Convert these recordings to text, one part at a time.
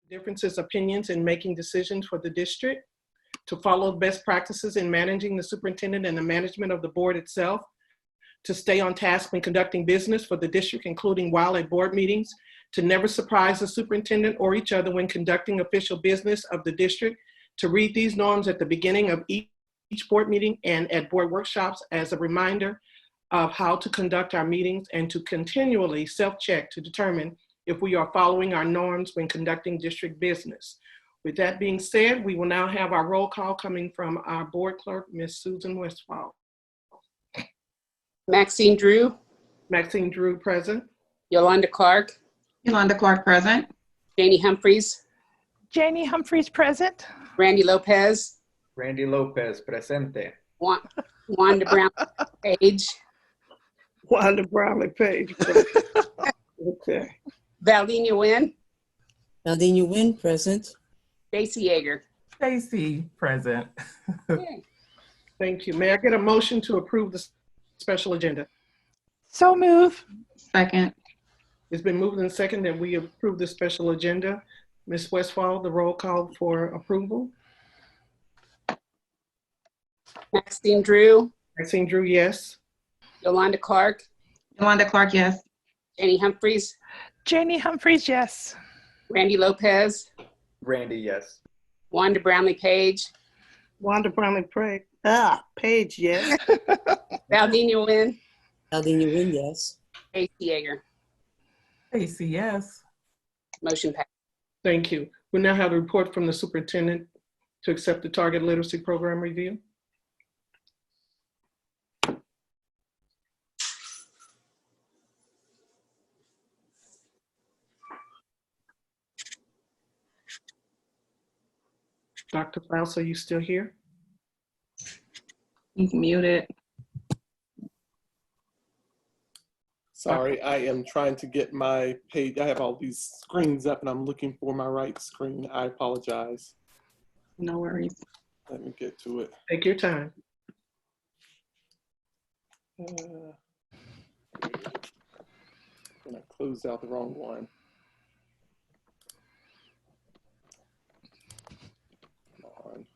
differences, opinions in making decisions for the district, to follow best practices in managing the superintendent and the management of the board itself, to stay on task when conducting business for the district, including while at board meetings, to never surprise the superintendent or each other when conducting official business of the district, to read these norms at the beginning of each board meeting and at board workshops as a reminder of how to conduct our meetings, and to continually self-check to determine if we are following our norms when conducting district business. With that being said, we will now have our roll call coming from our board clerk, Ms. Susan Westphal. Maxine Drew. Maxine Drew, present. Yolanda Clark. Yolanda Clark, present. Janie Humphreys. Janie Humphreys, present. Randy Lopez. Randy Lopez, presente. Wanda Brown Page. Wanda Brownlee Page. Okay. Valdenia Wynn. Valdenia Wynn, present. Stacy Yeager. Stacy, present. Okay. Thank you. May I get a motion to approve the special agenda? So move. Second. It's been moved and seconded that we approve the special agenda. Ms. Westphal, the roll call for approval. Maxine Drew. Maxine Drew, yes. Yolanda Clark. Yolanda Clark, yes. Janie Humphreys. Janie Humphreys, yes. Randy Lopez. Randy, yes. Wanda Brownlee Page. Wanda Brownlee Page, yes. Valdenia Wynn. Valdenia Wynn, yes. Stacy Yeager. Stacy, yes. Motion passed. Thank you. We now have a report from the superintendent to accept the target literacy program review. Dr. Faust, are you still here? He's muted. Sorry, I am trying to get my page. I have all these screens up and I'm looking for my right screen. I apologize. No worries. Let me get to it. Take your time. And I closed out the wrong one. Come on.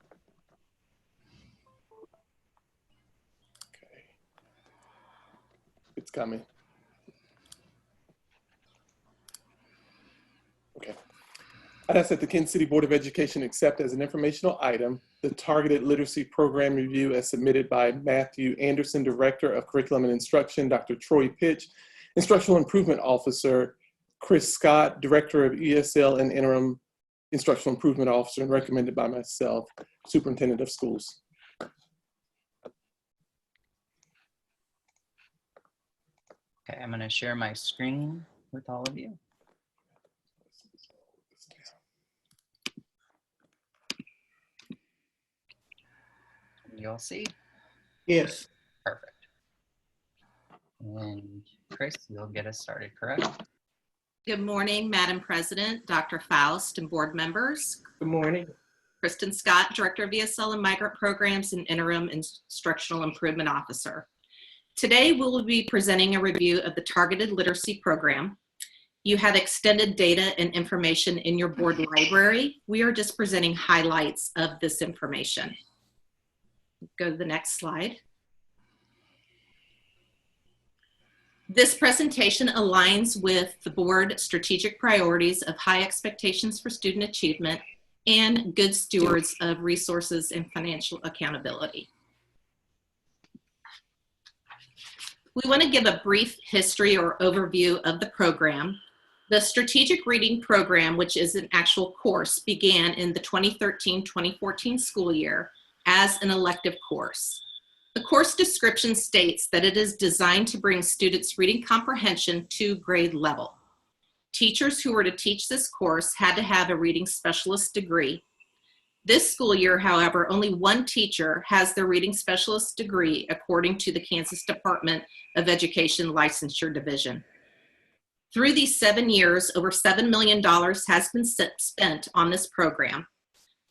Okay. It's coming. Okay. I'd ask that the Kansas City Board of Education accept as an informational item the targeted literacy program review as submitted by Matthew Anderson, Director of Curriculum and Instruction, Dr. Troy Pitch, Instructional Improvement Officer, Chris Scott, Director of ESL and Interim Instructional Improvement Officer, and recommended by myself, Superintendent of Schools. Okay, I'm going to share my screen with all of you. You'll see? Yes. Perfect. And Chris, you'll get us started, correct? Good morning, Madam President, Dr. Faust, and board members. Good morning. Kristen Scott, Director of ESL and Migrant Programs and Interim Instructional Improvement Officer. Today, we will be presenting a review of the Targeted Literacy Program. You have extended data and information in your board library. We are just presenting highlights of this information. Go to the next slide. This presentation aligns with the board strategic priorities of high expectations for student achievement and good stewards of resources and financial accountability. We want to give a brief history or overview of the program. The Strategic Reading Program, which is an actual course, began in the 2013-2014 school year as an elective course. The course description states that it is designed to bring students' reading comprehension to grade level. Teachers who were to teach this course had to have a reading specialist degree. This school year, however, only one teacher has their reading specialist degree according to the Kansas Department of Education Licensure Division. Through these 7 years, over $7 million has been spent on this program.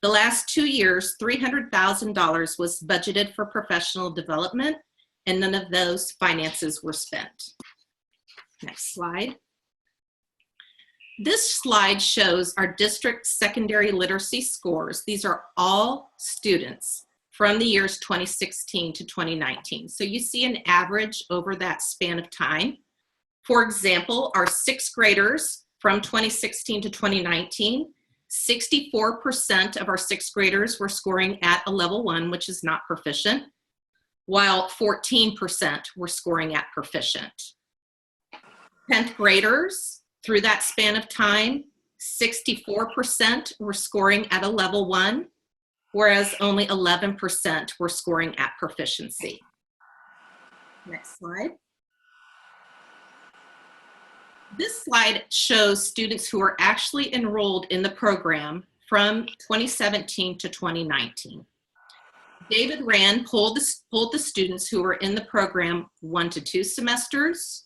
The last 2 years, $300,000 was budgeted for professional development, and none of those finances were spent. Next slide. This slide shows our district secondary literacy scores. These are all students from the years 2016 to 2019. So you see an average over that span of time. For example, our sixth graders from 2016 to 2019, 64% of our sixth graders were scoring at a level 1, which is not proficient, while 14% were scoring at proficient. 10th graders, through that span of time, 64% were scoring at a level 1, whereas only 11% were scoring at proficiency. Next slide. This slide shows students who are actually enrolled in the program from 2017 to 2019. David Rand polled the students who were in the program 1 to 2 semesters,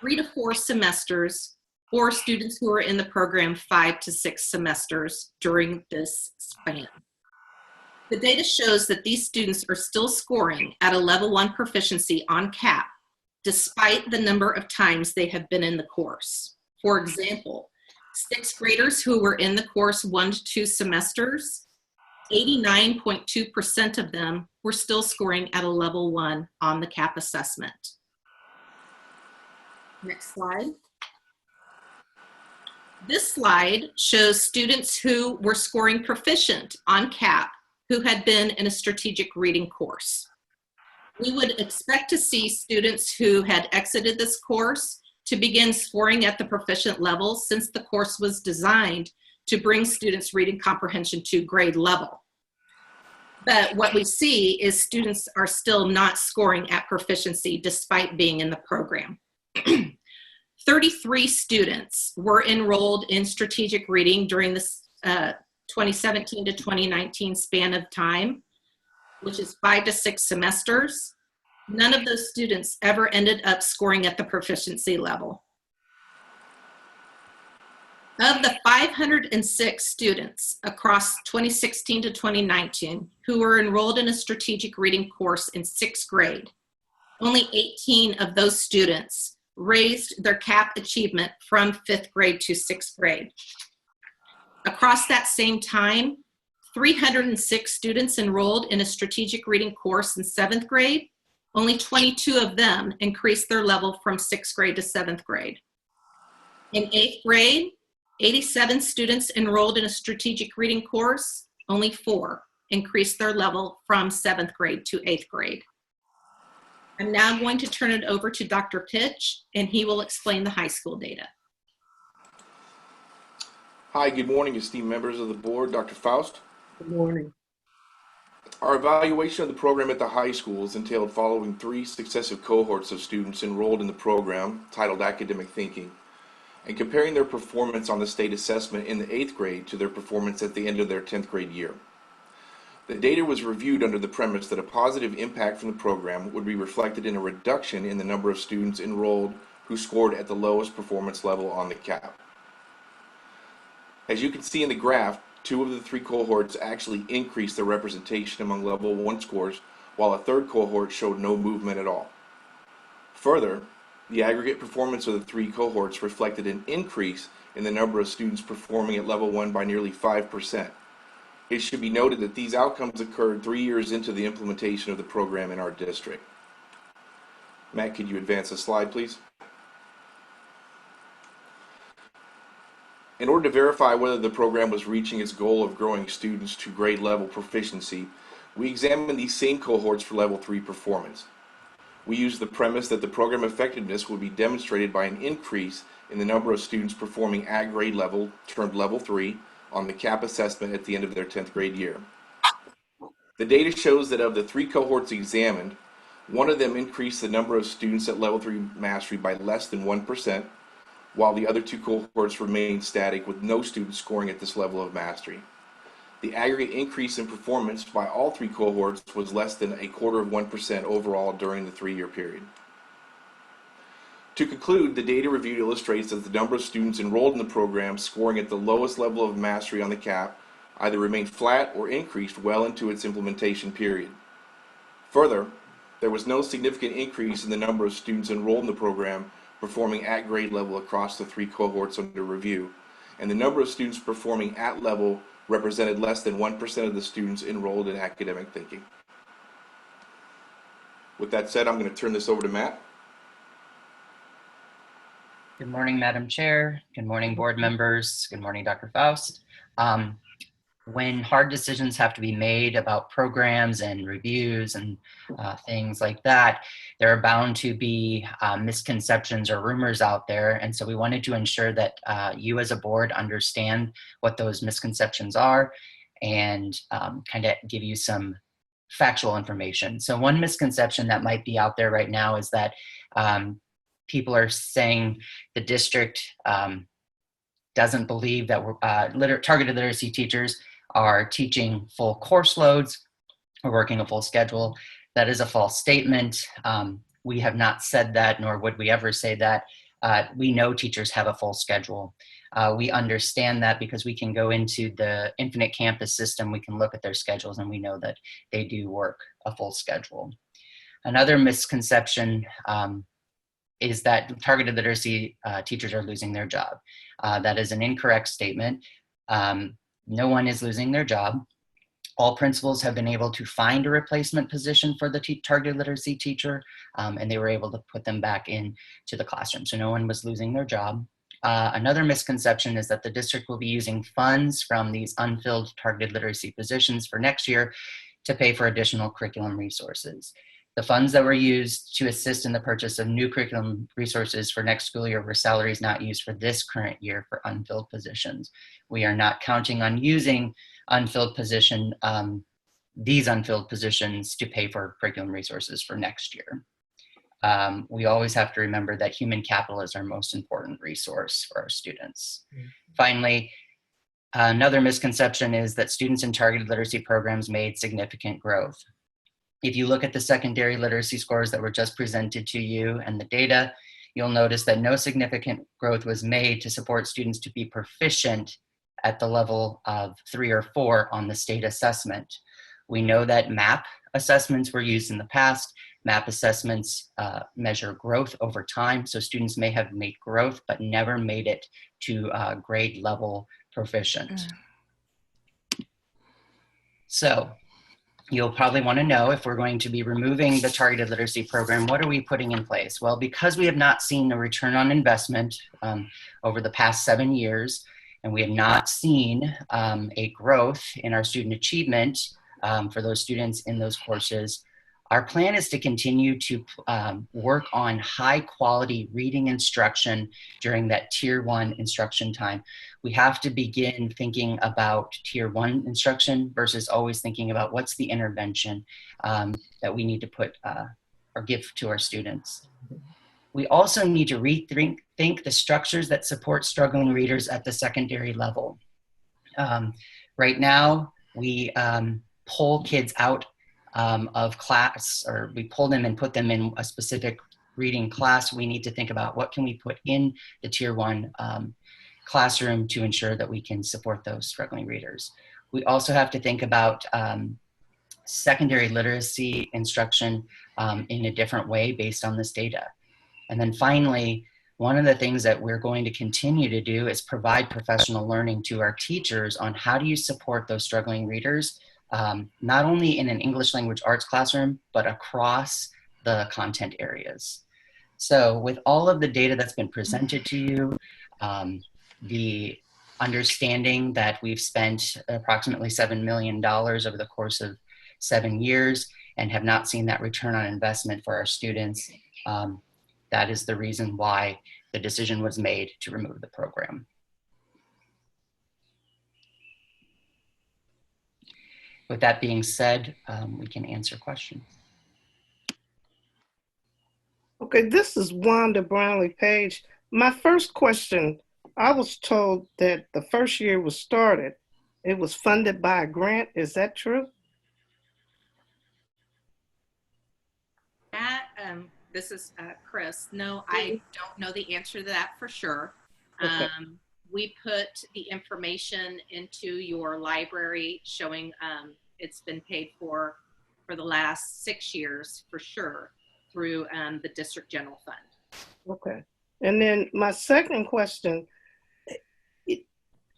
3 to 4 semesters, or students who are in the program 5 to 6 semesters during this span. The data shows that these students are still scoring at a level 1 proficiency on CAP, despite the number of times they have been in the course. For example, sixth graders who were in the course 1 to 2 semesters, 89.2% of them were still scoring at a level 1 on the CAP assessment. Next slide. This slide shows students who were scoring proficient on CAP who had been in a strategic reading course. We would expect to see students who had exited this course to begin scoring at the proficient level, since the course was designed to bring students' reading comprehension to grade level. But what we see is students are still not scoring at proficiency despite being in the program. 33 students were enrolled in strategic reading during this 2017 to 2019 span of time, which is 5 to 6 semesters. None of those students ever ended up scoring at the proficiency level. Of the 506 students across 2016 to 2019 who were enrolled in a strategic reading course in 6th grade, only 18 of those students raised their CAP achievement from 5th grade to 6th grade. Across that same time, 306 students enrolled in a strategic reading course in 7th grade. Only 22 of them increased their level from 6th grade to 7th grade. In 8th grade, 87 students enrolled in a strategic reading course. Only 4 increased their level from 7th grade to 8th grade. I'm now going to turn it over to Dr. Pitch, and he will explain the high school data. Hi, good morning, esteemed members of the board. Dr. Faust. Good morning. Our evaluation of the program at the high schools entailed following 3 successive cohorts of students enrolled in the program titled Academic Thinking, and comparing their performance on the state assessment in the 8th grade to their performance at the end of their 10th grade year. The data was reviewed under the premise that a positive impact from the program would be reflected in a reduction in the number of students enrolled who scored at the lowest performance level on the CAP. As you can see in the graph, 2 of the 3 cohorts actually increased their representation among level 1 scores, while a 3rd cohort showed no movement at all. Further, the aggregate performance of the 3 cohorts reflected an increase in the number of students performing at level 1 by nearly 5%. It should be noted that these outcomes occurred 3 years into the implementation of the program in our district. Matt, could you advance the slide, please? In order to verify whether the program was reaching its goal of growing students to grade level proficiency, we examined these same cohorts for level 3 performance. We used the premise that the program effectiveness would be demonstrated by an increase in the number of students performing at grade level, termed level 3, on the CAP assessment at the end of their 10th grade year. The data shows that of the 3 cohorts examined, 1 of them increased the number of students at level 3 mastery by less than 1%, while the other 2 cohorts remained static with no students scoring at this level of mastery. The aggregate increase in performance by all 3 cohorts was less than 0.25% overall during the 3-year period. To conclude, the data reviewed illustrates that the number of students enrolled in the program scoring at the lowest level of mastery on the CAP either remained flat or increased well into its implementation period. Further, there was no significant increase in the number of students enrolled in the program performing at grade level across the 3 cohorts under review, and the number of students performing at level represented less than 1% of the students enrolled in academic thinking. With that said, I'm going to turn this over to Matt. Good morning, Madam Chair. Good morning, board members. Good morning, Dr. Faust. When hard decisions have to be made about programs and reviews and things like that, there are bound to be misconceptions or rumors out there. And so we wanted to ensure that you as a board understand what those misconceptions are and kind of give you some factual information. So one misconception that might be out there right now is that people are saying the district doesn't believe that targeted literacy teachers are teaching full course loads or working a full schedule. That is a false statement. We have not said that, nor would we ever say that. We know teachers have a full schedule. We understand that because we can go into the Infinite Campus system, we can look at their schedules, and we know that they do work a full schedule. Another misconception is that targeted literacy teachers are losing their job. That is an incorrect statement. No one is losing their job. All principals have been able to find a replacement position for the targeted literacy teacher, and they were able to put them back into the classroom. So no one was losing their job. Another misconception is that the district will be using funds from these unfilled targeted literacy positions for next year to pay for additional curriculum resources. The funds that were used to assist in the purchase of new curriculum resources for next school year were salaries not used for this current year for unfilled positions. We are not counting on using these unfilled positions to pay for curriculum resources for next year. We always have to remember that human capital is our most important resource for our students. Finally, another misconception is that students in targeted literacy programs made significant growth. If you look at the secondary literacy scores that were just presented to you and the data, you'll notice that no significant growth was made to support students to be proficient at the level of 3 or 4 on the state assessment. We know that MAP assessments were used in the past. MAP assessments measure growth over time, so students may have made growth but never made it to grade level proficient. So you'll probably want to know, if we're going to be removing the targeted literacy program, what are we putting in place? Well, because we have not seen a return on investment over the past 7 years, and we have not seen a growth in our student achievement for those students in those courses, our plan is to continue to work on high quality reading instruction during that tier 1 instruction time. We have to begin thinking about tier 1 instruction versus always thinking about what's the intervention that we need to put or give to our students. We also need to rethink the structures that support struggling readers at the secondary level. Right now, we pull kids out of class, or we pull them and put them in a specific reading class. We need to think about what can we put in the tier 1 classroom to ensure that we can support those struggling readers. We also have to think about secondary literacy instruction in a different way based on this data. And then finally, one of the things that we're going to continue to do is provide professional learning to our teachers on how do you support those struggling readers, not only in an English language arts classroom, but across the content areas. So with all of the data that's been presented to you, the understanding that we've spent approximately $7 million over the course of 7 years and have not seen that return on investment for our students, that is the reason why the decision was made to remove the program. With that being said, we can answer questions. Okay, this is Wanda Brownlee Page. My first question, I was told that the first year was started, it was funded by a grant. Is that true? That, this is Chris. No, I don't know the answer to that for sure. Okay. We put the information into your library showing it's been paid for the last 6 years for sure through the district general fund. Okay. And then my second question,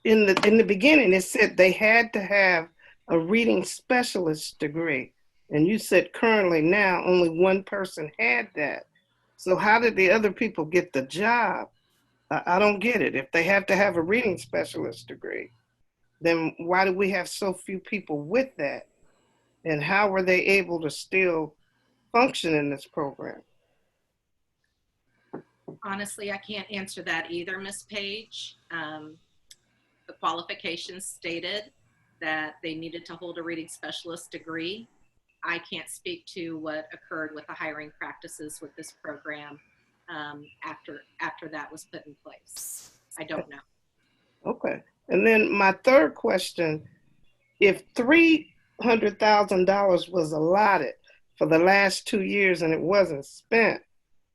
in the beginning, it said they had to have a reading specialist degree. And you said currently now only one person had that. So how did the other people get the job? I don't get it. If they have to have a reading specialist degree, then why do we have so few people with that? And how were they able to still function in this program? Honestly, I can't answer that either, Ms. Page. The qualifications stated that they needed to hold a reading specialist degree. I can't speak to what occurred with the hiring practices with this program after that was put in place. I don't know. Okay. And then my third question, if $300,000 was allotted for the last 2 years and it wasn't spent,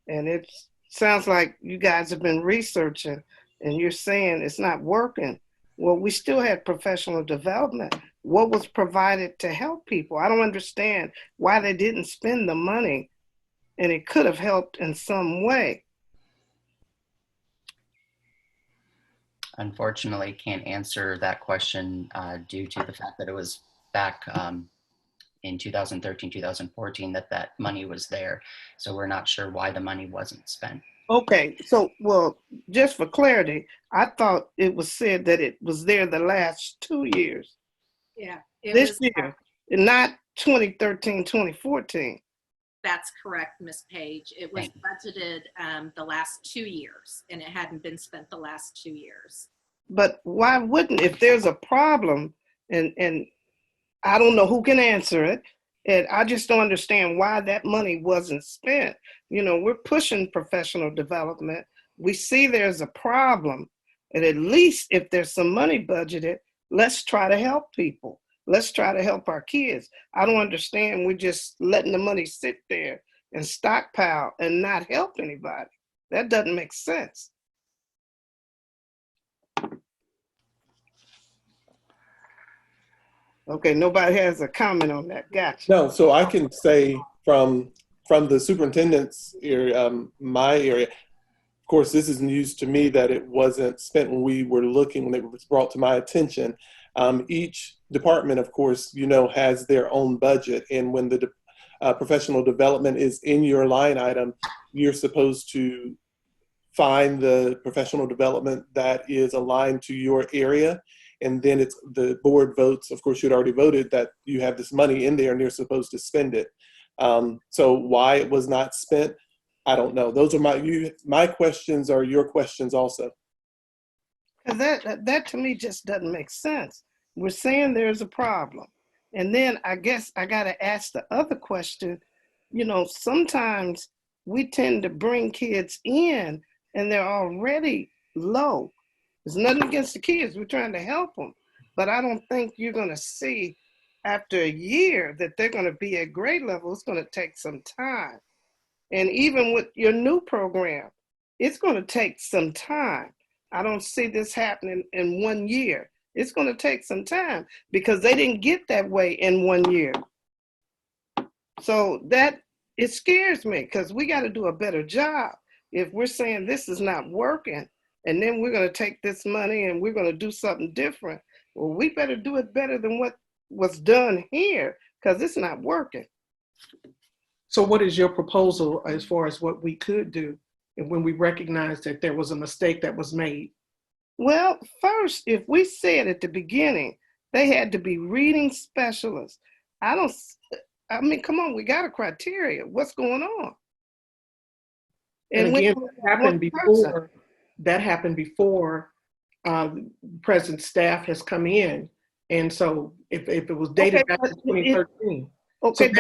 and it sounds like you guys have been researching and you're saying it's not working, well, we still had professional development. What was provided to help people? I don't understand why they didn't spend the money, and it could have helped in some way. Unfortunately, can't answer that question due to the fact that it was back in 2013, 2014 that money was there. So we're not sure why the money wasn't spent. Okay, so, well, just for clarity, I thought it was said that it was there the last 2 years. Yeah. This year, not 2013, 2014. That's correct, Ms. Page. It was budgeted the last 2 years, and it hadn't been spent the last 2 years. But why wouldn't, if there's a problem, and I don't know who can answer it, and I just don't understand why that money wasn't spent. You know, we're pushing professional development. We see there's a problem, and at least if there's some money budgeted, let's try to help people. Let's try to help our kids. I don't understand. We're just letting the money sit there and stockpile and not help anybody. That doesn't make sense. Okay, nobody has a comment on that. Gotcha. No, so I can say from the superintendent's area, my area, of course, this is news to me that it wasn't spent when we were looking, when it was brought to my attention. Each department, of course, you know, has their own budget. And when the professional development is in your line item, you're supposed to find the professional development that is aligned to your area. And then it's the board votes. Of course, you'd already voted that you have this money in there and you're supposed to spend it. So why it was not spent, I don't know. Those are my questions are your questions also. That to me just doesn't make sense. We're saying there's a problem. And then I guess I got to ask the other question. You know, sometimes we tend to bring kids in and they're already low. There's nothing against the kids. We're trying to help them. But I don't think you're going to see after a year that they're going to be at grade level. It's going to take some time. And even with your new program, it's going to take some time. I don't see this happening in 1 year. It's going to take some time because they didn't get that way in 1 year. So it scares me because we got to do a better job. If we're saying this is not working and then we're going to take this money and we're going to do something different, well, we better do it better than what was done here because it's not working. So what is your proposal as far as what we could do when we recognize that there was a mistake that was made? Well, first, if we said at the beginning, they had to be reading specialists. I mean, come on, we got a criteria. What's going on? And again, that happened before present staff has come in. And so if it was dated back to 2013. Okay,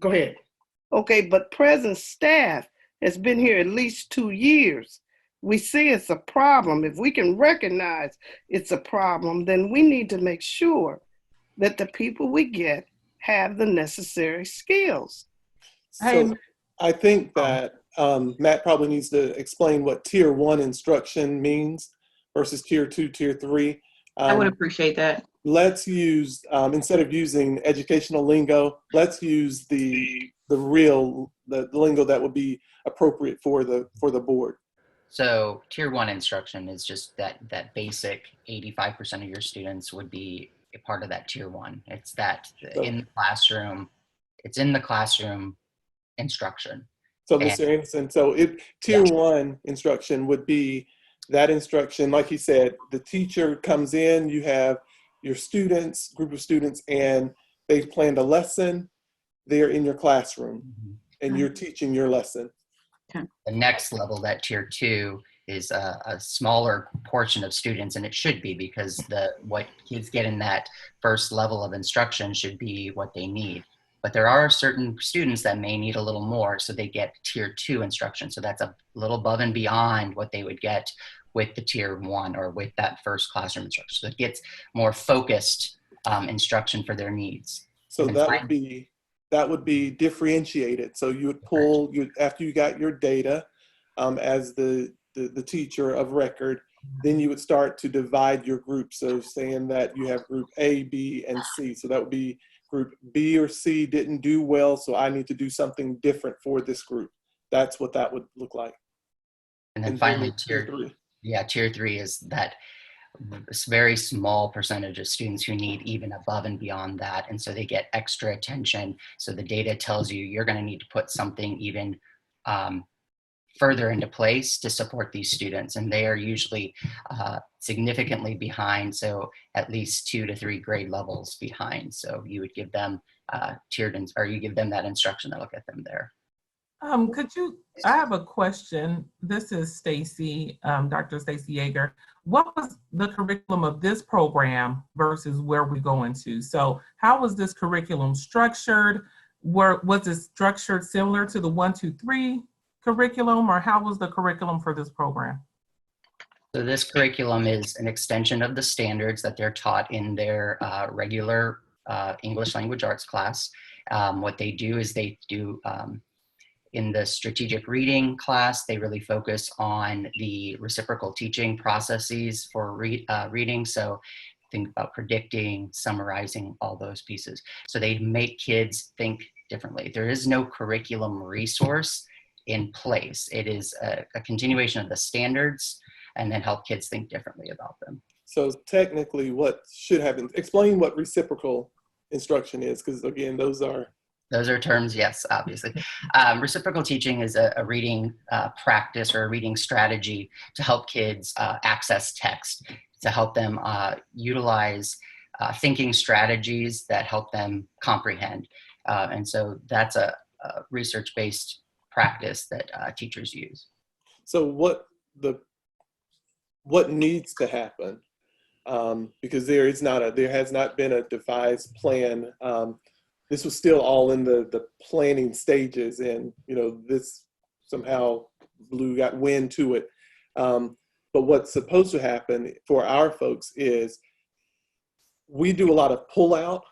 go ahead. Okay, but present staff has been here at least 2 years. We see it's a problem. If we can recognize it's a problem, then we need to make sure that the people we get have the necessary skills. So I think that Matt probably needs to explain what tier 1 instruction means versus tier 2, tier 3. I would appreciate that. Let's use, instead of using educational lingo, let's use the the lingo that would be appropriate for the board. So tier 1 instruction is just that basic 85% of your students would be a part of that tier 1. It's that in the classroom, it's in the classroom instruction. So Mr. Anderson, so tier 1 instruction would be that instruction, like he said, the teacher comes in, you have your students, group of students, and they've planned a lesson, they're in your classroom, and you're teaching your lesson. The next level, that tier 2, is a smaller portion of students, and it should be, because what kids get in that first level of instruction should be what they need. But there are certain students that may need a little more, so they get tier 2 instruction. So that's a little above and beyond what they would get with the tier 1 or with that first classroom instruction. So it gets more focused instruction for their needs. So that would be differentiated. So you would pull, after you got your data as the teacher of record, then you would start to divide your groups. So saying that you have group A, B, and C. So that would be group B or C didn't do well, so I need to do something different for this group. That's what that would look like. And then finally, tier 3 is that very small percentage of students who need even above and beyond that. And so they get extra attention. So the data tells you you're going to need to put something even further into place to support these students. And they are usually significantly behind. So at least 2 to 3 grade levels behind. So you would give them you give them that instruction that'll get them there. I have a question. This is Stacy, Dr. Stacy Yeager. What was the curriculum of this program versus where we're going to? So how was this curriculum structured? Was it structured similar to the 1, 2, 3 curriculum, or how was the curriculum for this program? So this curriculum is an extension of the standards that they're taught in their regular English language arts class. What they do is they do, in the strategic reading class, they really focus on the reciprocal teaching processes for reading. So think about predicting, summarizing, all those pieces. So they make kids think differently. There is no curriculum resource in place. It is a continuation of the standards and then help kids think differently about them. So technically what should happen, explain what reciprocal instruction is, because again, those are terms, yes, obviously. Reciprocal teaching is a reading practice or a reading strategy to help kids access text, to help them utilize thinking strategies that help them comprehend. And so that's a research-based practice that teachers use. So what needs to happen? Because there has not been a devised plan. This was still all in the planning stages, and this somehow got wind to it. But what's supposed to happen for our folks is we do a lot of pull out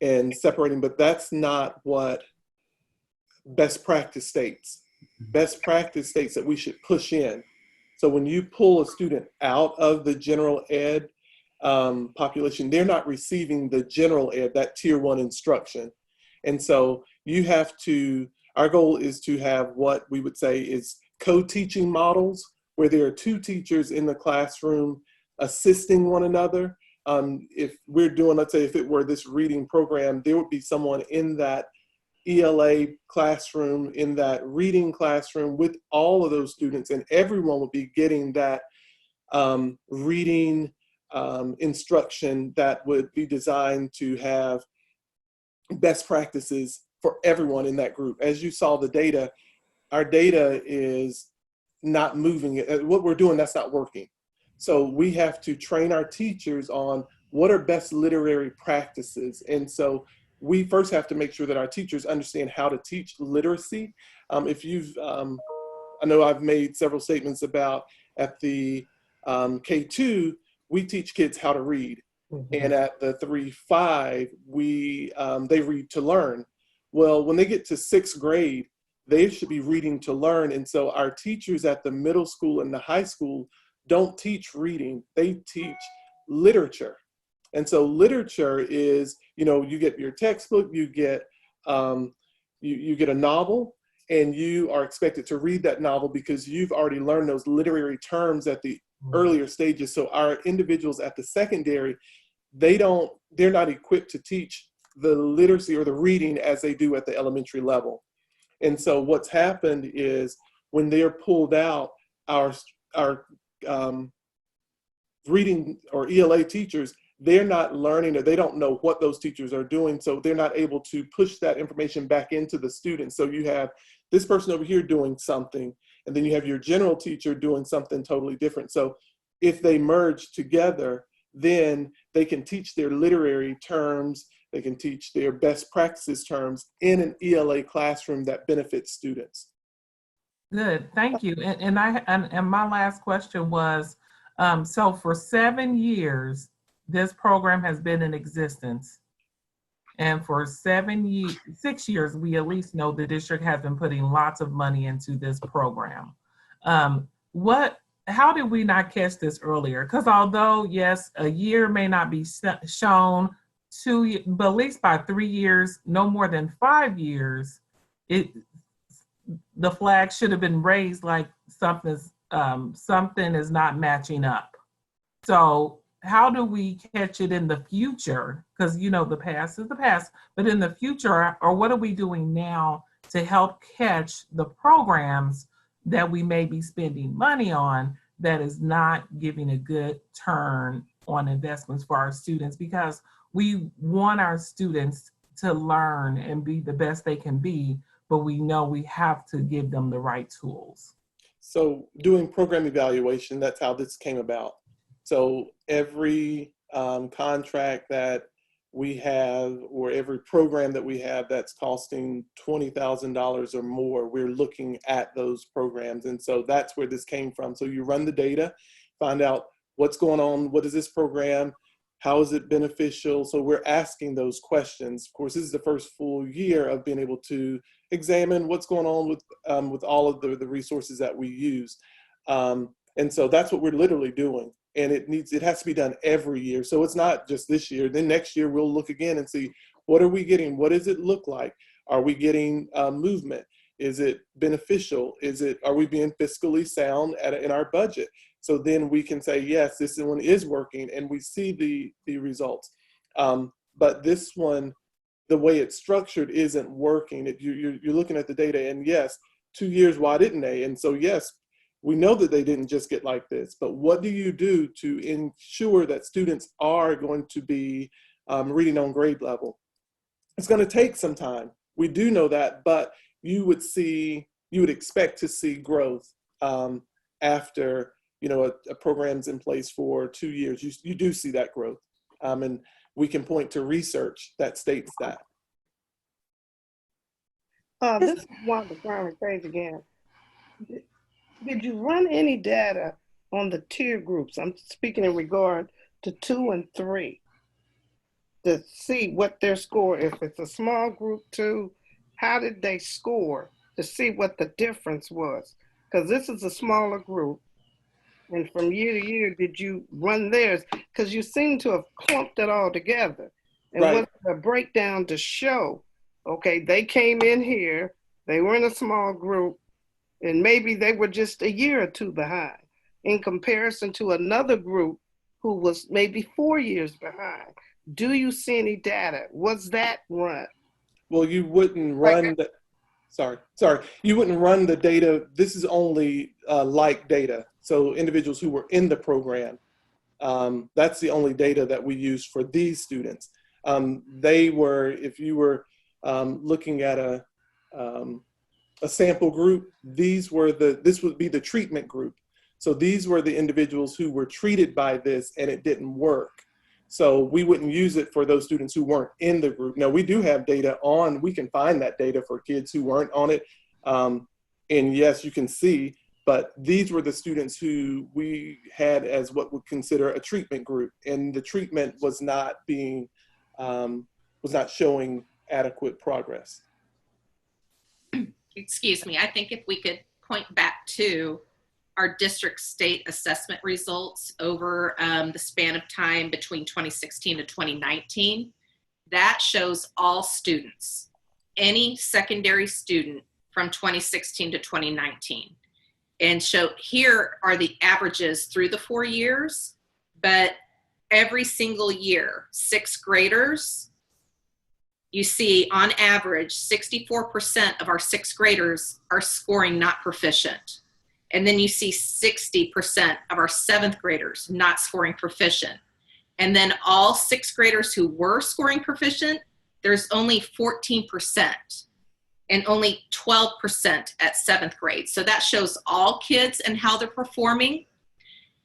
and separating, but that's not what best practice states. Best practice states that we should push in. So when you pull a student out of the general ed population, they're not receiving the general ed, that tier 1 instruction. And so you have to, our goal is to have what we would say is co-teaching models, where there are 2 teachers in the classroom assisting one another. If we're doing, let's say if it were this reading program, there would be someone in that ELA classroom, in that reading classroom with all of those students, and everyone would be getting that reading instruction that would be designed to have best practices for everyone in that group. As you saw the data, our data is not moving. What we're doing, that's not working. So we have to train our teachers on what are best literary practices. And so we first have to make sure that our teachers understand how to teach literacy. If you've, I know I've made several statements about at the K2, we teach kids how to read. And at the 3-5, they read to learn. Well, when they get to 6th grade, they should be reading to learn. And so our teachers at the middle school and the high school don't teach reading, they teach literature. And so literature is, you get your textbook, you get you get a novel and you are expected to read that novel because you've already learned those literary terms at the earlier stages. So our individuals at the secondary, they're not equipped to teach the literacy or the reading as they do at the elementary level. And so what's happened is when they're pulled out, our reading or ELA teachers, they're not learning, or they don't know what those teachers are doing. So they're not able to push that information back into the students. So you have this person over here doing something, and then you have your general teacher doing something totally different. So if they merge together, then they can teach their literary terms, they can teach their best practices terms in an ELA classroom that benefits students. Good, thank you. And my last question was, so for 7 years, this program has been in existence. And for 6 years, we at least know the district has been putting lots of money into this program. How did we not catch this earlier? Because although, yes, a year may not be shown, but at least by 3 years, no more than 5 years, the flag should have been raised like something is not matching up. So how do we catch it in the future? Because the past is the past, but in the future, or what are we doing now to help catch the programs that we may be spending money on that is not giving a good turn on investments for our students? Because we want our students to learn and be the best they can be, but we know we have to give them the right tools. So doing program evaluation, that's how this came about. So every contract that we have, or every program that we have that's costing $20,000 or more, we're looking at those programs. And so that's where this came from. So you run the data, find out what's going on, what is this program, how is it beneficial? So we're asking those questions. Of course, this is the first full year of being able to examine what's going on with all of the resources that we use. And so that's what we're literally doing. And it has to be done every year. So it's not just this year. Then next year we'll look again and see, what are we getting? What does it look like? Are we getting movement? Is it beneficial? Are we being fiscally sound in our budget? So then we can say, yes, this one is working, and we see the results. But this one, the way it's structured isn't working. You're looking at the data, and yes, 2 years, why didn't they? And so yes, we know that they didn't just get like this, but what do you do to ensure that students are going to be reading on grade level? It's going to take some time. We do know that, but you would expect to see growth after a program's in place for 2 years. You do see that growth, and we can point to research that states that. This is Wanda Brown page again. Did you run any data on the tier groups? I'm speaking in regard to 2 and 3, to see what their score, if it's a small group 2, how did they score, to see what the difference was? Because this is a smaller group. And from year to year, did you run theirs? Because you seem to have clumped it all together. And Right. what's the breakdown to show? Okay, they came in here, they were in a small group, and maybe they were just a year or 2 behind in comparison to another group who was maybe 4 years behind. Do you see any data? Was that run? Well, you wouldn't run the, you wouldn't run the data. This is only like data. So individuals who were in the program, that's the only data that we use for these students. If you were looking at a sample group, this would be the treatment group. So these were the individuals who were treated by this and it didn't work. So we wouldn't use it for those students who weren't in the group. Now we do have data we can find that data for kids who weren't on it. And yes, you can see, but these were the students who we had as what we'd consider a treatment group. And the treatment was not showing adequate progress. Excuse me, I think if we could point back to our district state assessment results over the span of time between 2016 to 2019, that shows all students any secondary student from 2016 to 2019. And so here are the averages through the 4 years, but every single year, sixth graders, you see on average, 64% of our sixth graders are scoring not proficient. And then you see 60% of our seventh graders not scoring proficient. And then all sixth graders who were scoring proficient, there's only 14% and only 12% at seventh grade. So that shows all kids and how they're performing.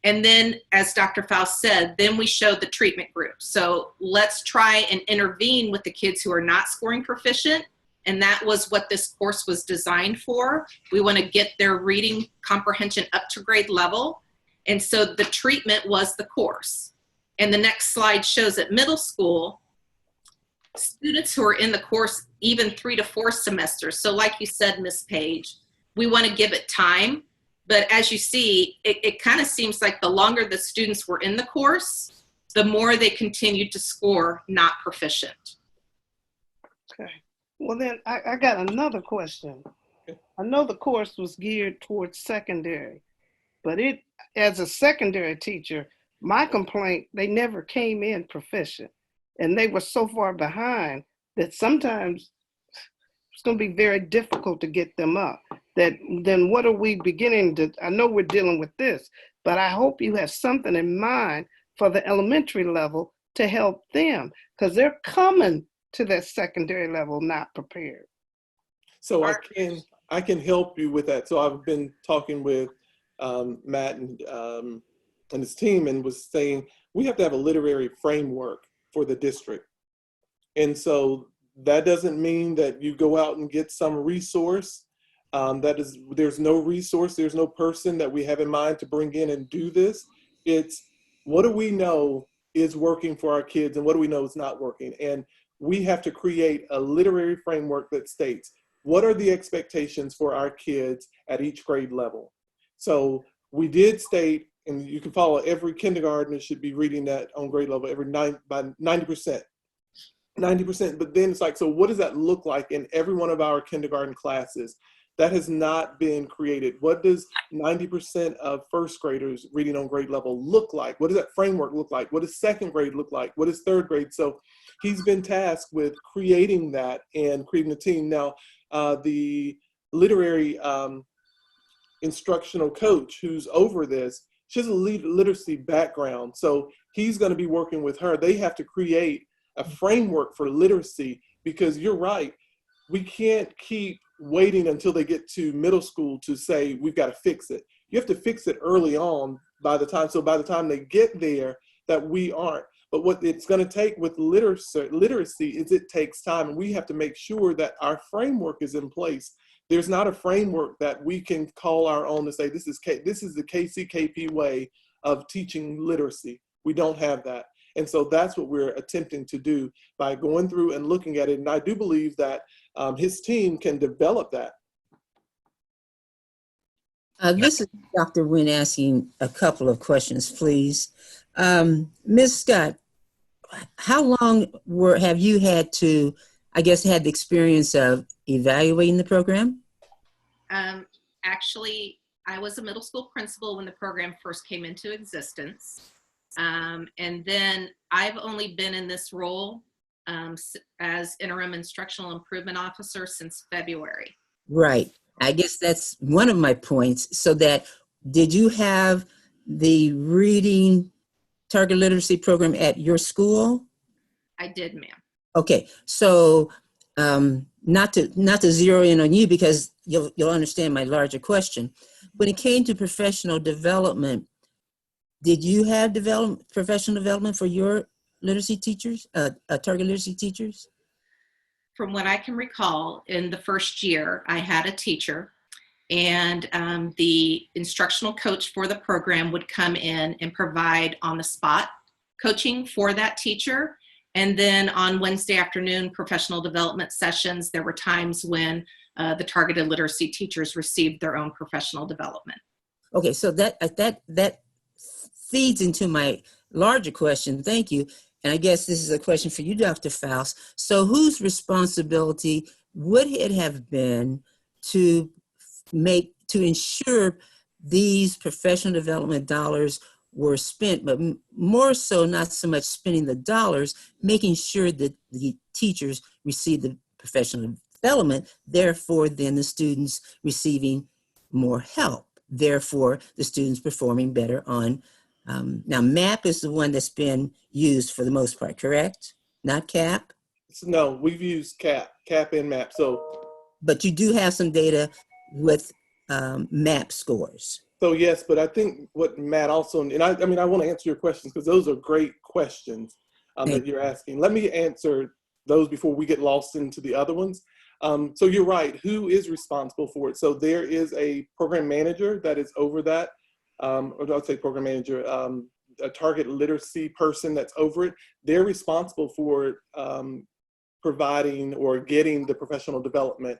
And then, as Dr. Faust said, then we show the treatment group. So let's try and intervene with the kids who are not scoring proficient. And that was what this course was designed for. We want to get their reading comprehension up to grade level. And so the treatment was the course. And the next slide shows at middle school, students who are in the course even 3 to 4 semesters. So like you said, Ms. Page, we want to give it time. But as you see, it kind of seems like the longer the students were in the course, the more they continued to score not proficient. Okay. Well, then I got another question. I know the course was geared towards secondary, but as a secondary teacher, my complaint, they never came in proficient. And they were so far behind that sometimes it's going to be very difficult to get them up. Then what are we beginning to, I know we're dealing with this, but I hope you have something in mind for the elementary level to help them, because they're coming to that secondary level not prepared. So I can help you with that. So I've been talking with Matt and his team, and was saying we have to have a literary framework for the district. And so that doesn't mean that you go out and get some resource. There's no resource, there's no person that we have in mind to bring in and do this. It's what do we know is working for our kids and what do we know is not working? And we have to create a literary framework that states what are the expectations for our kids at each grade level. So we did state, and you can follow every kindergartner should be reading that on grade level by 90%. 90%, but then it's like, so what does that look like in every one of our kindergarten classes? That has not been created. What does 90% of first graders reading on grade level look like? What does that framework look like? What does second grade look like? What is third grade? So he's been tasked with creating that and creating a team. Now, the literary instructional coach who's over this, she has a literacy background. So he's gonna be working with her. They have to create a framework for literacy, because you're right, we can't keep waiting until they get to middle school to say we've got to fix it. You have to fix it early on by the time they get there that we aren't. But what it's going to take with literacy is it takes time, and we have to make sure that our framework is in place. There's not a framework that we can call our own to say this is the KCKP way of teaching literacy. We don't have that. And so that's what we're attempting to do by going through and looking at it. And I do believe that his team can develop that. This is Dr. Nguyen asking a couple of questions, please. Ms. Scott, how long have you had to, had the experience of evaluating the program? Actually, I was a middle school principal when the program first came into existence. And then I've only been in this role as interim instructional improvement officer since February. Right. I guess that's one of my points. So did you have the reading target literacy program at your school? I did, ma'am. Okay. So not to zero in on you, because you'll understand my larger question. When it came to professional development, did you have professional development for your literacy teachers, target literacy teachers? From what I can recall, in the first year, I had a teacher, and the instructional coach for the program would come in and provide on-the-spot coaching for that teacher. And then on Wednesday afternoon professional development sessions, there were times when the targeted literacy teachers received their own professional development. Okay, so that feeds into my larger question. Thank you. And I guess this is a question for you, Dr. Faust. So whose responsibility would it have been to ensure these professional development dollars were spent, but more so not so much spending the dollars, making sure that the teachers receive the professional development, therefore then the students receiving more help, therefore the students performing better on, now MAP is the one that's been used for the most part, correct? Not CAP? No, we've used CAP and MAP. But you do have some data with MAP scores. So yes, but I think what Matt also, and I mean, I want to answer your questions because those are great questions that you're asking. Let me answer those before we get lost into the other ones. So you're right, who is responsible for it? So there is a program manager that is over that, or I'd say program manager, a target literacy person that's over it. They're responsible for providing or getting the professional development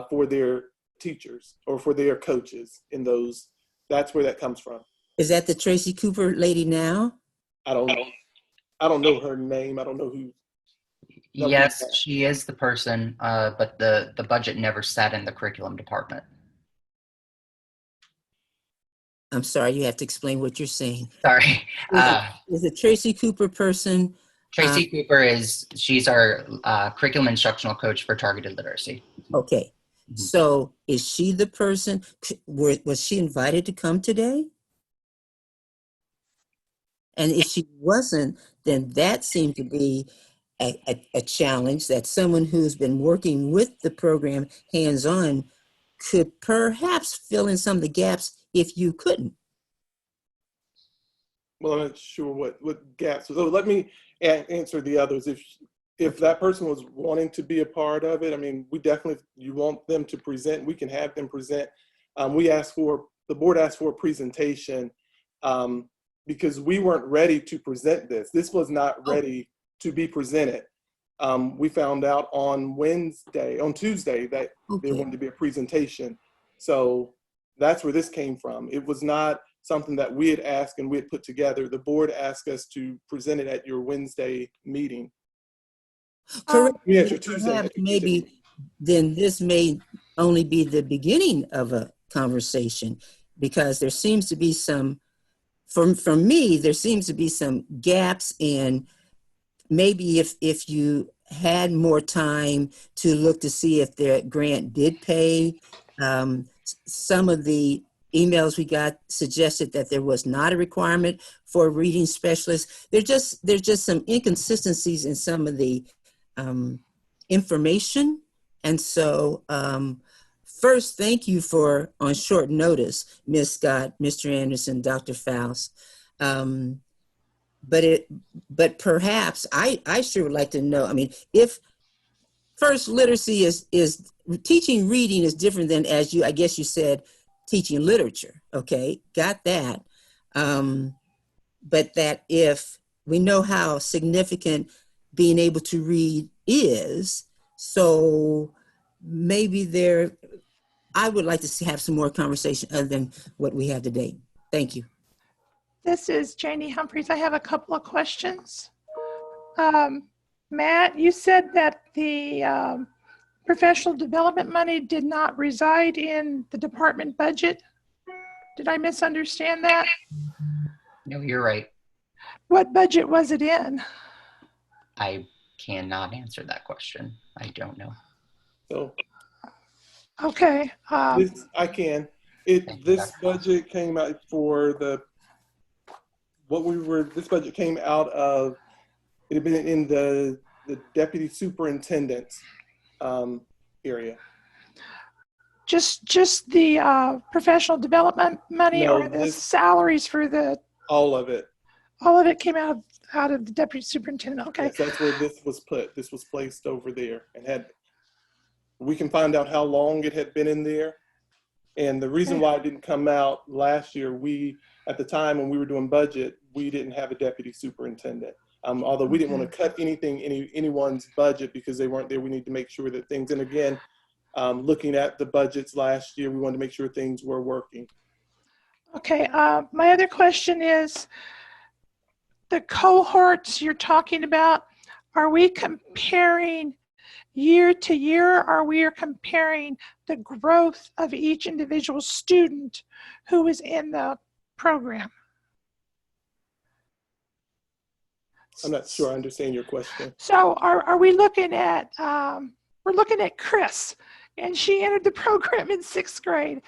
for their teachers or for their coaches in those. That's where that comes from. Is that the Tracy Cooper lady now? I don't know her name. I don't know who. Yes, she is the person, but the budget never sat in the curriculum department. I'm sorry, you have to explain what you're saying. Sorry. Is the Tracy Cooper person? Tracy Cooper she's our curriculum instructional coach for targeted literacy. Okay. So is she the person, was she invited to come today? And if she wasn't, then that seemed to be a challenge that someone who's been working with the program hands-on could perhaps fill in some of the gaps if you couldn't. Well, I'm not sure what gaps. So let me answer the others. If that person was wanting to be a part of it, I mean, you want them to present, we can have them present. The board asked for a presentation because we weren't ready to present this. This was not ready to be presented. We found out on Tuesday that there wanted to be a presentation. So that's where this came from. It was not something that we had asked and we had put together. The board asked us to present it at your Wednesday meeting. Correct. Yes, your Tuesday. Perhaps maybe then this may only be the beginning of a conversation, because there seems to be some, for me, there seems to be some gaps in maybe if you had more time to look to see if the grant did pay. Some of the emails we got suggested that there was not a requirement for a reading specialist. There's just some inconsistencies in some of the information. And so first, thank you for, on short notice, Ms. Scott, Mr. Anderson, Dr. Faust. But perhaps I sure would like to know, I mean, if first literacy is teaching reading is different than, I guess you said, teaching literature. Okay, got that. But that if we know how significant being able to read is, so maybe I would like to have some more conversation other than what we have today. Thank you. This is Janie Humphreys. I have a couple of questions. Matt, you said that the professional development money did not reside in the department budget. Did I misunderstand that? No, you're right. What budget was it in? I cannot answer that question. I don't know. So okay. I can. This budget came out for this budget came out of, it had been in the deputy superintendent's area. Just the professional development money, No, or the salaries for the? All of it. All of it came out of the deputy superintendent. Okay. Yes, that's where this was put. This was placed over there, and we can find out how long it had been in there. And the reason why it didn't come out last year, at the time when we were doing budget, we didn't have a deputy superintendent. Although we didn't want to cut anyone's budget because they weren't there. We need to make sure that things, and again, looking at the budgets last year, we wanted to make sure things were working. Okay, my other question is, the cohorts you're talking about, are we comparing year to year, or we are comparing the growth of each individual student who is in the program? I'm not sure I understand your question. So are we looking at, we're looking at Chris, and she entered the program in 6th grade.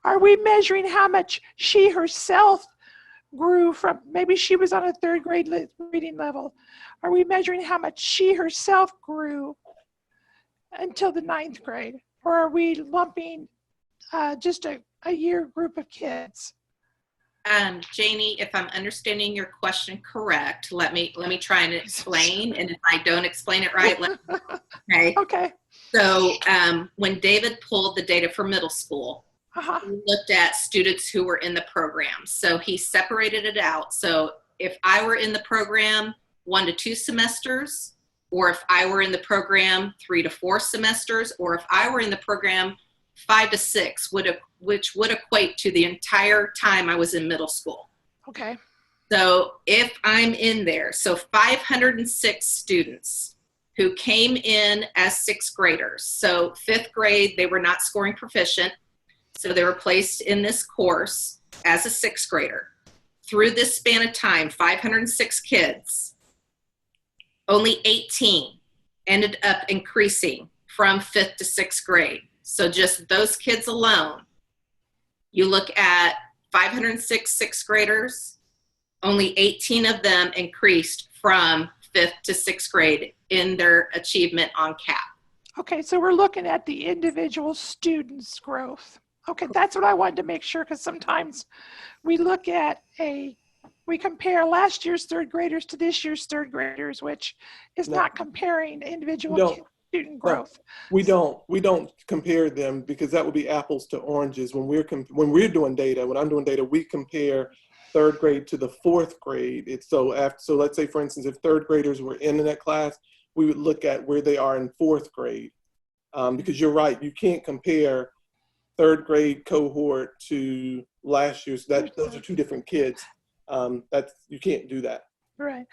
Are we measuring how much she herself grew from, maybe she was on a 3rd grade reading level. Are we measuring how much she herself grew until the 9th grade? Or are we lumping just a year group of kids? Janie, if I'm understanding your question correct, let me try and explain. And if I don't explain it right, let me know. Okay. Okay. So when David pulled the data for middle school, we looked at students who were in the program. So he separated it out. So if I were in the program 1 to 2 semesters, or if I were in the program 3 to 4 semesters, or if I were in the program 5 to 6, which would equate to the entire time I was in middle school. Okay. So if I'm in there, so 506 students who came in as 6th graders. So 5th grade, they were not scoring proficient. So they were placed in this course as a 6th grader. Through this span of time, 506 kids, only 18 ended up increasing from 5th to 6th grade. So just those kids alone, you look at 506 6th graders, only 18 of them increased from 5th to 6th grade in their achievement on CAP. Okay, so we're looking at the individual students' growth. Okay, that's what I wanted to make sure, because sometimes we look at we compare last year's 3rd graders to this year's 3rd graders, which is not comparing individual student growth. We don't compare them, because that would be apples to oranges. When we're doing data, when I'm doing data, we compare 3rd grade to the 4th grade. So let's say, for instance, if 3rd graders were in that class, we would look at where they are in 4th grade. Because you're right, you can't compare 3rd grade cohort to last year's. Those are 2 different kids. You can't do that. Right.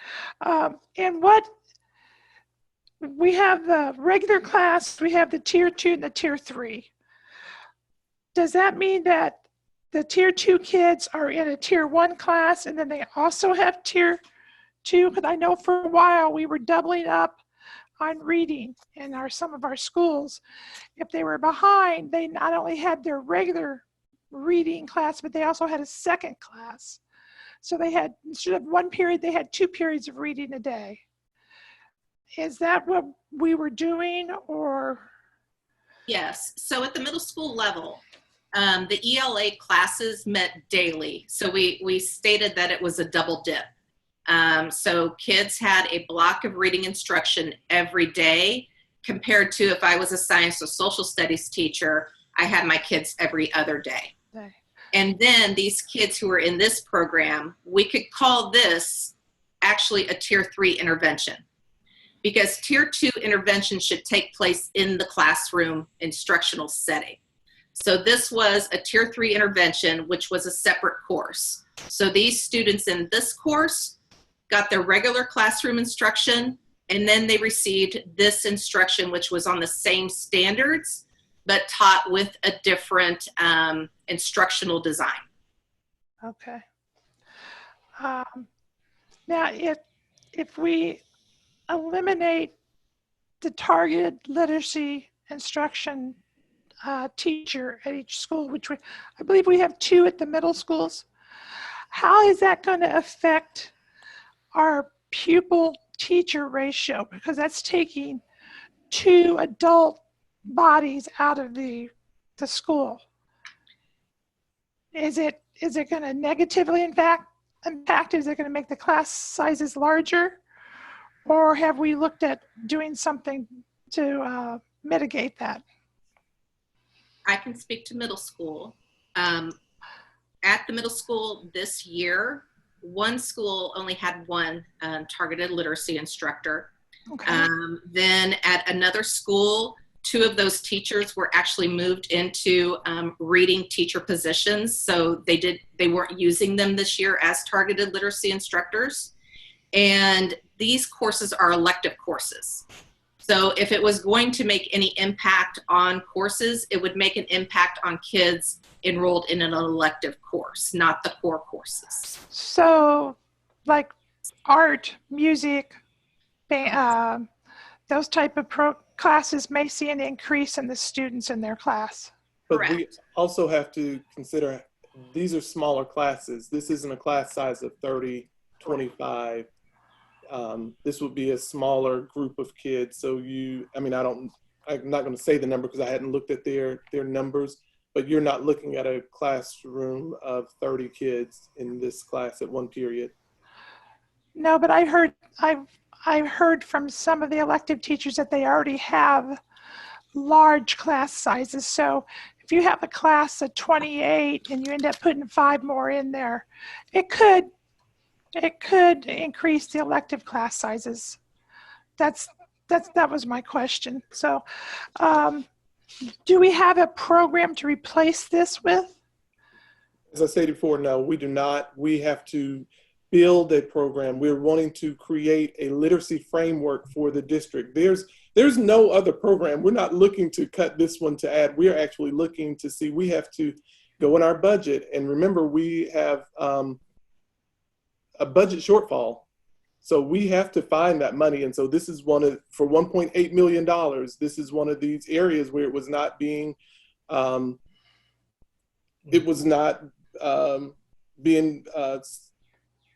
And we have the regular class, we have the tier 2 and the tier 3. Does that mean that the tier 2 kids are in a tier 1 class and then they also have tier 2? Because I know for a while we were doubling up on reading in some of our schools. If they were behind, they not only had their regular reading class, but they also had a second class. So they had, instead of 1 period, they had 2 periods of reading a day. Is that what we were doing, or? Yes, so at the middle school level, the ELA classes met daily. So we stated that it was a double dip. So kids had a block of reading instruction every day, compared to if I was a science or social studies teacher, I had my kids every other day. Okay. And then these kids who are in this program, we could call this actually a tier 3 intervention, because tier 2 intervention should take place in the classroom instructional setting. So this was a tier 3 intervention, which was a separate course. So these students in this course got their regular classroom instruction, and then they received this instruction, which was on the same standards, but taught with a different instructional design. Okay. Now, if we eliminate the targeted literacy instruction teacher at each school, which I believe we have 2 at the middle schools, how is that going to affect our pupil teacher ratio? Because that's taking 2 adult bodies out of the school. Is it going to negatively impact? Is it going to make the class sizes larger? Or have we looked at doing something to mitigate that? I can speak to middle school. At the middle school this year, 1 school only had 1 targeted literacy instructor. Okay. Then at another school, 2 of those teachers were actually moved into reading teacher positions. So they weren't using them this year as targeted literacy instructors. And these courses are elective courses. So if it was going to make any impact on courses, it would make an impact on kids enrolled in an elective course, not the core courses. So, like art, music, those type of classes may see an increase in the students in their class. But Correct. we also have to consider these are smaller classes. This isn't a class size of 30, 25. This would be a smaller group of kids. So I'm not going to say the number because I hadn't looked at their numbers, but you're not looking at a classroom of 30 kids in this class at one period. No, but I've heard from some of the elective teachers that they already have large class sizes. So if you have a class of 28 and you end up putting 5 more in there, it could increase the elective class sizes. That was my question. So do we have a program to replace this with? As I stated before, no, we do not. We have to build a program. We're wanting to create a literacy framework for the district. There's no other program. We're not looking to cut this one to add. We are actually looking to see, we have to go in our budget. And remember, we have a budget shortfall. So we have to find that money. And so this is for $1.8 million, this is one of these areas where it was not being,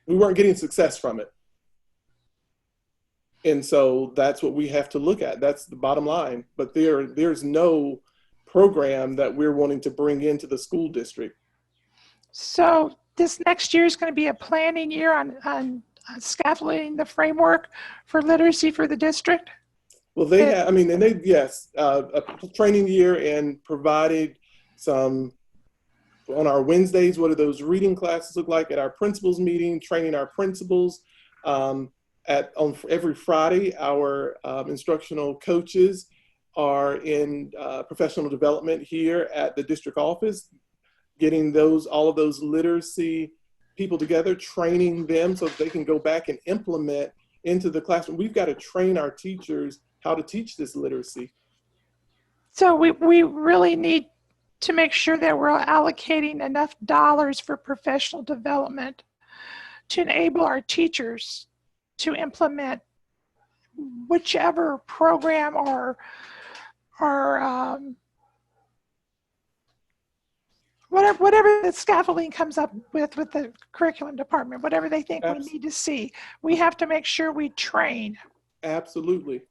we weren't getting success from it. And so that's what we have to look at. That's the bottom line. But there's no program that we're wanting to bring into the school district. So this next year is going to be a planning year on scaffolding the framework for literacy for the district? Well, they have, a training year and provided some, on our Wednesdays, what do those reading classes look like? At our principals meeting, training our principals. On every Friday, our instructional coaches are in professional development here at the district office, getting all of those literacy people together, training them so that they can go back and implement into the classroom. We've got to train our teachers how to teach this literacy. So we really need to make sure that we're allocating enough dollars for professional development to enable our teachers to implement whichever program or whatever the scaffolding comes up with the curriculum department, whatever they think we need to see. We have to make sure we train. Absolutely.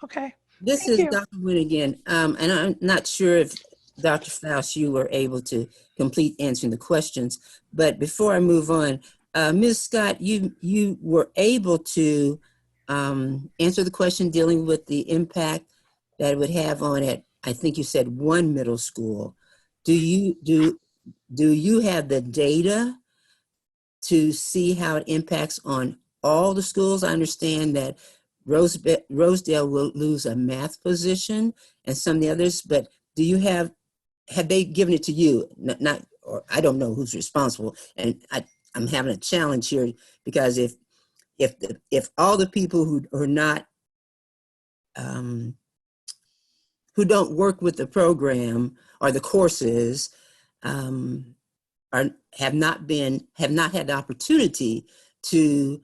Okay. This Thank is you. Dr. Wood again. And I'm not sure if Dr. Faust, you were able to complete answering the questions, but before I move on, Ms. Scott, you were able to answer the question dealing with the impact that it would have on I think you said one middle school. Do you have the data to see how it impacts on all the schools? I understand that Rosedale will lose a math position and some of the others, but have they given it to you? Or I don't know who's responsible, and I'm having a challenge here because if all the people who are not who don't work with the program or the courses have not had the opportunity to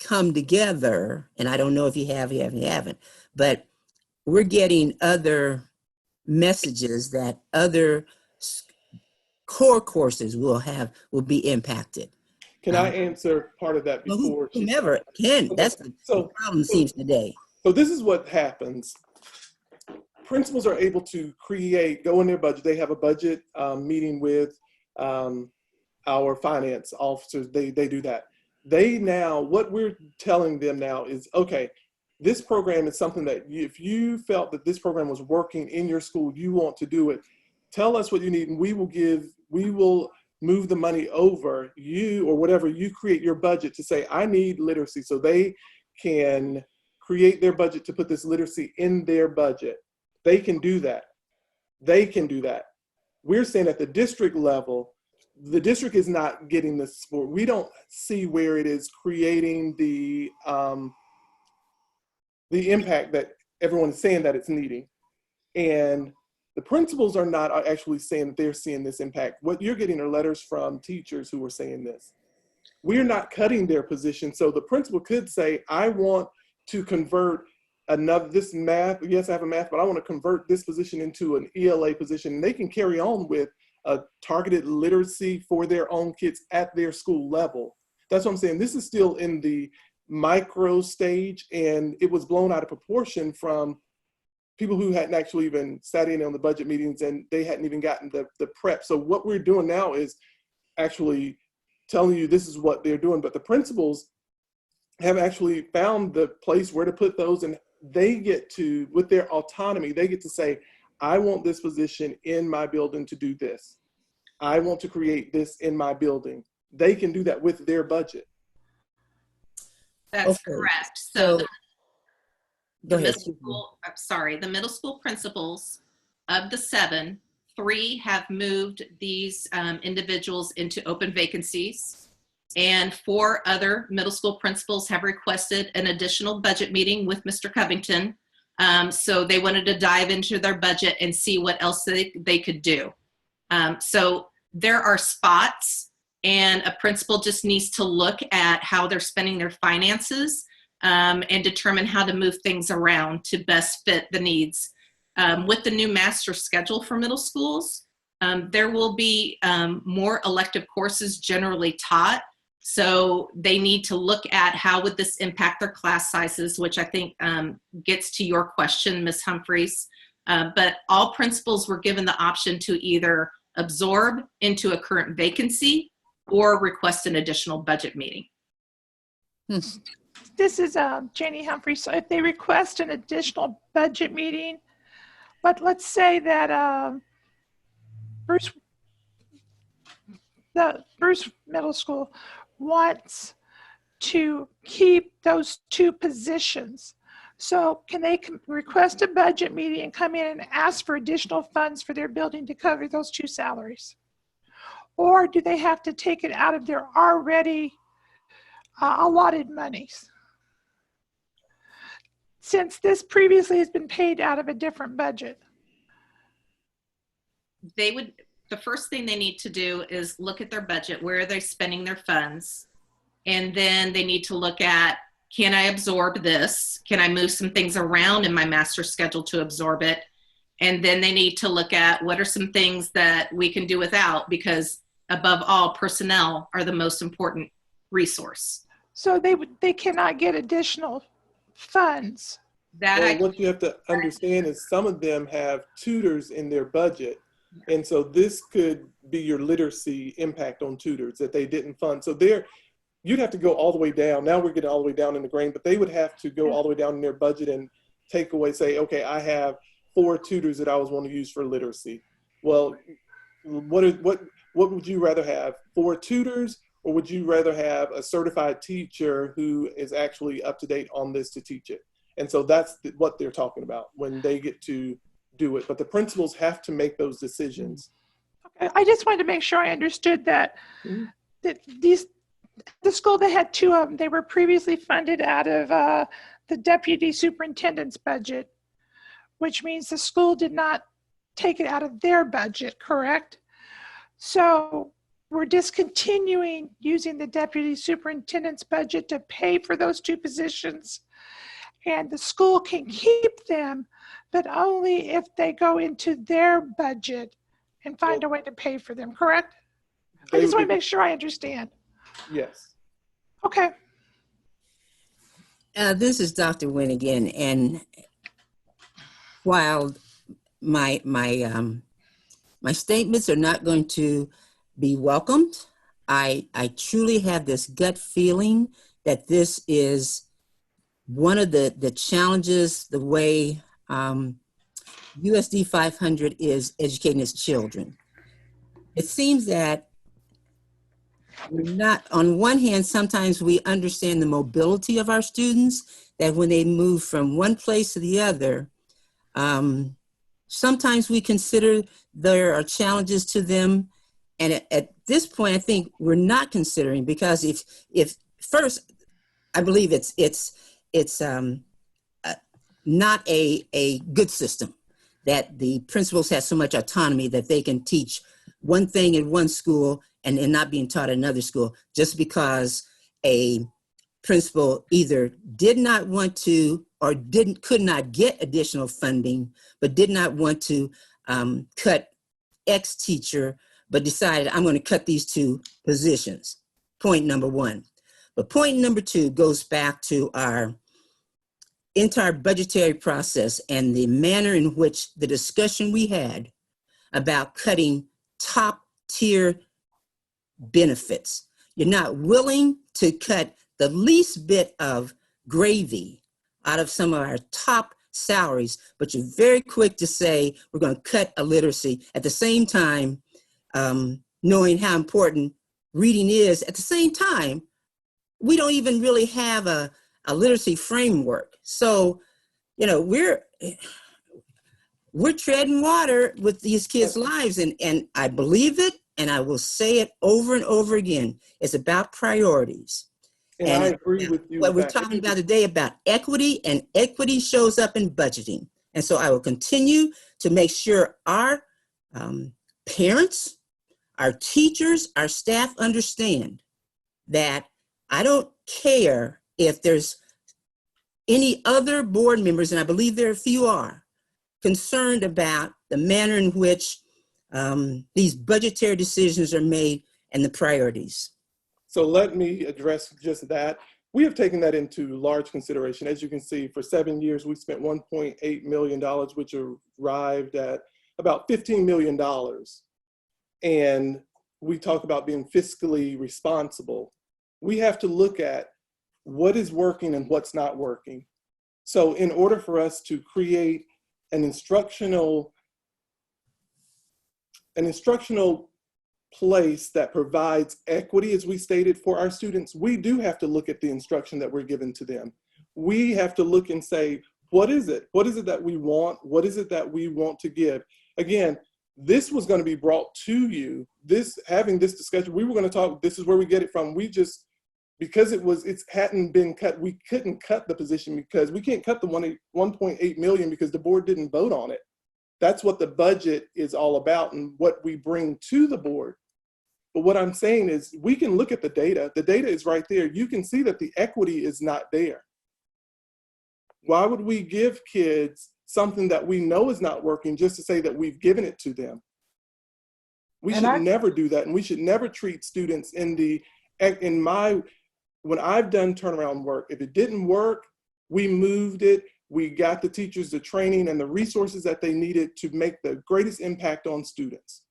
come together, and I don't know if you haven't, but we're getting other messages that other core courses will be impacted. Can I answer part of that before? Whomever can. Okay. That's the problem seems today. So this is what happens. Principals are able to go in their budget. They have a budget meeting with our finance officers. They do that. What we're telling them now is, okay, this program is something that if you felt that this program was working in your school, you want to do it, tell us what you need and we will move the money over you or whatever. You create your budget to say, I need literacy. So they can create their budget to put this literacy in their budget. They can do that. We're saying at the district level, the district is not getting the support. We don't see where it is creating the impact that everyone is saying that it's needing. And the principals are not actually saying that they're seeing this impact. What you're getting are letters from teachers who are saying this. We're not cutting their position. So the principal could say, I want to convert this math, yes, I have a math, but I want to convert this position into an ELA position. And they can carry on with a targeted literacy for their own kids at their school level. That's what I'm saying. This is still in the micro stage, and it was blown out of proportion from people who hadn't actually even sat in on the budget meetings, and they hadn't even gotten the prep. So what we're doing now is actually telling you this is what they're doing, but the principals have actually found the place where to put those, and they get to, with their autonomy, they get to say, I want this position in my building to do this. I want to create this in my building. They can do that with their budget. That's Okay. correct. So, So go ahead. the middle school principals of the 7, 3 have moved these individuals into open vacancies, and 4 other middle school principals have requested an additional budget meeting with Mr. Covington. So they wanted to dive into their budget and see what else they could do. So there are spots, and a principal just needs to look at how they're spending their finances and determine how to move things around to best fit the needs. With the new master schedule for middle schools, there will be more elective courses generally taught. So they need to look at how would this impact their class sizes, which I think gets to your question, Ms. Humphreys. But all principals were given the option to either absorb into a current vacancy or request an additional budget meeting. This is Janie Humphrey. So if they request an additional budget meeting, but let's say that Bruce Middle School wants to keep those 2 positions. So can they request a budget meeting and come in and ask for additional funds for their building to cover those 2 salaries? Or do they have to take it out of their already allotted monies? Since this previously has been paid out of a different budget. The first thing they need to do is look at their budget. Where are they spending their funds? And then they need to look at, can I absorb this? Can I move some things around in my master schedule to absorb it? And then they need to look at what are some things that we can do without, because above all, personnel are the most important resource. So they cannot get additional funds. What you have to understand is some of them have tutors in their budget. And so this could be your literacy impact on tutors that they didn't fund. So you'd have to go all the way down. Now we're getting all the way down in the grain, but they would have to go all the way down in their budget and take away, say, okay, I have 4 tutors that I was want to use for literacy. Well, what would you rather have? 4 tutors, or would you rather have a certified teacher who is actually up to date on this to teach it? And so that's what they're talking about when they get to do it. But the principals have to make those decisions. Okay. I just wanted to make sure I understood that, the school that had 2 of them, they were previously funded out of the deputy superintendent's budget, which means the school did not take it out of their budget, correct? So we're discontinuing using the deputy superintendent's budget to pay for those 2 positions, and the school can keep them, but only if they go into their budget and find a way to pay for them, correct? I just want to make sure I understand. Yes. Okay. This is Dr. Wynn again, and while my statements are not going to be welcomed, I truly have this gut feeling that this is one of the challenges, the way USD 500 is educating its children. It seems that we're not, on one hand, sometimes we understand the mobility of our students, that when they move from one place to the other, sometimes we consider there are challenges to them. And at this point, I think we're not considering, because if first, I believe it's not a good system that the principals have so much autonomy that they can teach one thing in one school and not being taught at another school just because a principal either did not want to or could not get additional funding, but did not want to cut X teacher, but decided I'm going to cut these two positions. Point number one. But point number two goes back to our entire budgetary process and the manner in which the discussion we had about cutting top tier benefits. You're not willing to cut the least bit of gravy out of some of our top salaries, but you're very quick to say we're going to cut a literacy at the same time, knowing how important reading is. At the same time, we don't even really have a literacy framework. So, you know, we're treading water with these kids' lives, and I believe it, and I will say it over and over again. It's about priorities. And I agree with you. What we're talking about today about equity, and equity shows up in budgeting. And so I will continue to make sure our parents, our teachers, our staff understand that I don't care if there's any other board members, and I believe there are a few are, concerned about the manner in which these budgetary decisions are made and the priorities. So let me address just that. We have taken that into large consideration. As you can see, for 7 years, we spent $1.8 million, which arrived at about $15 million. And we talk about being fiscally responsible. We have to look at what is working and what's not working. So in order for us to create an instructional place that provides equity, as we stated, for our students, we do have to look at the instruction that we're given to them. We have to look and say, what is it? What is it that we want? What is it that we want to give? Again, this was going to be brought to you, having this discussion, we were going to talk, this is where we get it from. We just, because it hadn't been cut, we couldn't cut the position because we can't cut the 1.8 million because the board didn't vote on it. That's what the budget is all about and what we bring to the board. But what I'm saying is we can look at the data. The data is right there. You can see that the equity is not there. Why would we give kids something that we know is not working just to say that we've given it to them? We should never do that. And we should never treat students when I've done turnaround work, if it didn't work, we moved it. We got the teachers the training and the resources that they needed to make the greatest impact on students.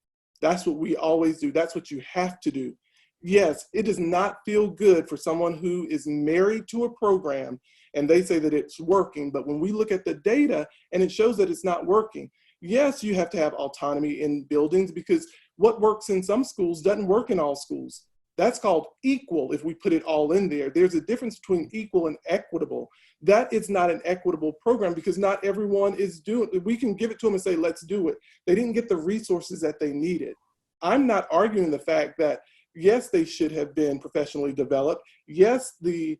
That's what we always do. That's what you have to do. Yes, it does not feel good for someone who is married to a program and they say that it's working, but when we look at the data and it shows that it's not working, yes, you have to have autonomy in buildings because what works in some schools doesn't work in all schools. That's called equal if we put it all in there. There's a difference between equal and equitable. That is not an equitable program because not everyone is doing it. We can give it to them and say, let's do it. They didn't get the resources that they needed. I'm not arguing the fact that, yes, they should have been professionally developed. Yes, the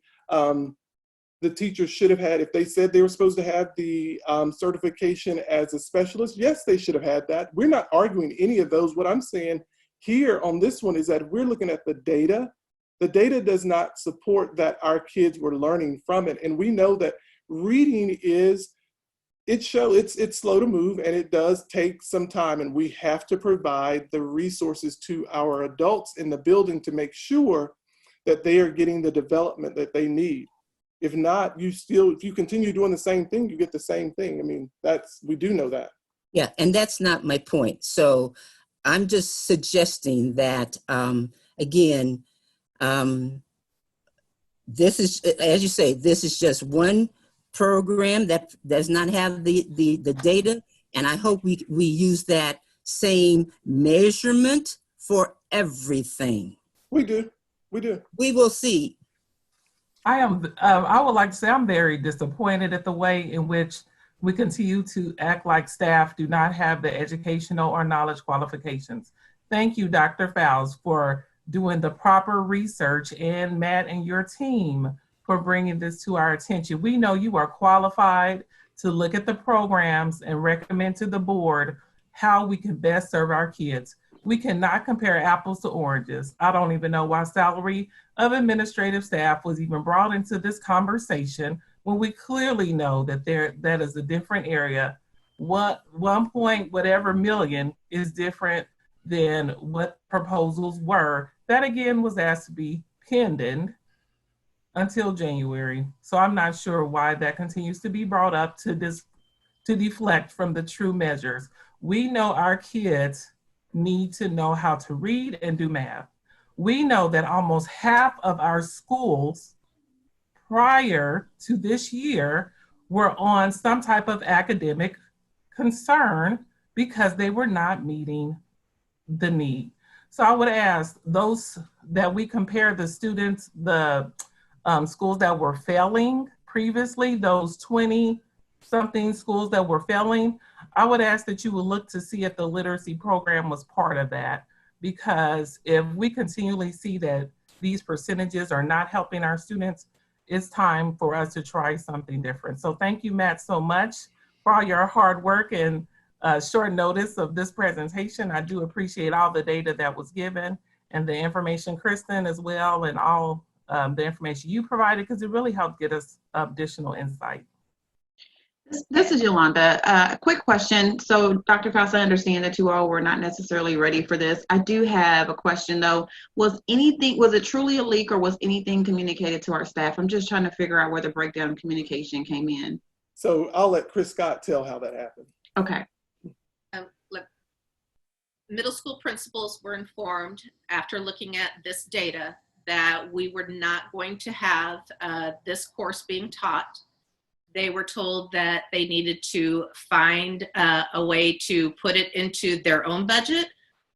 teachers should have had, if they said they were supposed to have the certification as a specialist, yes, they should have had that. We're not arguing any of those. What I'm saying here on this one is that if we're looking at the data does not support that our kids were learning from it. And we know that reading it's slow to move and it does take some time, and we have to provide the resources to our adults in the building to make sure that they are getting the development that they need. If not, if you continue doing the same thing, you get the same thing. I mean, we do know that. Yeah, and that's not my point. So I'm just suggesting that, again, this is, as you say, this is just one program that does not have the data. And I hope we use that same measurement for everything. We do. We will see. I would like to say I'm very disappointed at the way in which we continue to act like staff do not have the educational or knowledge qualifications. Thank you, Dr. Fowles, for doing the proper research, and Matt and your team for bringing this to our attention. We know you are qualified to look at the programs and recommend to the board how we can best serve our kids. We cannot compare apples to oranges. I don't even know why salary of administrative staff was even brought into this conversation when we clearly know that that is a different area. What 1 point whatever million is different than what proposals were. That again was asked to be pending until January. So I'm not sure why that continues to be brought up to deflect from the true measures. We know our kids need to know how to read and do math. We know that almost half of our schools prior to this year were on some type of academic concern because they were not meeting the need. So I would ask those that we compare the students, the schools that were failing previously, those 20 something schools that were failing, I would ask that you would look to see if the literacy program was part of that. Because if we continually see that these percentages are not helping our students, it's time for us to try something different. So thank you, Matt, so much for all your hard work and short notice of this presentation. I do appreciate all the data that was given and the information, Kristen, as well, and all the information you provided, because it really helped get us additional insight. This is Yolanda. A quick question. So Dr. Faust, I understand that you all were not necessarily ready for this. I do have a question though. Was it truly a leak, or was anything communicated to our staff? I'm just trying to figure out where the breakdown of communication came in. So I'll let Chris Scott tell how that happened. Okay. Middle school principals were informed after looking at this data that we were not going to have this course being taught. They were told that they needed to find a way to put it into their own budget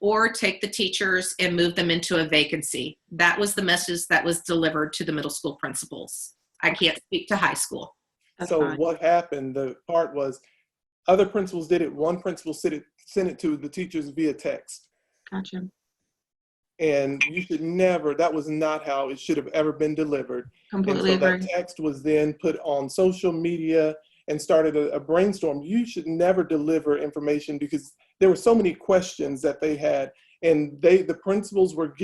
or take the teachers and move them into a vacancy. That was the message that was delivered to the middle school principals. I can't speak to high school. That's so fine. What happened, the part was other principals did it. One principal sent it to the teachers via text. Gotcha. And you should never, that was not how it should have ever been delivered. Completely and so agree. that text was then put on social media and started a brainstorm. You should never deliver information because there were so many questions that they had, and the principals were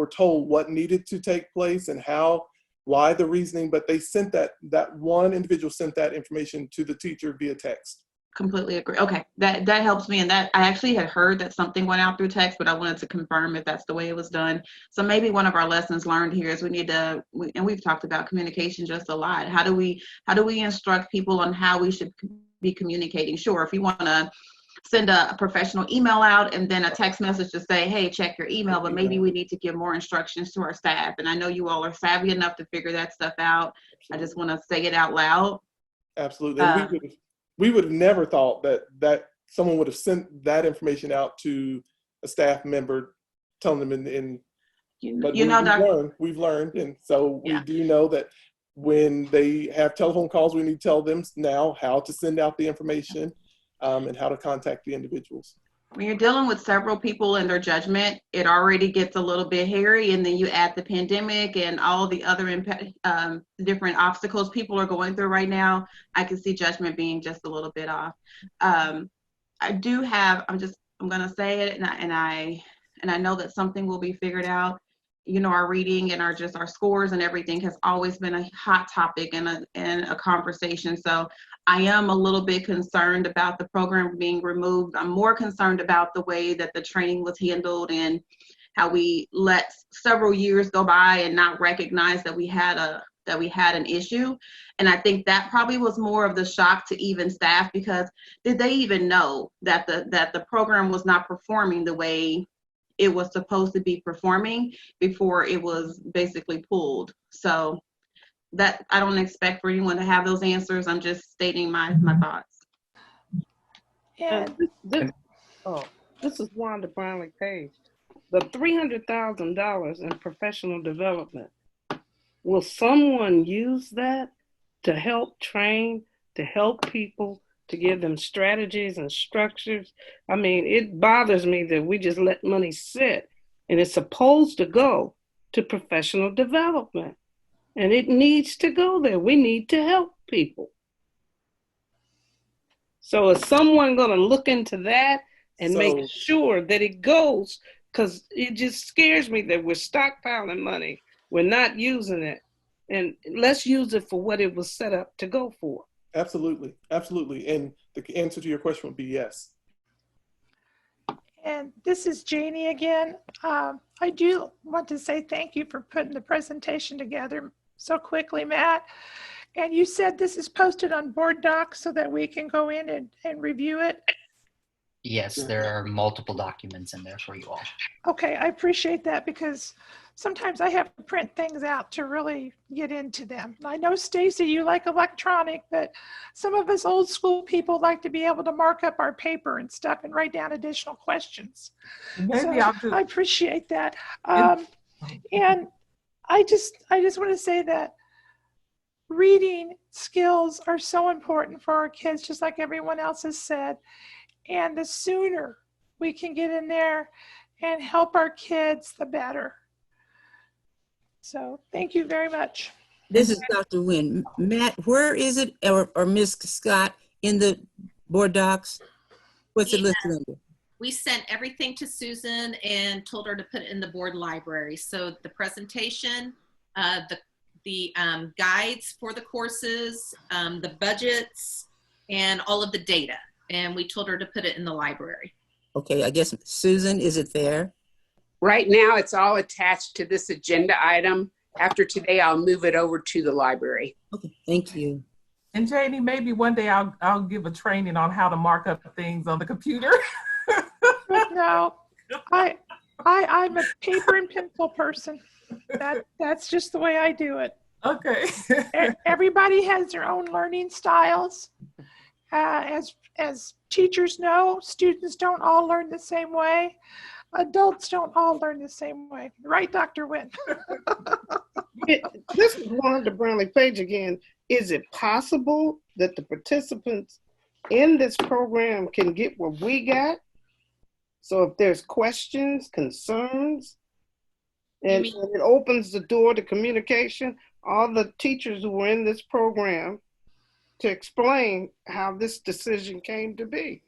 told what needed to take place and how, why the reasoning, but they sent that one individual sent that information to the teacher via text. Completely agree. Okay, that helps me. And that I actually had heard that something went out through text, but I wanted to confirm if that's the way it was done. So maybe one of our lessons learned here is we need to, and we've talked about communication just a lot. How do we instruct people on how we should be communicating? Sure, if you want to send a professional email out and then a text message to say, hey, check your email, but maybe we need to give more instructions to our staff. And I know you all are savvy enough to figure that stuff out. Absolutely. I just want to say it out loud. Absolutely. And we would have never thought that someone would have sent that information out to a staff member telling them we've learned. And so we do know that when they have telephone calls, we need to tell them now how to send out the information and how to contact the individuals. When you're dealing with several people and their judgment, it already gets a little bit hairy, and then you add the pandemic and all the other different obstacles people are going through right now. I can see judgment being just a little bit off. I do have, I'm going to say it, and I know that something will be figured out. You know, our reading and our scores and everything has always been a hot topic and a conversation. So I am a little bit concerned about the program being removed. I'm more concerned about the way that the training was handled and how we let several years go by and not recognize that we had an issue. And I think that probably was more of the shock to even staff, because did they even know that the program was not performing the way it was supposed to be performing before it was basically pulled? So that I don't expect for anyone to have those answers. I'm just stating my thoughts. And this is Wanda Brownlee Page. The $300,000 in professional development, will someone use that to help train, to help people to give them strategies and structures. I mean, it bothers me that we just let money sit, and it's supposed to go to professional development, and it needs to go there. We need to help people. So is someone going to look into that and make sure that it goes? Because it just scares me that we're stockpiling money, we're not using it, and let's use it for what it was set up to go for. Absolutely, absolutely. And the answer to your question would be yes. And this is Janie again. I do want to say thank you for putting the presentation together so quickly, Matt. And you said this is posted on board docs so that we can go in and review it. Yes, there are multiple documents in there for you all. Okay, I appreciate that because sometimes I have to print things out to really get into them. I know, Stacy, you like electronic, but some of us old school people like to be able to mark up our paper and stuff and write down additional questions. Maybe so I appreciate that. And I just want to say that reading skills are so important for our kids, just like everyone else has said. And the sooner we can get in there and help our kids, the better. So thank you very much. This is Dr. Nguyen. Matt, where is it, or Ms. Scott, in the board docs? What's it listed under? We sent everything to Susan and told her to put it in the board library. So the presentation, the guides for the courses, the budgets, and all of the data. And we told her to put it in the library. Okay, I guess, Susan, is it there? Right now, it's all attached to this agenda item. After today, I'll move it over to the library. Okay, thank you. And Janie, maybe one day I'll give a training on how to mark up things on the computer. No, I'm a paper and pencil person. That's just the way I do it. Okay. Everybody has their own learning styles. As teachers know, students don't all learn the same way. Adults don't all learn the same way. Right, Dr. Nguyen? This is Wanda Brownlee Page again. Is it possible that the participants in this program can get what we got? So if there's questions, concerns, and it opens the door to communication, all the teachers who were in this program to explain how this decision came to be.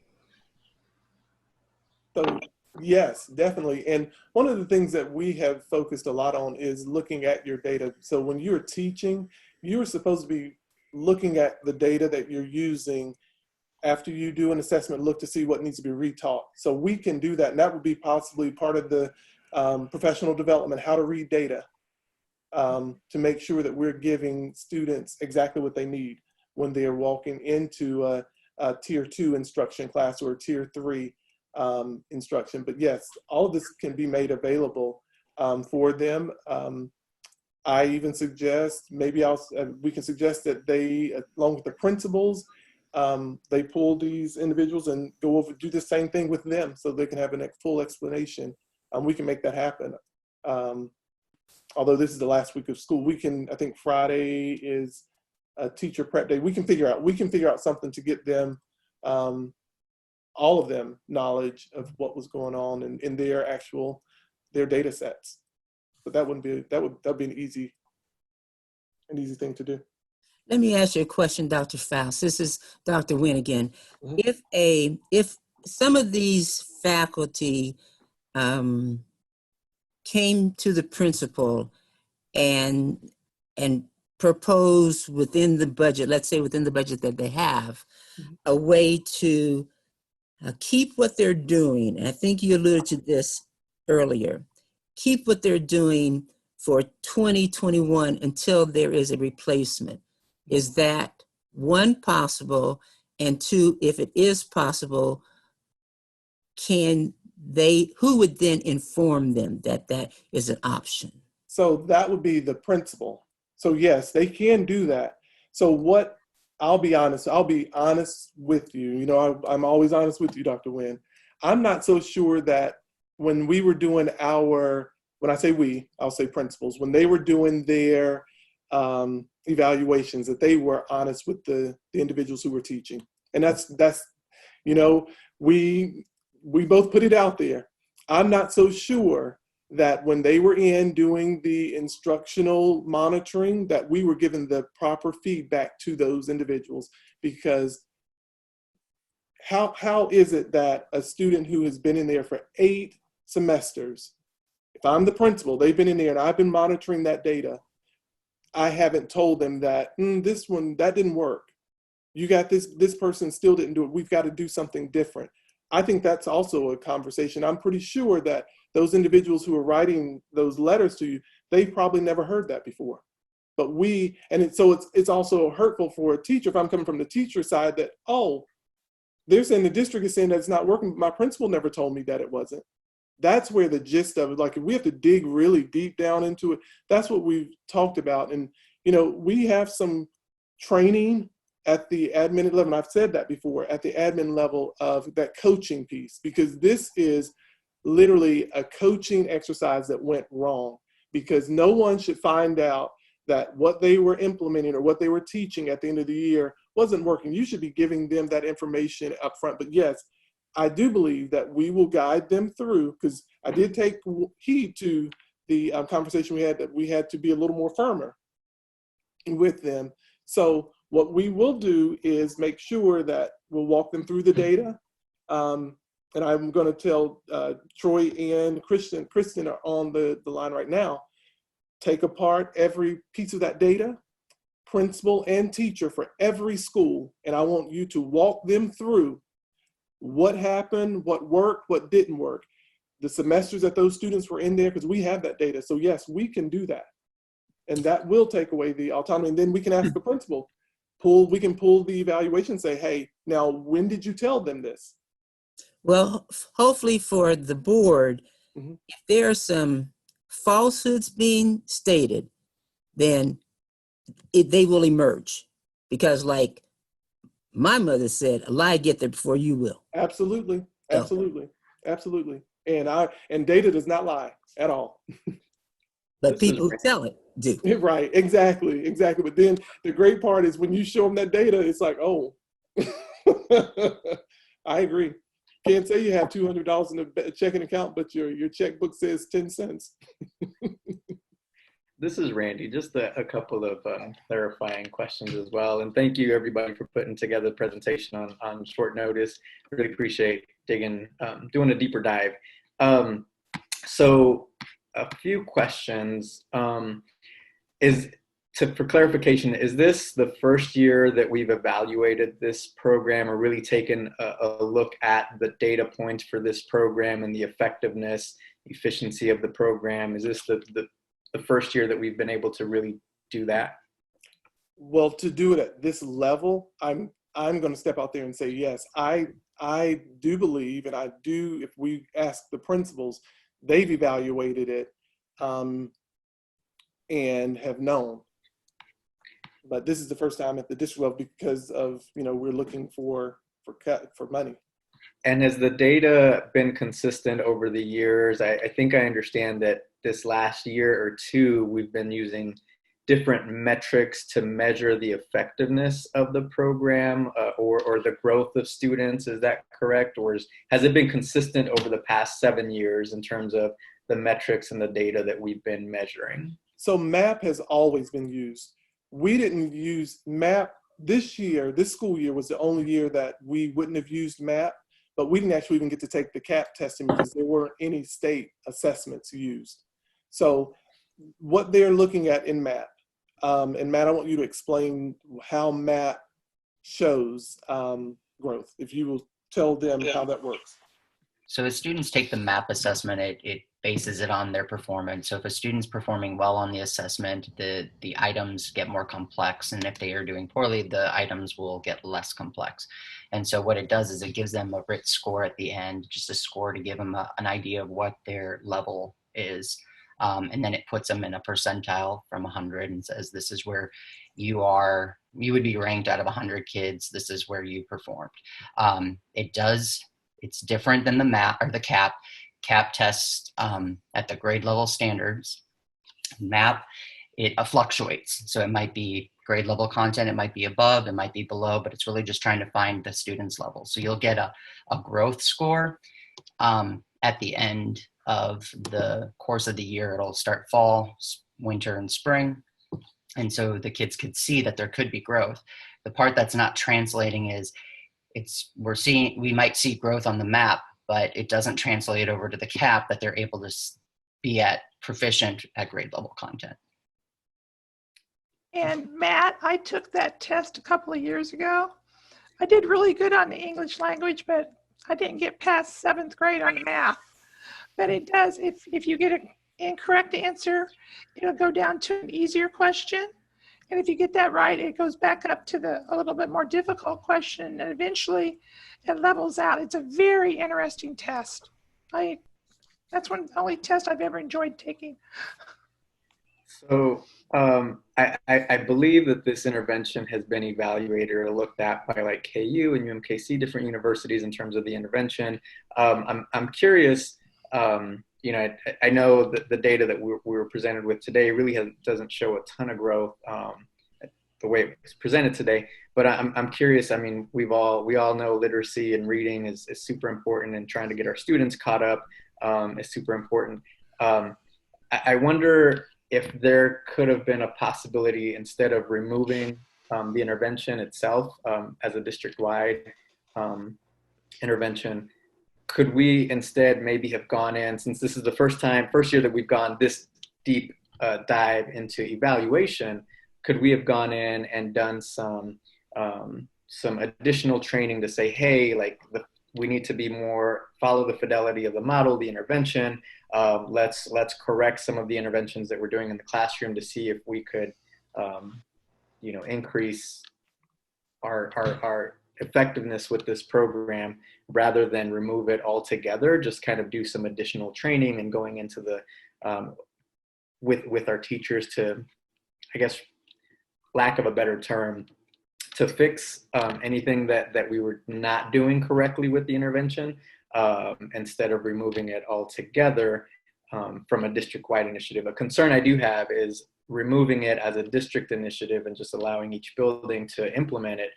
So yes, definitely. And one of the things that we have focused a lot on is looking at your data. So when you're teaching, you're supposed to be looking at the data that you're using after you do an assessment, look to see what needs to be retaught. So we can do that. And that would be possibly part of the professional development, how to read data, to make sure that we're giving students exactly what they need when they are walking into a tier 2 instruction class or a tier 3 instruction. But yes, all of this can be made available for them. I even suggest, maybe we can suggest that they, along with the principals, they pull these individuals and go over, do the same thing with them so they can have a full explanation. We can make that happen. Although this is the last week of school, we can, I think Friday is a teacher prep day. We can figure out something to get them, all of them, knowledge of what was going on in their data sets. But that'd be an easy thing to do. Let me ask you a question, Dr. Faust. This is Dr. Nguyen again. Mm-hmm. If some of these faculty came to the principal and propose within the budget, let's say within the budget that they have, a way to keep what they're doing, and I think you alluded to this earlier, keep what they're doing for 2021 until there is a replacement. Is that, one, possible? And two, if it is possible, who would then inform them that that is an option? So that would be the principal. So yes, they can do that. So I'll be honest with you. You know, I'm always honest with you, Dr. Nguyen. I'm not so sure that when we were doing when I say we, I'll say principals, when they were doing their evaluations, that they were honest with the individuals who were teaching And that's, you know, we both put it out there. I'm not so sure that when they were in doing the instructional monitoring, that we were given the proper feedback to those individuals, because how is it that a student who has been in there for 8 semesters, if I'm the principal, they've been in there and I've been monitoring that data, I haven't told them that this one, that didn't work. You got this person still didn't do it. We've got to do something different. I think that's also a conversation. I'm pretty sure that those individuals who are writing those letters to you, they've probably never heard that before. But it's also hurtful for a teacher, if I'm coming from the teacher side, that, oh, they're saying the district is saying that it's not working, but my principal never told me that it wasn't. That's where the gist of it, like if we have to dig really deep down into it, that's what we've talked about. And, you know, we have some training at the admin level, and I've said that before, at the admin level of that coaching piece, because this is literally a coaching exercise that went wrong, because no one should find out that what they were implementing or what they were teaching at the end of the year wasn't working. You should be giving them that information up front. But yes, I do believe that we will guide them through, because I did take heed to the conversation we had, that we had to be a little more firmer with them. So what we will do is make sure that we'll walk them through the data. And I'm going to tell Troy and Kristen are on the line right now. Take apart every piece of that data, principal and teacher for every school, and I want you to walk them through what happened, what worked, what didn't work, the semesters that those students were in there, because we have that data. So yes, we can do that. And that will take away the autonomy. And then we can ask the principal, we can pull the evaluation and say, hey, now when did you tell them this? Well, hopefully for the board, if there are some falsehoods being stated, then they will emerge. Because like my mother said, a lie get there before you will. Absolutely, absolutely, absolutely. And data does not lie at all. But people who tell it do. Right, exactly. But then the great part is when you show them that data, it's like, oh, I agree. Can't say you have $200 in a checking account, but your checkbook says 10 cents. This is Randy. Just a couple of clarifying questions as well. And thank you everybody for putting together the presentation on short notice. Really appreciate doing a deeper dive. So a few questions. For clarification, is this the first year that we've evaluated this program or really taken a look at the data points for this program and the effectiveness, efficiency of the program? Is this the first year that we've been able to really do that? Well, to do it at this level, I'm going to step out there and say yes. I do believe, and I do, if we ask the principals, they've evaluated it and have known. But this is the first time at the district level because of, we're looking for money. And has the data been consistent over the years? I think I understand that this last year or two, we've been using different metrics to measure the effectiveness of the program or the growth of students. Is that correct? Or has it been consistent over the past 7 years in terms of the metrics and the data that we've been measuring? So MAP has always been used. We didn't use MAP this school year was the only year that we wouldn't have used MAP, but we didn't actually even get to take the CAP testing because there weren't any state assessments used. So what they're looking at in MAP, and Matt, I want you to explain how MAP shows growth, if you will tell them how that works. So as students take the MAP assessment, it bases it on their performance. So if a student's performing well on the assessment, the items get more complex. And if they are doing poorly, the items will get less complex. And so what it does is it gives them a written score at the end, just a score to give them an idea of what their level is. And then it puts them in a percentile from 100 and says, this is where you would be ranked out of 100 kids. This is where you performed. It's different than the MAP or the CAP. CAP tests at the grade level standards. MAP it fluctuates. So it might be grade level content, it might be above, it might be below, but it's really just trying to find the student's level. So you'll get a growth score at the end of the course of the year. It'll start fall, winter, and spring. And so the kids could see that there could be growth. The part that's not translating is we might see growth on the map, but it doesn't translate over to the CAP that they're able to be at proficient at grade level content. And Matt, I took that test a couple of years ago. I did really good on the English language, but I didn't get past 7th grade on math. But it does, if you get an incorrect answer, it'll go down to an easier question. And if you get that right, it goes back up to a little bit more difficult question, and eventually it levels out. It's a very interesting test. That's one of the only test I've ever enjoyed taking. So I believe that this intervention has been evaluated or looked at by like KU and UMKC, different universities in terms of the intervention. I'm curious, I know that the data that we were presented with today really doesn't show a ton of growth the way it was presented today, but I'm curious. I mean, we all know literacy and reading is super important, and trying to get our students caught up is super important. I wonder if there could have been a possibility, instead of removing the intervention itself as a district-wide intervention, could we instead maybe have gone in, since this is the first year that we've gone this deep dive into evaluation, could we have gone in and done some additional training to say, hey, like we need to be more, follow the fidelity of the model, the intervention. Let's correct some of the interventions that we're doing in the classroom to see if we could, increase our effectiveness with this program, rather than remove it altogether. Just kind of do some additional training and going into the with our teachers to, I guess, lack of a better term, to fix anything that we were not doing correctly with the intervention, instead of removing it altogether from a district-wide initiative. A concern I do have is removing it as a district initiative and just allowing each building to implement it.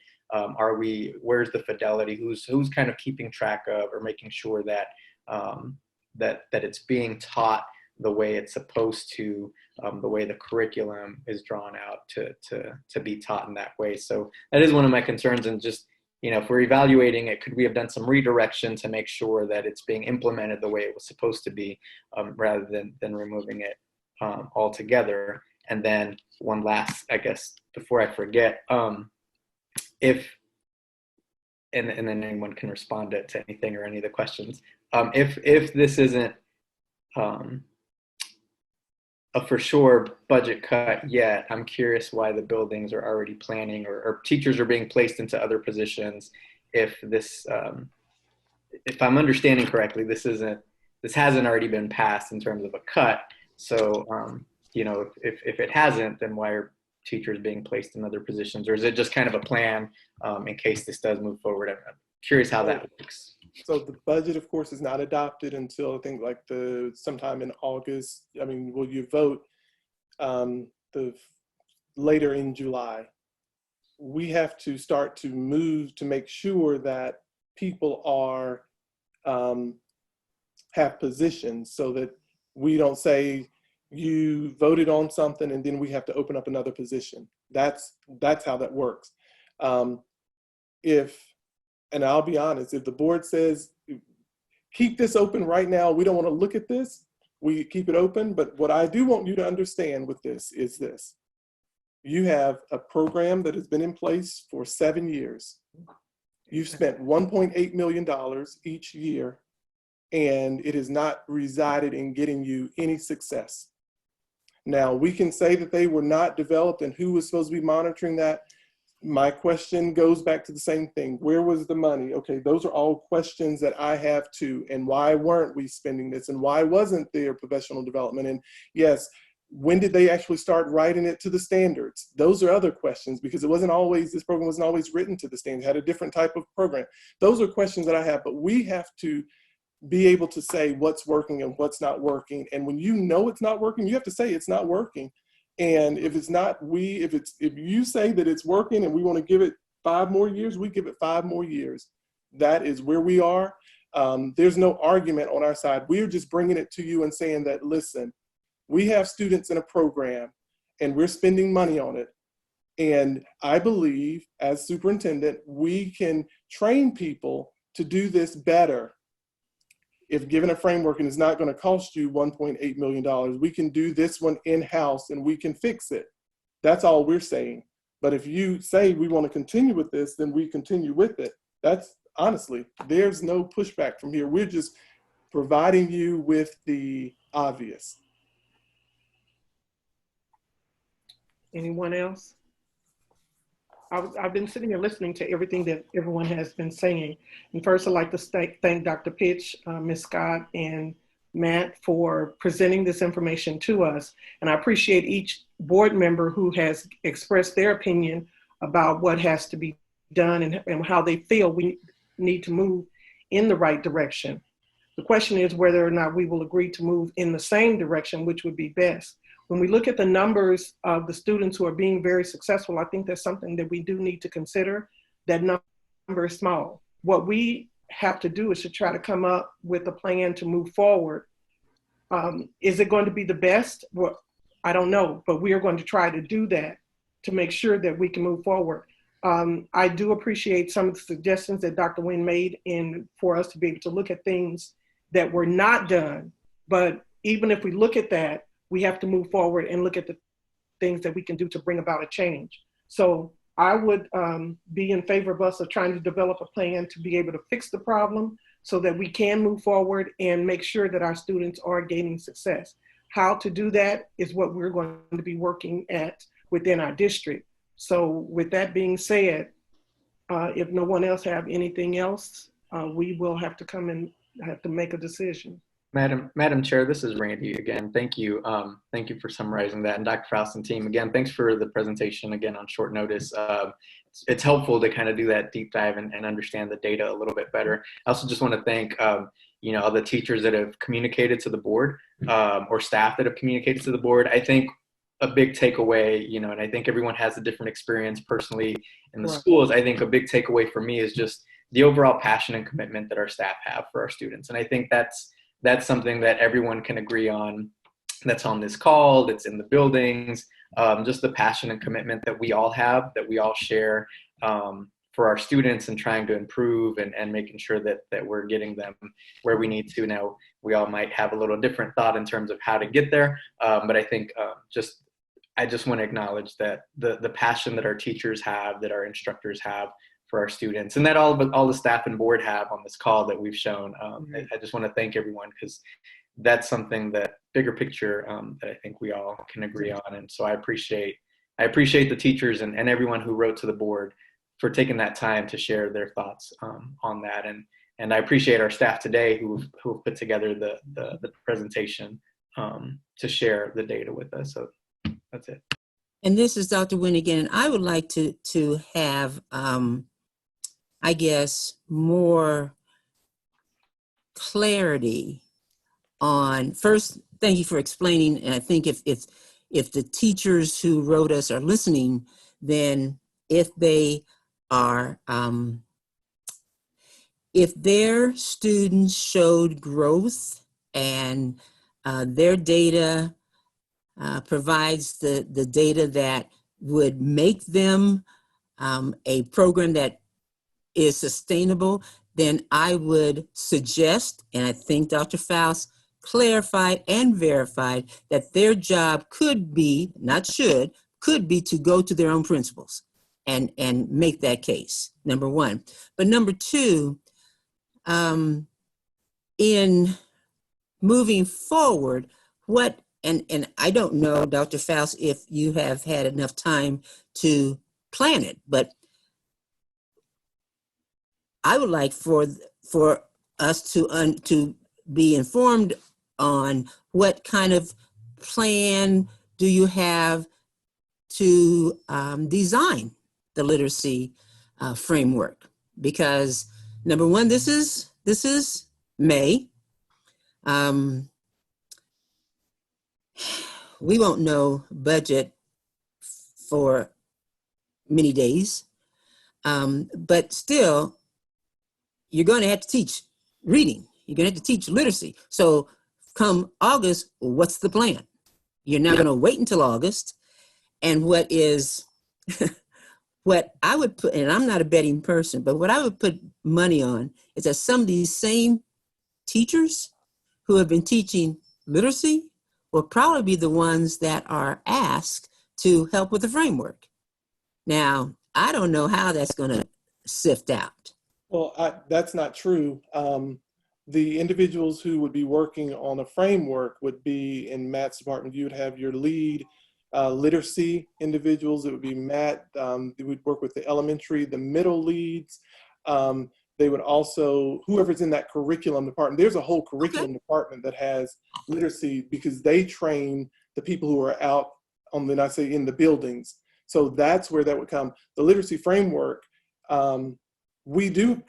Where's the fidelity? Who's kind of keeping track of, or making sure that that it's being taught the way it's supposed to, the way the curriculum is drawn out to be taught in that way. So that is one of my concerns. And just, if we're evaluating it, could we have done some redirection to make sure that it's being implemented the way it was supposed to be, rather than removing it altogether? And then one last, I guess, before I forget, and then anyone can respond to anything or any of the questions. If this isn't a for sure budget cut yet, I'm curious why the buildings are already planning, or teachers are being placed into other positions. If this, if I'm understanding correctly, this hasn't already been passed in terms of a cut. So, if it hasn't, then why are teachers being placed in other positions? Or is it just kind of a plan in case this does move forward? I'm curious how that works. So the budget, of course, is not adopted until I think like sometime in August. I mean, will you vote later in July? We have to start to move to make sure that people have positions, so that we don't say you voted on something and then we have to open up another position. That's how that works. And I'll be honest, if the board says, keep this open right now, we don't want to look at this, we keep it open. But what I do want you to understand with this is this. You have a program that has been in place for 7 years. You've spent $1.8 million each year, and it has not resided in getting you any success. Now, we can say that they were not developed and who was supposed to be monitoring that. My question goes back to the same thing. Where was the money? Okay, those are all questions that I have too. And why weren't we spending this? And why wasn't there professional development? And yes, when did they actually start writing it to the standards? Those are other questions, because this program wasn't always written to the standards, had a different type of program. Those are questions that I have, but we have to be able to say what's working and what's not working. And when you know it's not working, you have to say it's not working. And if it's not, if you say that it's working and we want to give it 5 more years, we give it 5 more years. That is where we are. There's no argument on our side. We're just bringing it to you and saying that, listen, we have students in a program and we're spending money on it. And I believe as superintendent, we can train people to do this better. If given a framework and it's not going to cost you $1.8 million, we can do this one in-house and we can fix it. That's all we're saying. But if you say we want to continue with this, then we continue with it. That's honestly, there's no pushback from here. We're just providing you with the obvious. Anyone else? I've been sitting here listening to everything that everyone has been saying. And first, I'd like to thank Dr. Pitch, Ms. Scott, and Matt for presenting this information to us. And I appreciate each board member who has expressed their opinion about what has to be done and how they feel we need to move in the right direction. The question is whether or not we will agree to move in the same direction, which would be best. When we look at the numbers of the students who are being very successful, I think that's something that we do need to consider. That number is small. What we have to do is to try to come up with a plan to move forward. Is it going to be the best? Well, I don't know, but we are going to try to do that to make sure that we can move forward. I do appreciate some of the suggestions that Dr. Nguyen made for us to be able to look at things that were not done. But even if we look at that, we have to move forward and look at the things that we can do to bring about a change. So I would be in favor of us of trying to develop a plan to be able to fix the problem so that we can move forward and make sure that our students are gaining success. How to do that is what we're going to be working at within our district. So with that being said, if no one else have anything else, we will have to come and have to make a decision. Madam Chair, this is Randy again. Thank you. Thank you for summarizing that. And Dr. Faust and team, again, thanks for the presentation again on short notice. It's helpful to kind of do that deep dive and understand the data a little bit better. I also just want to thank all the teachers that have communicated to the board or staff that have communicated to the board. I think a big takeaway, and I think everyone has a different experience personally in the schools. I think a big takeaway for me is just the overall passion and commitment that our staff have for our students. And I think that's something that everyone can agree on, that's on this call, that's in the buildings, just the passion and commitment that we all have, that we all share for our students and trying to improve and making sure that we're getting them where we need to. Now, we all might have a little different thought in terms of how to get there, but I think I just want to acknowledge that the passion that our teachers have, that our instructors have for our students, and that all the staff and board have on this call that we've shown. I just want to thank everyone, because that's something that bigger picture that I think we all can agree on. And so I appreciate the teachers and everyone who wrote to the board for taking that time to share their thoughts on that. And I appreciate our staff today who put together the presentation to share the data with us. So that's it. And this is Dr. Nguyen again. And I would like to have, I guess, more clarity on, first, thank you for explaining. And I think if the teachers who wrote us are listening, then if they are, if their students showed growth and their data provides the data that would make them a program that is sustainable, then I would suggest, and I think Dr. Faust clarified and verified, that their job could be, not should, could be to go to their own principals and make that case, number one. But number two, in moving forward, and I don't know, Dr. Faust, if you have had enough time to plan it, but I would like for us to be informed on what kind of plan do you have to design the literacy framework, because number one, this is May. we won't know budget for many days. But still, you're going to have to teach reading. You're going to have to teach literacy. So come August, what's the plan? You're not going to wait until August. And what I would put, and I'm not a betting person, but what I would put money on is that some of these same teachers who have been teaching literacy will probably be the ones that are asked to help with the framework. Now, I don't know how that's going to sift out. Well, that's not true. The individuals who would be working on a framework would be in Matt's department. You would have your lead literacy individuals. It would be Matt. They would work with the elementary, the middle leads. They would also, whoever's in that curriculum department, there's a whole curriculum department that has literacy because they train the people who are out on the, I say, in the buildings. So that's where that would come. The literacy framework, we do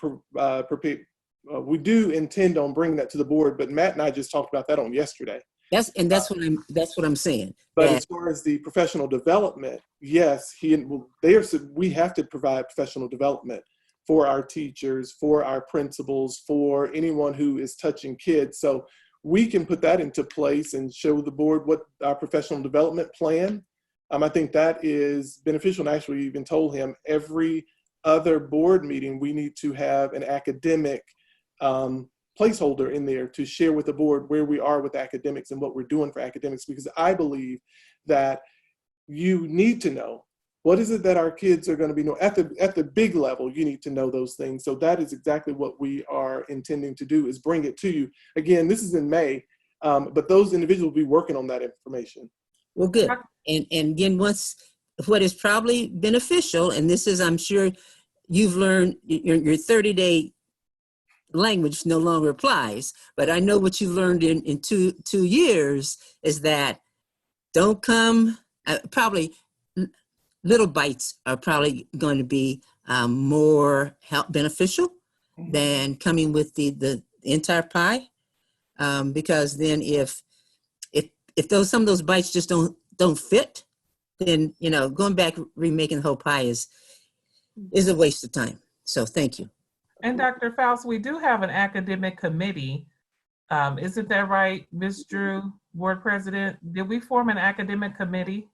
intend on bringing that to the board, but Matt and I just talked about that on yesterday. That's what I'm saying. But as far as the professional development, yes, we have to provide professional development for our teachers, for our principals, for anyone who is touching kids. So we can put that into place and show the board what our professional development plan. I think that is beneficial. And actually, we even told him every other board meeting, we need to have an academic placeholder in there to share with the board where we are with academics and what we're doing for academics, because I believe that you need to know what is it that our kids are going to be knowing at the big level. You need to know those things. So that is exactly what we are intending to do, is bring it to you. Again, this is in May, but those individuals will be working on that information. Well, good. And again, what is probably beneficial, and this is, I'm sure you've learned, your 30-day language no longer applies, but I know what you learned in two years is that don't come, probably little bites are probably going to be more beneficial than coming with the entire pie, because then if some of those bites just don't fit, then going back remaking the whole pie is a waste of time. So thank you. And Dr. Faust, we do have an academic committee. Isn't that right, Ms. Drew, board president? Did we form an academic committee?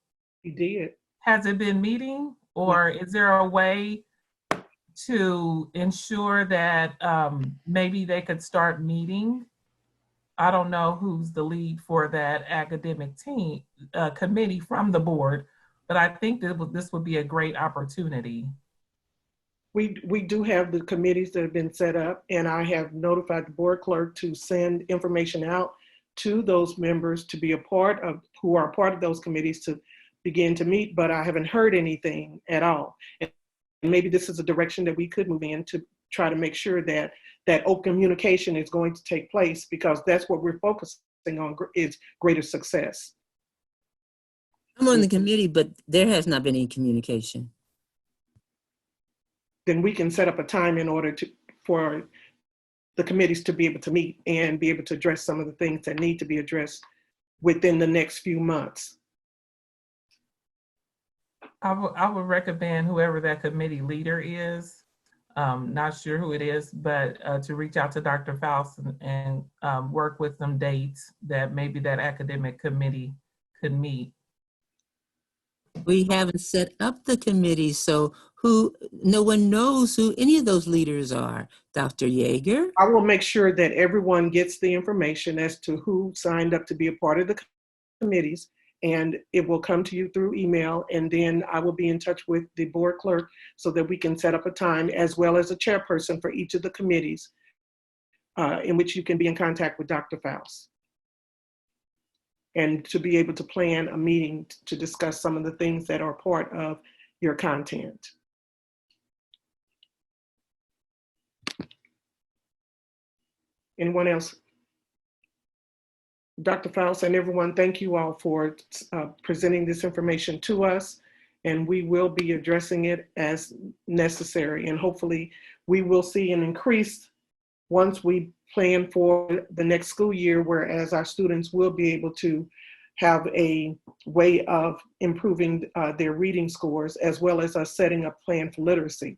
We did. Has it been meeting, or is there a way to ensure that maybe they could start meeting? I don't know who's the lead for that academic team committee from the board, but I think that this would be a great opportunity. We do have the committees that have been set up, and I have notified the board clerk to send information out to those members to be who are part of those committees to begin to meet, but I haven't heard anything at all. And maybe this is a direction that we could move in to try to make sure that open communication is going to take place, because that's what we're focusing on, is greater success. I'm on the committee, but there has not been any communication. Then we can set up a time in order for the committees to be able to meet and be able to address some of the things that need to be addressed within the next few months. I would recommend whoever that committee leader is, not sure who it is, but to reach out to Dr. Faust and work with some dates that maybe that academic committee could meet. We haven't set up the committee, so no one knows who any of those leaders are. Dr. Yeager? I will make sure that everyone gets the information as to who signed up to be a part of the committees, and it will come to you through email, and then I will be in touch with the board clerk so that we can set up a time, as well as a chairperson for each of the committees, in which you can be in contact with Dr. Faust, and to be able to plan a meeting to discuss some of the things that are part of your content. Anyone else? Dr. Faust and everyone, thank you all for presenting this information to us, and we will be addressing it as necessary. And hopefully we will see an increase once we plan for the next school year, whereas our students will be able to have a way of improving their reading scores, as well as us setting a plan for literacy.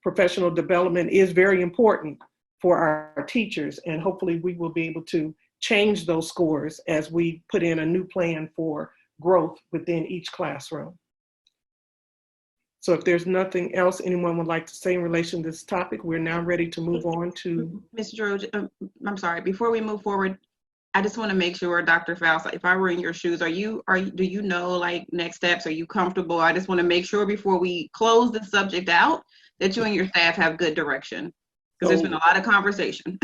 Professional development is very important for our teachers, and hopefully we will be able to change those scores as we put in a new plan for growth within each classroom. So if there's nothing else anyone would like to say in relation to this topic, we're now ready to move on to. Ms. George, I'm sorry, before we move forward, I just want to make sure, Dr. Faust, if I were in your shoes, do you know, like, next steps? Are you comfortable? I just want to make sure before we close the subject out that you and your staff have good direction, because there's been a lot of conversation.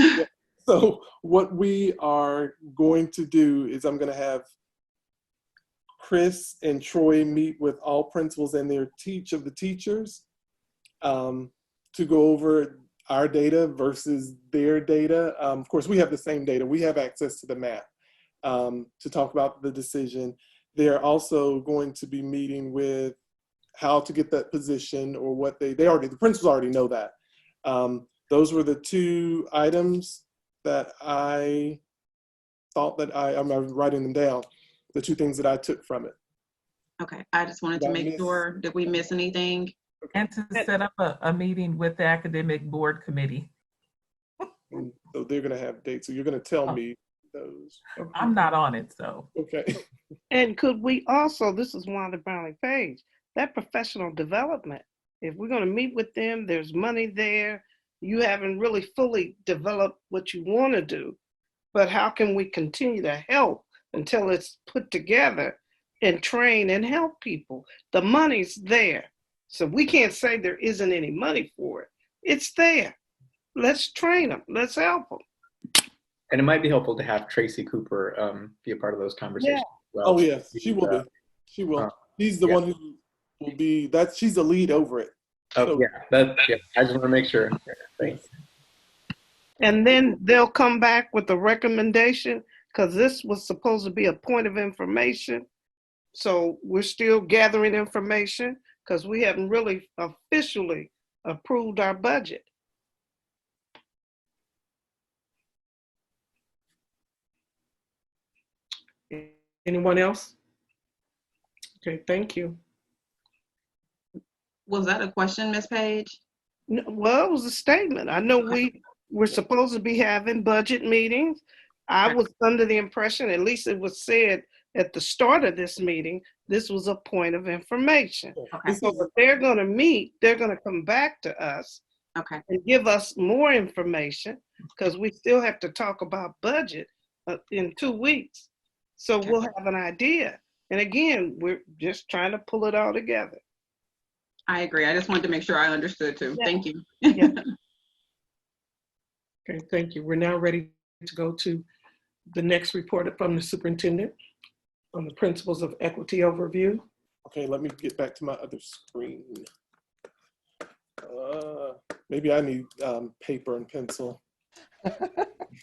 So what we are going to do is I'm going to have Chris and Troy meet with all principals and their teachers to go over our data versus their data. Of course, we have the same data. We have access to the map to talk about the decision. They're also going to be meeting with how to get that position, or what the principals already know that. Those were the two items that I thought that I'm writing them down, the two things that I took from it. Okay, I just wanted to make sure, did we miss anything? And to set up a meeting with the academic board committee. So they're gonna have dates, so you're gonna tell me those. I'm not on it, so. Okay. And could we also, this is Wanda Brownlee Page, that professional development, if we're gonna meet with them, there's money there, you haven't really fully developed what you wanna do, but how can we continue to help until it's put together and train and help people? The money's there. So we can't say there isn't any money for it. It's there. Let's train them. Let's help them. And it might be helpful to have Tracy Cooper be a part of those conversations. Yeah. Well. Oh yes, she will be. She will. She's the one who will be. She's the lead over it. Oh so, yeah. I just want to make sure. Thanks. And then they'll come back with a recommendation, because this was supposed to be a point of information. So we're still gathering information, because we haven't really officially approved our budget. Anyone else? Okay, thank you. Was that a question, Ms. Page? No, well, it was a statement. I know we're supposed to be having budget meetings. I was under the impression, at least it was said at the start of this meeting, this was a point of information. Okay. So if they're going to meet, they're going to come back to us and give us more information, because we still have to talk about budget in 2 weeks. So we'll have an idea. And again, we're just trying to pull it all together. I agree. I just wanted to make sure I understood too. Yeah. Thank you. Yeah. Okay, thank you. We're now ready to go to the next report from the superintendent on the principles of equity overview. Okay, let me get back to my other screen. Maybe I need paper and pencil.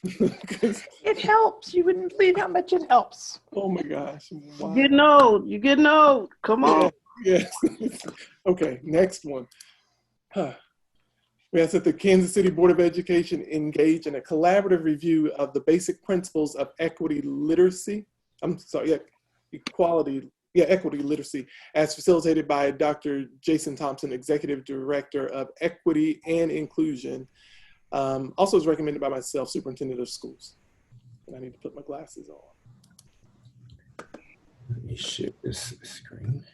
It helps. You wouldn't believe how much it helps. Oh my gosh. Wow. You're getting old. Come on. Yeah. Okay, next one. We asked that the Kansas City Board of Education engage in a collaborative review of the basic principles of equity literacy. Equity literacy, as facilitated by Dr. Jason Thompson, Executive Director of Equity and Inclusion. Also is recommended by myself, Superintendent of Schools. And I need to put my glasses on. Let me shift this screen.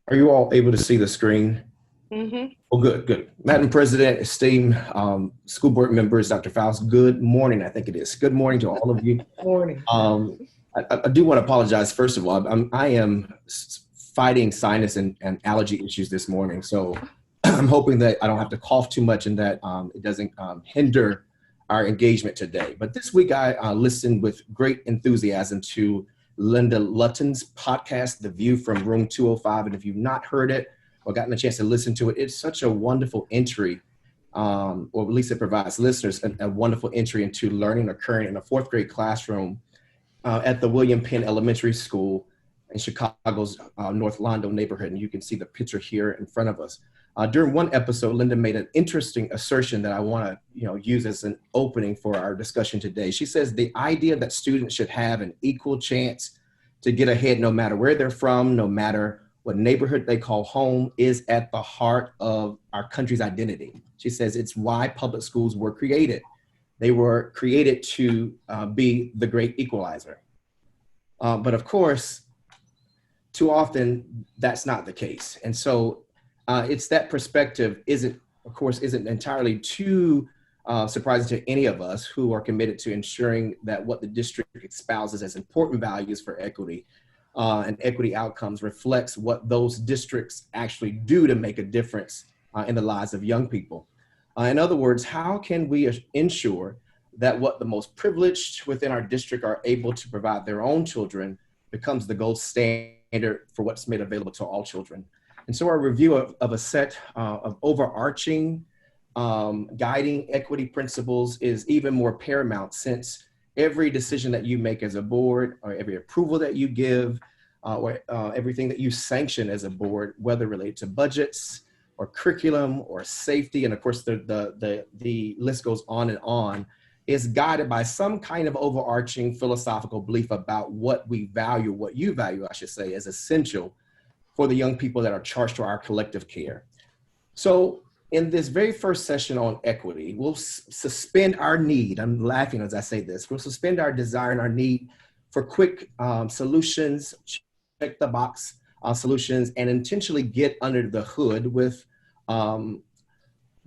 Are you all able to see the screen? Mm-hmm. Oh, good. Madam President, esteemed school board members, Dr. Faust, good morning, I think it is. Good morning to all of you. Morning. I do want to apologize, first of all. I am fighting sinus and allergy issues this morning, so I'm hoping that I don't have to cough too much and that it doesn't hinder our engagement today. But this week I listened with great enthusiasm to Linda Lutton's podcast, The View from Room 205. And if you've not heard it or gotten a chance to listen to it, it's such a wonderful entry, or at least it provides listeners a wonderful entry into learning occurring in a fourth grade classroom at the William Penn Elementary School in Chicago's North Londo neighborhood. And you can see the picture here in front of us. During one episode, Linda made an interesting assertion that I want to use as an opening for our discussion today. She says the idea that students should have an equal chance to get ahead no matter where they're from, no matter what neighborhood they call home, is at the heart of our country's identity. She says it's why public schools were created. They were created to be the great equalizer. But of course, too often that's not the case. And so it's that perspective isn't entirely too surprising to any of us who are committed to ensuring that what the district espouses as important values for equity and equity outcomes reflects what those districts actually do to make a difference in the lives of young people. In other words, how can we ensure that what the most privileged within our district are able to provide their own children becomes the gold standard for what's made available to all children? And so our review of a set of overarching guiding equity principles is even more paramount, since every decision that you make as a board, or every approval that you give, or everything that you sanction as a board, whether related to budgets or curriculum or safety, and of course the list goes on, is guided by some kind of overarching philosophical belief about what we value, what you value, I should say, as essential for the young people that are charged to our collective care. So in this very first session on equity, we'll suspend our need, I'm laughing as I say this, we'll suspend our desire and our need for quick solutions, check the box solutions, and intentionally get under the hood with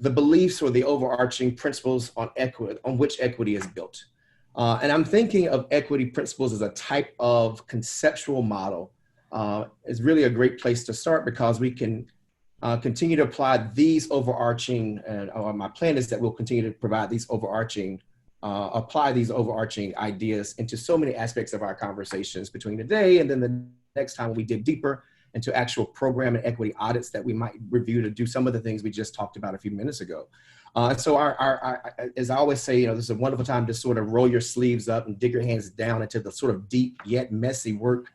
the beliefs or the overarching principles on equity, on which equity is built. And I'm thinking of equity principles as a type of conceptual model. Is really a great place to start, because we can continue to apply these overarching, or my plan is that we'll continue to provide these overarching, apply these overarching ideas into so many aspects of our conversations between today and then the next time we dig deeper into actual program and equity audits that we might review to do some of the things we just talked about a few minutes ago. So as I always say, this is a wonderful time to sort of roll your sleeves up and dig your hands down into the sort of deep yet messy work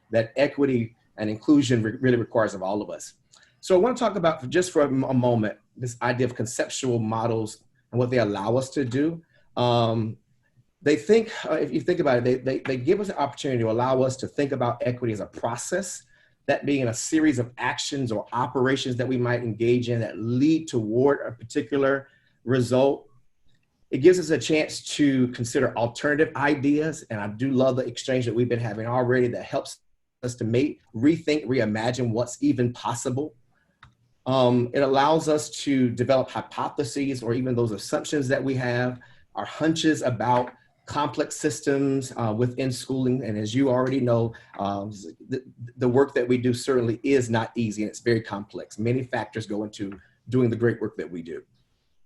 that equity and inclusion really requires of all of us. So I want to talk about, just for a moment, this idea of conceptual models and what they allow us to do. They think, if you think about it, they give us an opportunity to allow us to think about equity as a process, that being a series of actions or operations that we might engage in that lead toward a particular result. It gives us a chance to consider alternative ideas. And I do love the exchange that we've been having already that helps us to rethink, reimagine what's even possible. It allows us to develop hypotheses or even those assumptions that we have, our hunches about complex systems within schooling. And as you already know, the work that we do certainly is not easy, and it's very complex. Many factors go into doing the great work that we do.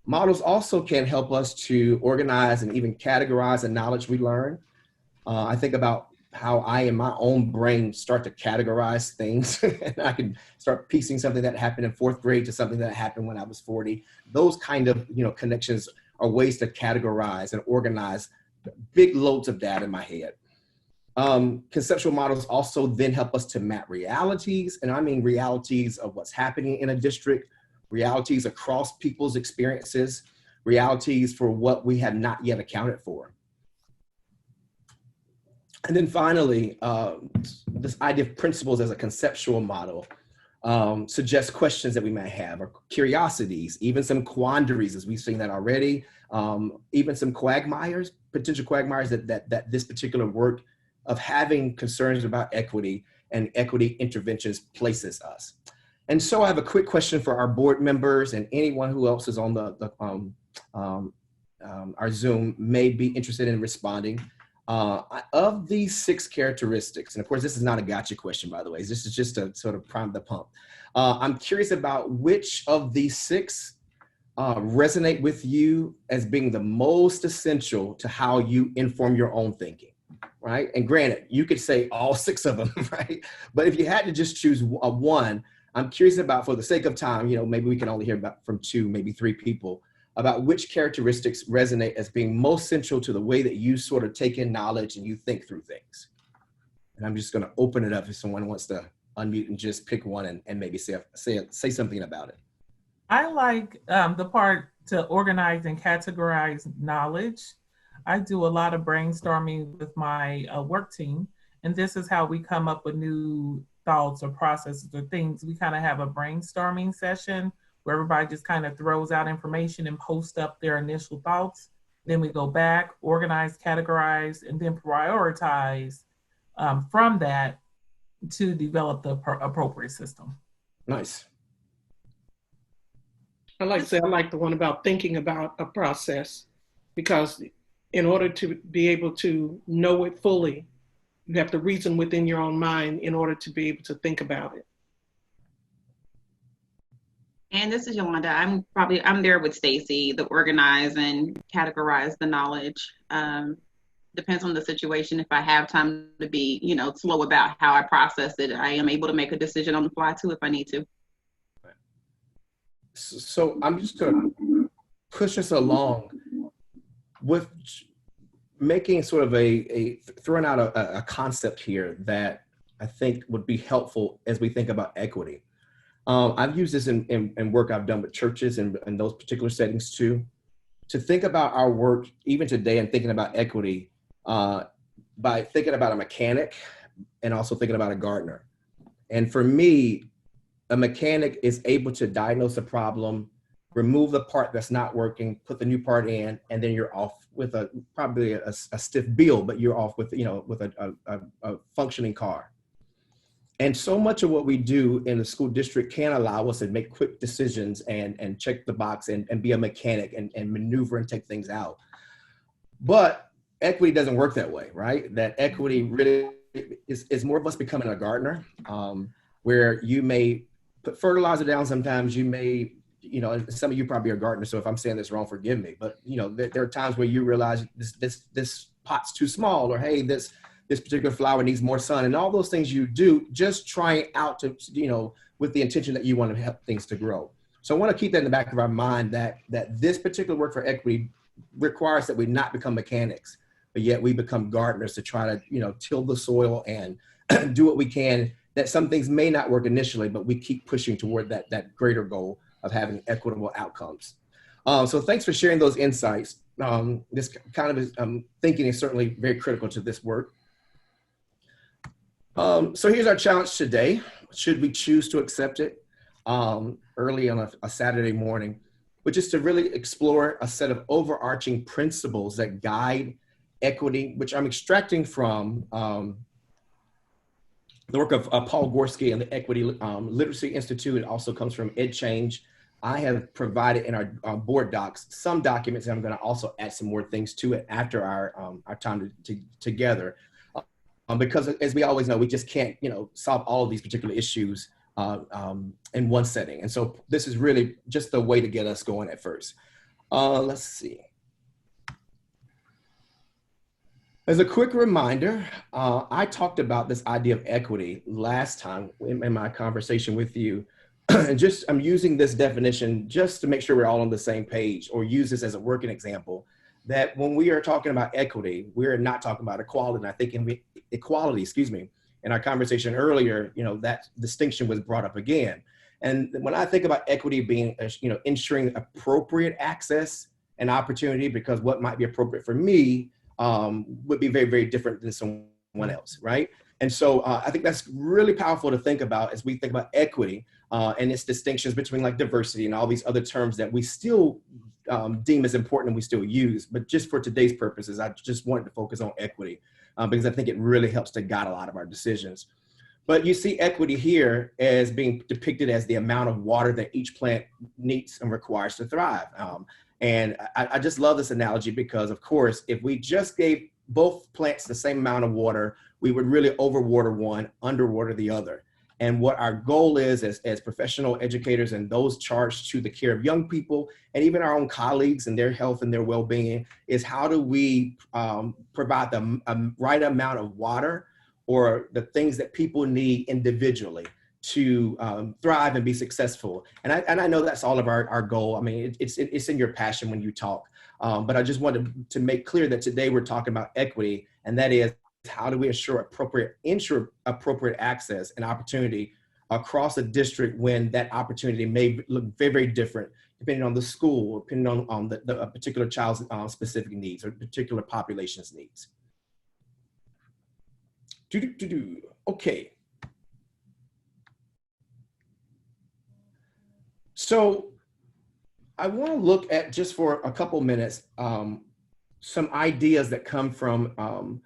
Models also can help us to organize and even categorize the knowledge we learn. I think about how I, in my own brain, start to categorize things. And I can start piecing something that happened in 4th grade to something that happened when I was 40. Those kind of connections are ways to categorize and organize big loads of data in my head. Conceptual models also then help us to map realities, and I mean realities of what's happening in a district, realities across people's experiences, realities for what we have not yet accounted for. And then finally, this idea of principles as a conceptual model suggests questions that we may have, or curiosities, even some quandaries, as we've seen that already, even some quagmires, potential quagmires that this particular work of having concerns about equity and equity interventions places us. And so I have a quick question for our board members and anyone who else is on our Zoom may be interested in responding. Of these 6 characteristics, and of course, this is not a gotcha question, by the way, this is just to sort of prime the pump. I'm curious about which of these 6 resonate with you as being the most essential to how you inform your own thinking, right? And granted, you could say all 6 of them, right? But if you had to just choose one, I'm curious about, for the sake of time, maybe we can only hear about from 2, maybe 3 people, about which characteristics resonate as being most central to the way that you sort of take in knowledge and you think through things. And I'm just going to open it up if someone wants to unmute and just pick one and maybe say something about it. I like the part to organize and categorize knowledge. I do a lot of brainstorming with my work team, and this is how we come up with new thoughts or processes or things. We kind of have a brainstorming session where everybody just kind of throws out information and posts up their initial thoughts. Then we go back, organize, categorize, and then prioritize from that to develop the appropriate system. Nice. I like the one about thinking about a process, because in order to be able to know it fully, you have to reason within your own mind in order to be able to think about it. And this is Yolanda. I'm there with Stacy, the organize and categorize the knowledge. Depends on the situation. If I have time to be, slow about how I process it, I am able to make a decision on the fly too if I need to. So I'm just going to push us along with making sort of throwing out a concept here that I think would be helpful as we think about equity. I've used this in work I've done with churches and those particular settings too, to think about our work even today and thinking about equity by thinking about a mechanic and also thinking about a gardener. And for me, a mechanic is able to diagnose a problem, remove the part that's not working, put the new part in, and then you're off with probably a stiff build, but you're off with a functioning car. And so much of what we do in the school district can allow us to make quick decisions and check the box and be a mechanic and maneuver and take things out. But equity doesn't work that way, right? That equity really is more of us becoming a gardener, where you may put fertilizer down sometimes, you may, some of you probably are gardeners, so if I'm saying this wrong, forgive me. But there are times where you realize this pot's too small, or hey, this particular flower needs more sun, and all those things you do, just trying out to, with the intention that you want to help things to grow. So I want to keep that in the back of our mind that this particular work for equity requires that we not become mechanics, but yet we become gardeners to try to, till the soil and do what we can. That some things may not work initially, but we keep pushing toward that greater goal of having equitable outcomes. So thanks for sharing those insights. This kind of thinking is certainly very critical to this work. So here's our challenge today. Should we choose to accept it early on a Saturday morning, which is to really explore a set of overarching principles that guide equity, which I'm extracting from the work of Paul Gorski and the Equity Literacy Institute. It also comes from EdChange. I have provided in our board docs some documents, and I'm going to also add some more things to it after our time together. Because as we always know, we just can't, solve all of these particular issues in one setting. And so this is really just the way to get us going at first. Let's see. As a quick reminder, I talked about this idea of equity last time in my conversation with you. And I'm using this definition just to make sure we're all on the same page, or use this as a working example, that when we are talking about equity, we're not talking about equality. And I think in our conversation earlier, that distinction was brought up again. And when I think about equity being, ensuring appropriate access and opportunity, because what might be appropriate for me would be very, very different than someone else, right? And so I think that's really powerful to think about as we think about equity and its distinctions between like diversity and all these other terms that we still deem as important and we still use. But just for today's purposes, I just wanted to focus on equity because I think it really helps to guide a lot of our decisions. But you see equity here as being depicted as the amount of water that each plant needs and requires to thrive. And I just love this analogy because, of course, if we just gave both plants the same amount of water, we would really overwater one, underwater the other. And what our goal is as professional educators and those charged to the care of young people and even our own colleagues and their health and their well-being is how do we provide the right amount of water or the things that people need individually to thrive and be successful. And I know that's all of our goal. I mean, it's in your passion when you talk. But I just wanted to make clear that today we're talking about equity, and that is how do we ensure appropriate access and opportunity across the district when that opportunity may look very, very different depending on the school, or depending on the particular child's specific needs or particular population's needs. Okay. So I want to look at, just for a couple minutes, some ideas that come from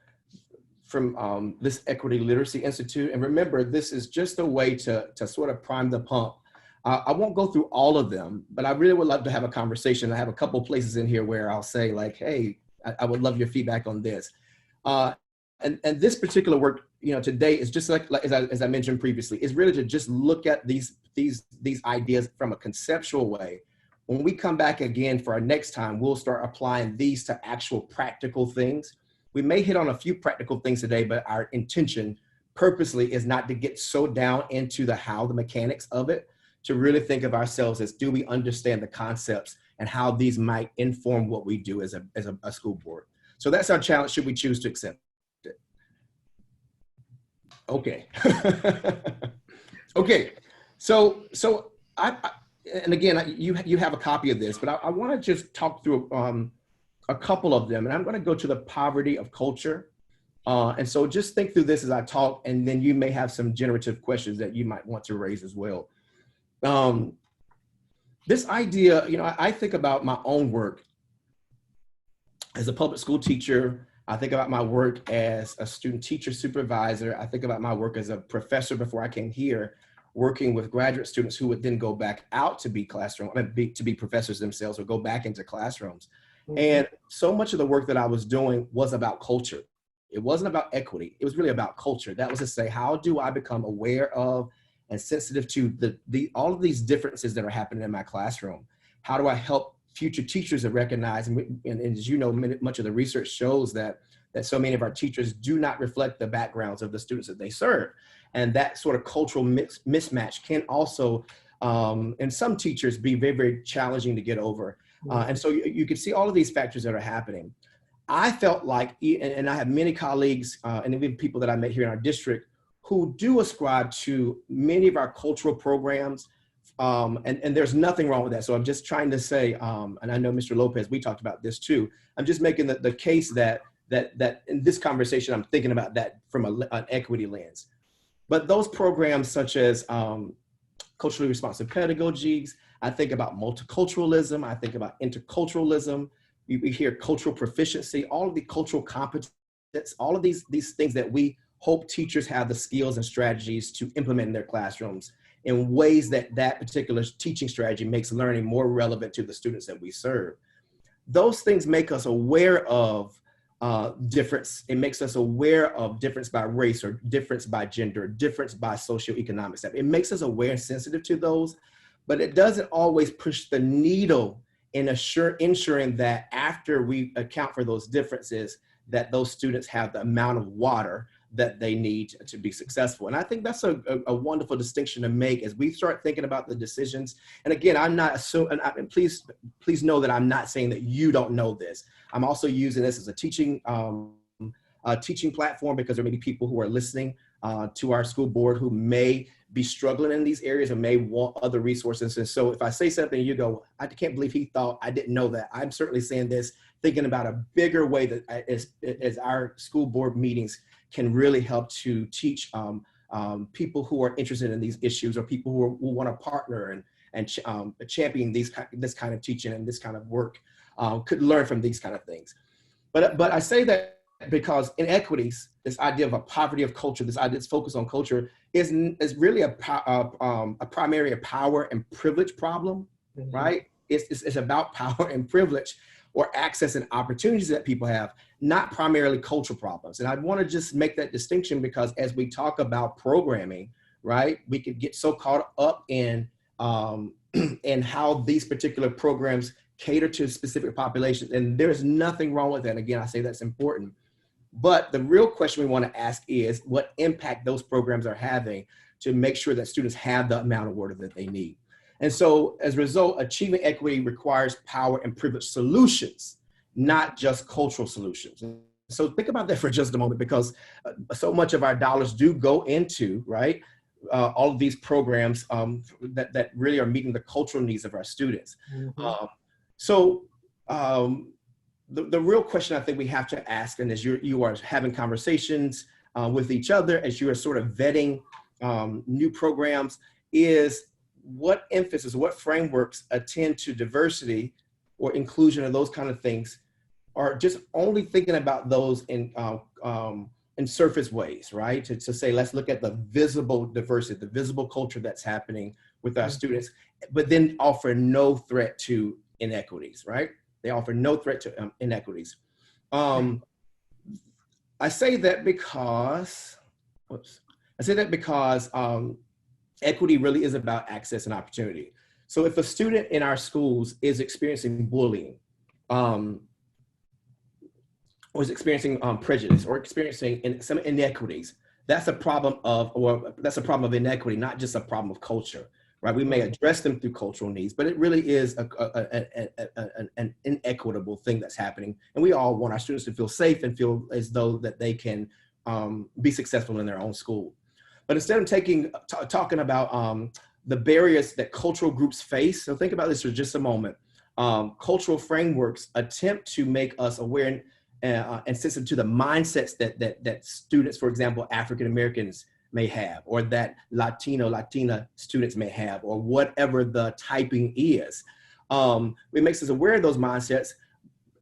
this Equity Literacy Institute. And remember, this is just a way to sort of prime the pump. I won't go through all of them, but I really would love to have a conversation. I have a couple places in here where I'll say like, hey, I would love your feedback on this. And this particular work, today is just like as I mentioned previously, is really to just look at these ideas from a conceptual way. When we come back again for our next time, we'll start applying these to actual practical things. We may hit on a few practical things today, but our intention purposely is not to get so down into the mechanics of it, to really think of ourselves as, do we understand the concepts and how these might inform what we do as a school board. So that's our challenge, should we choose to accept it. Okay. Okay. So and again, you have a copy of this, but I want to just talk through a couple of them, and I'm going to go to the poverty of culture. And so just think through this as I talk, and then you may have some generative questions that you might want to raise as well. This idea, I think about my own work as a public school teacher. I think about my work as a student teacher supervisor. I think about my work as a professor before I came here, working with graduate students who would then go back out to be to be professors themselves, or go back into classrooms. And so much of the work that I was doing was about culture. It wasn't about equity. It was really about culture. That was to say, how do I become aware of and sensitive to all of these differences that are happening in my classroom? How do I help future teachers to recognize, and as you know, much of the research shows that so many of our teachers do not reflect the backgrounds of the students that they serve. And that sort of cultural mismatch can also, in some teachers, be very, very challenging to get over. And so you can see all of these factors that are happening. I felt like, and I have many colleagues and even people that I met here in our district who do ascribe to many of our cultural programs, and there's nothing wrong with that. So I'm just trying to say, and I know Mr. Lopez, we talked about this too. I'm just making the case that in this conversation, I'm thinking about that from an equity lens. But those programs such as culturally responsive pedagogies, I think about multiculturalism, I think about interculturalism, we hear cultural proficiency, all of the cultural competence, all of these things that we hope teachers have the skills and strategies to implement in their classrooms in ways that particular teaching strategy makes learning more relevant to the students that we serve. Those things make us aware of difference. It makes us aware of difference by race, or difference by gender, difference by socioeconomic status. It makes us aware and sensitive to those, but it doesn't always push the needle in ensuring that after we account for those differences, that those students have the amount of water that they need to be successful. And I think that's a wonderful distinction to make as we start thinking about the decisions. And again, I'm not assuming, and please know that I'm not saying that you don't know this. I'm also using this as a teaching platform, because there may be people who are listening to our school board who may be struggling in these areas and may want other resources. And so if I say something, you go, I can't believe he thought I didn't know that. I'm certainly saying this, thinking about a bigger way that as our school board meetings can really help to teach people who are interested in these issues, or people who want to partner and champion this kind of teaching and this kind of work, could learn from these kind of things. But I say that because inequities, this idea of a poverty of culture, this idea, this focus on culture, is really a primary power and privilege problem, right? It's about power and privilege, or access and opportunities that people have, not primarily cultural problems. And I want to just make that distinction, because as we talk about programming, right, we could get so caught up in how these particular programs cater to specific populations, and there's nothing wrong with that. Again, I say that's important. But the real question we want to ask is what impact those programs are having to make sure that students have the amount of water that they need. And so as a result, achieving equity requires power and privilege solutions, not just cultural solutions. So think about that for just a moment, because so much of our dollars do go into, right, all of these programs that really are meeting the cultural needs of our students. The real question I think we have to ask, and as you are having conversations with each other, as you are sort of vetting new programs, is what emphasis, what frameworks attend to diversity or inclusion and those kind of things, are just only thinking about those in surface ways, right? To say, let's look at the visible diversity, the visible culture that's happening with our students, but then offer no threat to inequities, right? They offer no threat to inequities. I say that because, equity really is about access and opportunity. So if a student in our schools is experiencing bullying, or is experiencing prejudice, or experiencing some inequities, that's a problem of inequity, not just a problem of culture, right? We may address them through cultural needs, but it really is an inequitable thing that's happening. And we all want our students to feel safe and feel as though that they can be successful in their own school. But instead of talking about the barriers that cultural groups face, so think about this for just a moment. Cultural frameworks attempt to make us aware and sensitive to the mindsets that students, for example, African Americans may have, or that Latina students may have, or whatever the typing is. It makes us aware of those mindsets,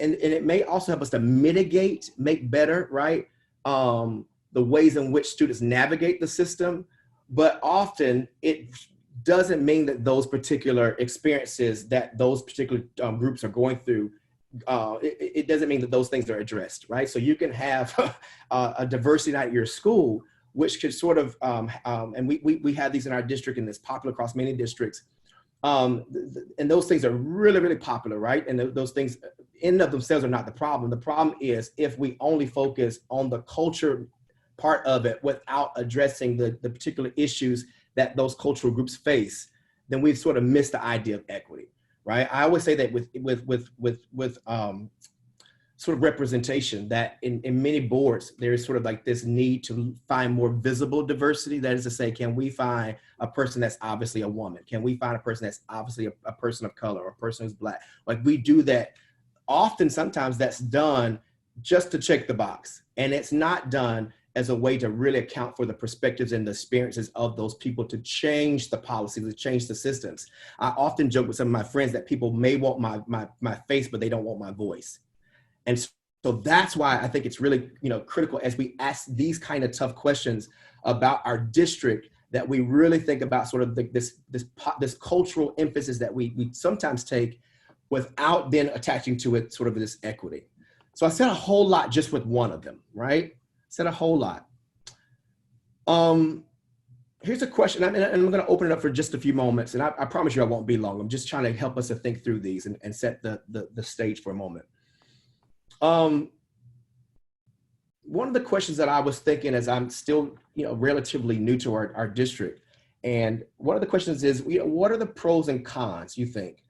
and it may also help us to mitigate, make better, right? The ways in which students navigate the system, but often it doesn't mean that those particular experiences that those particular groups are going through, it doesn't mean that those things are addressed, right? So you can have a diversity night at your school, which could sort of, and we have these in our district, and it's popular across many districts. And those things are really, really popular, right? And those things in and of themselves are not the problem. The problem is if we only focus on the culture part of it without addressing the particular issues that those cultural groups face, then we've sort of missed the idea of equity, right? I always say that with sort of representation, that in many boards, there is sort of like this need to find more visible diversity. That is to say, can we find a person that's obviously a woman? Can we find a person that's obviously a person of color, or a person who's Black? Like, we do that. Often, sometimes that's done just to check the box. And it's not done as a way to really account for the perspectives and the experiences of those people, to change the policies, to change the systems. I often joke with some of my friends that people may want my face, but they don't want my voice. And so that's why I think it's really, critical as we ask these kind of tough questions about our district, that we really think about sort of this cultural emphasis that we sometimes take without then attaching to it sort of this equity. So I said a whole lot just with one of them, right? Said a whole lot. Here's a question, and I'm going to open it up for just a few moments, and I promise you I won't be long. I'm just trying to help us to think through these and set the stage for a moment. One of the questions that I was thinking, as I'm still, relatively new to our district, and one of the questions is, what are the pros and cons, you think,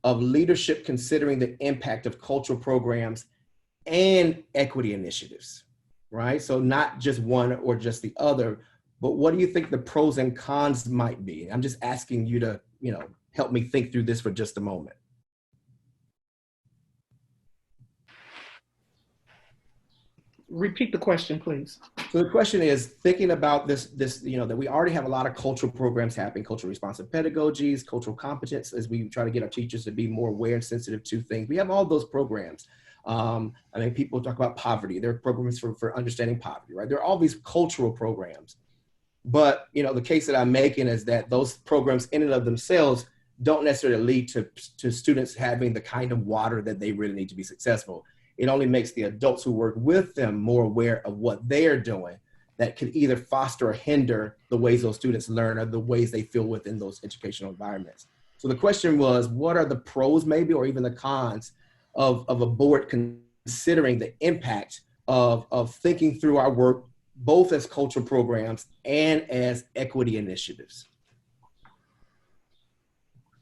of leadership considering the impact of cultural programs and equity initiatives, right? So not just one or just the other, but what do you think the pros and cons might be? I'm just asking you to, help me think through this for just a moment. Repeat the question, please. So the question is, thinking about this, that we already have a lot of cultural programs happening, culturally responsive pedagogies, cultural competence, as we try to get our teachers to be more aware and sensitive to things. We have all those programs. People talk about poverty. There are programs for understanding poverty, right? There are all these cultural programs. But, the case that I'm making is that those programs in and of themselves don't necessarily lead to students having the kind of water that they really need to be successful. It only makes the adults who work with them more aware of what they're doing that can either foster or hinder the ways those students learn or the ways they feel within those educational environments. So the question was, what are the pros maybe, or even the cons of a board considering the impact of thinking through our work, both as cultural programs and as equity initiatives?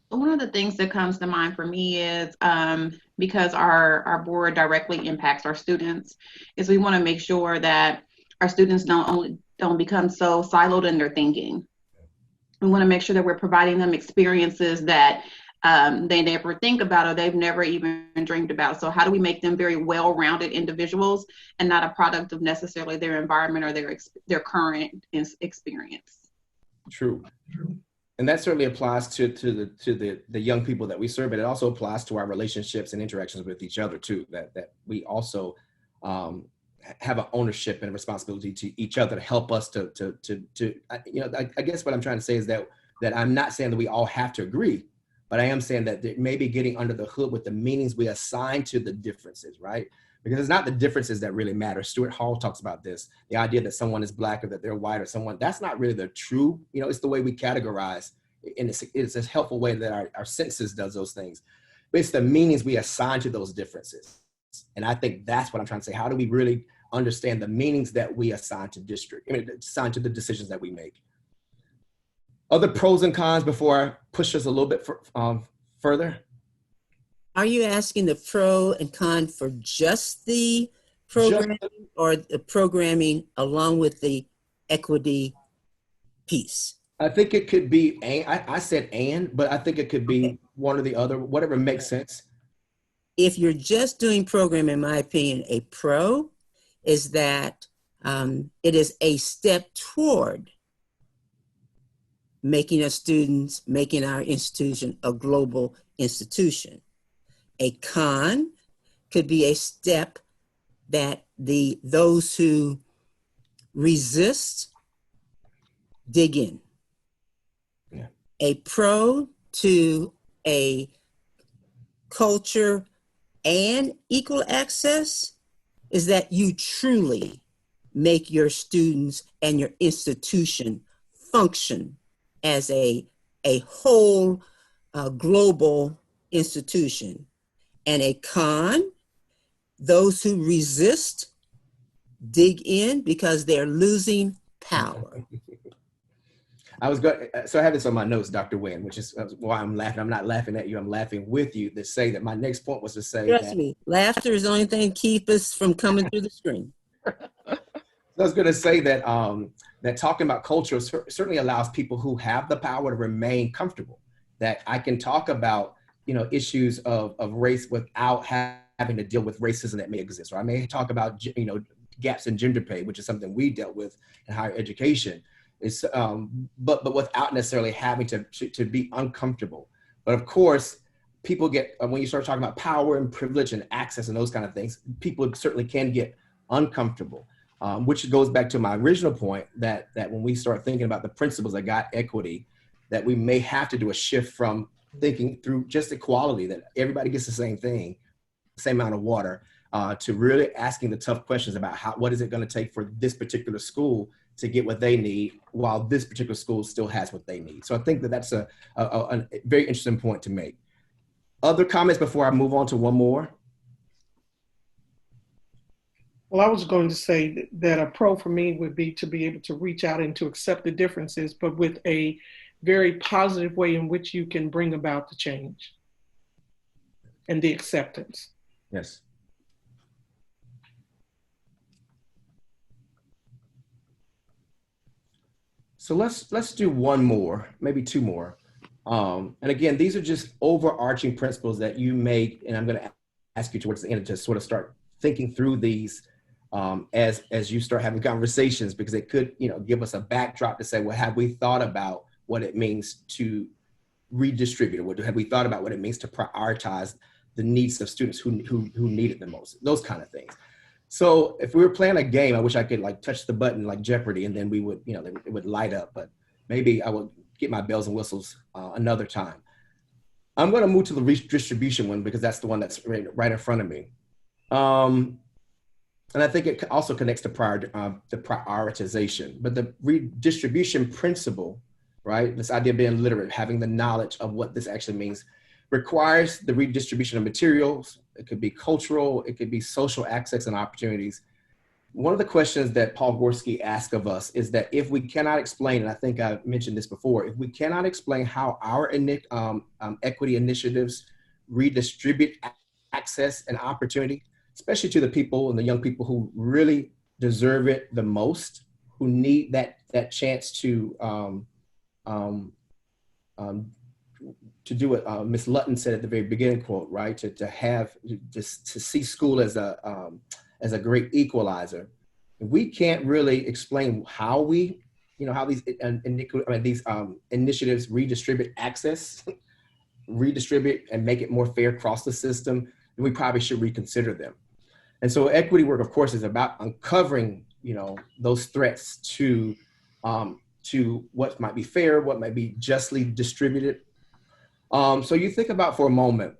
One of the things that comes to mind for me is because our board directly impacts our students, is we want to make sure that our students don't become so siloed in their thinking. We want to make sure that we're providing them experiences that they never think about or they've never even dreamed about. So how do we make them very well-rounded individuals and not a product of necessarily their environment or their current experience? True. And that certainly applies to the young people that we serve, but it also applies to our relationships and interactions with each other too, that we also have an ownership and a responsibility to each other to help us to I guess what I'm trying to say is that I'm not saying that we all have to agree, but I am saying that maybe getting under the hood with the meanings we assign to the differences, right? Because it's not the differences that really matter. Stuart Hall talks about this, the idea that someone is black or that they're white or someone, that's not really the true, it's the way we categorize, and it's a helpful way that our census does those things. But it's the meanings we assign to those differences. And I think that's what I'm trying to say. How do we really understand the meanings that we assign to assign to the decisions that we make? Other pros and cons before I push us a little bit further? Are you asking the pro and con for just the programming or the programming along with the equity piece? I think it could be, I said but I think it could be one or the other, whatever makes sense. If you're just doing program, in my opinion, a pro is that it is a step toward making our students, making our institution a global institution. A con could be a step that those who resist dig in. Yeah. A pro to a culture and equal access is that you truly make your students and your institution function as a whole global institution. And a con, those who resist dig in because they're losing power. So I have this on my notes, Dr. Wynn, which is why I'm laughing. I'm not laughing at you, I'm laughing with you to say that my next point was to say Trust me, laughter is the only thing keep us from coming through the screen. I was going to say that that talking about culture certainly allows people who have the power to remain comfortable. That I can talk about, issues of race without having to deal with racism that may exist. Or I may talk about, gaps in gender pay, which is something we dealt with in higher education. But without necessarily having to be uncomfortable. But of course, people get, when you start talking about power and privilege and access and those kind of things, people certainly can get uncomfortable. Which goes back to my original point that when we start thinking about the principles that got equity, that we may have to do a shift from thinking through just equality, that everybody gets the same thing, same amount of water, to really asking the tough questions about what is it going to take for this particular school to get what they need while this particular school still has what they need. So I think that that's a very interesting point to make. Other comments before I move on to one more? Well, I was going to say that a pro for me would be to be able to reach out and to accept the differences, but with a very positive way in which you can bring about the change and the acceptance. Yes. So let's do one more, maybe two more. And again, these are just overarching principles that you make, and I'm going to ask you towards the end to sort of start thinking through these as you start having conversations, because it could, give us a backdrop to say, well, have we thought about what it means to redistribute, or have we thought about what it means to prioritize the needs of students who need it the most? Those kind of things. So if we were playing a game, I wish I could touch the button like Jeopardy, and then we would, it would light up. But maybe I will get my bells and whistles another time. I'm going to move to the redistribution one because that's the one that's right in front of me. And I think it also connects to the prioritization. But the redistribution principle, right? This idea of being literate, having the knowledge of what this actually means, requires the redistribution of materials. It could be cultural, it could be social access and opportunities. One of the questions that Paul Gorski asked of us is that if we cannot explain, and I think I mentioned this before, if we cannot explain how our equity initiatives redistribute access and opportunity, especially to the people and the young people who really deserve it the most, who need that chance to do what Ms. Lutton said at the very beginning quote, right? To see school as a great equalizer. We can't really explain how we, how these initiatives redistribute access, redistribute and make it more fair across the system, then we probably should reconsider them. And so equity work, of course, is about uncovering, those threats to what might be fair, what might be justly distributed. So you think about for a moment,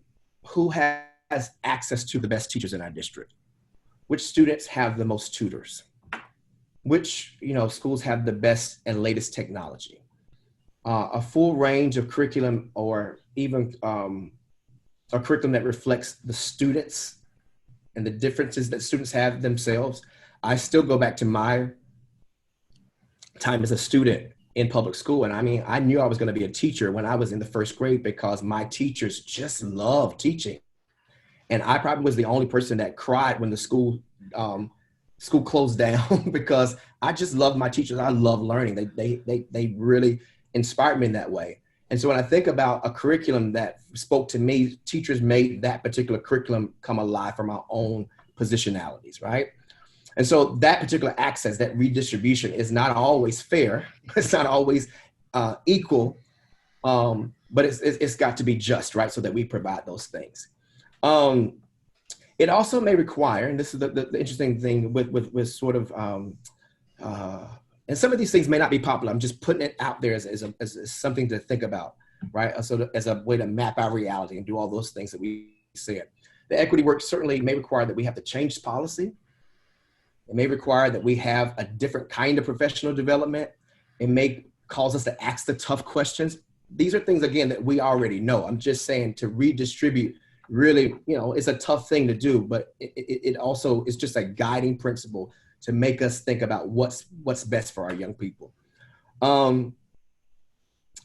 who has access to the best teachers in our district? Which students have the most tutors? Which schools have the best and latest technology? A full range of curriculum, or even a curriculum that reflects the students and the differences that students have themselves. I still go back to my time as a student in public school. And I knew I was going to be a teacher when I was in the first grade because my teachers just loved teaching. And I probably was the only person that cried when the school closed down because I just loved my teachers. I love learning. They really inspired me in that way. And so when I think about a curriculum that spoke to me, teachers made that particular curriculum come alive from our own positionalities, right? And so that particular access, that redistribution is not always fair. It's not always equal, but it's got to be just, right? So that we provide those things. It also may require, and this is the interesting thing with sort of, and some of these things may not be popular. I'm just putting it out there as something to think about, right? So as a way to map our reality and do all those things that we said. The equity work certainly may require that we have to change policy. It may require that we have a different kind of professional development. It may cause us to ask the tough questions. These are things, again, that we already know. I'm just saying to redistribute really, it's a tough thing to do, but it also is just a guiding principle to make us think about what's best for our young people. I've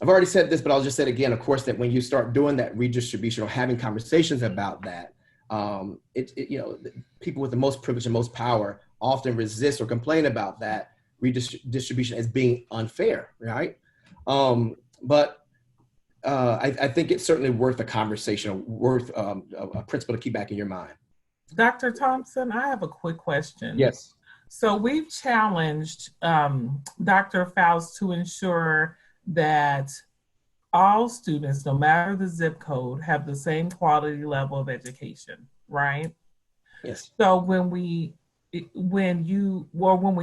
already said this, but I'll just say it again, of course, that when you start doing that redistribution or having conversations about that, people with the most privilege and most power often resist or complain about that redistribution as being unfair, right? But I think it's certainly worth a conversation, worth a principle to keep back in your mind. Dr. Thompson, I have a quick question. Yes. So we've challenged Dr. Faust to ensure that all students, no matter the zip code, have the same quality level of education, right? Yes. So when we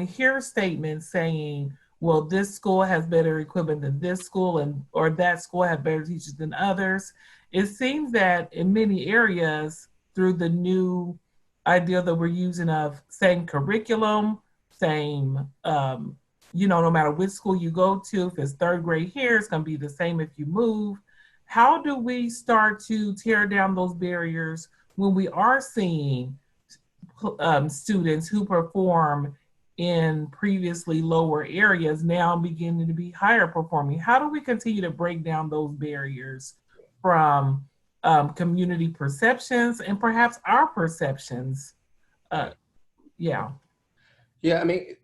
hear statements saying, well, this school has better equipment than this school, or that school has better teachers than others, it seems that in many areas, through the new idea that we're using of same curriculum, same, no matter which school you go to, if it's third grade here, it's going to be the same if you move. How do we start to tear down those barriers when we are seeing students who perform in previously lower areas now beginning to be higher performing? How do we continue to break down those barriers from community perceptions and perhaps our perceptions? Yeah,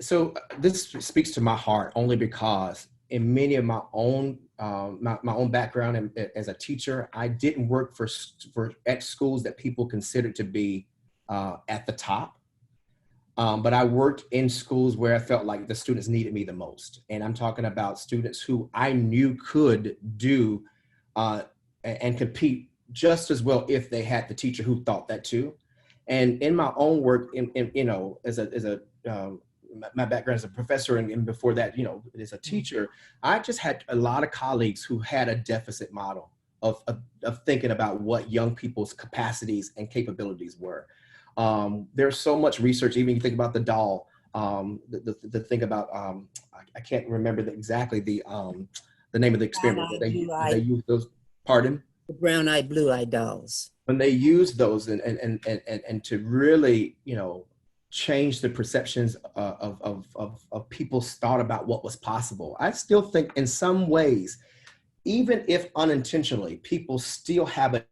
so this speaks to my heart only because in many of my own my own background as a teacher, I didn't work at schools that people considered to be at the top. But I worked in schools where I felt like the students needed me the most. And I'm talking about students who I knew could do and compete just as well if they had the teacher who thought that too. And in my own work, my background as a professor and before that, as a teacher, I just had a lot of colleagues who had a deficit model of thinking about what young people's capacities and capabilities were. There's so much research, even you think about the doll, the thing about, I can't remember exactly the name of the experiment. They use those, pardon? The brown-eyed, blue-eyed dolls. When they use those and to really, change the perceptions of people's thought about what was possible. I still think in some ways, even if unintentionally, people still have a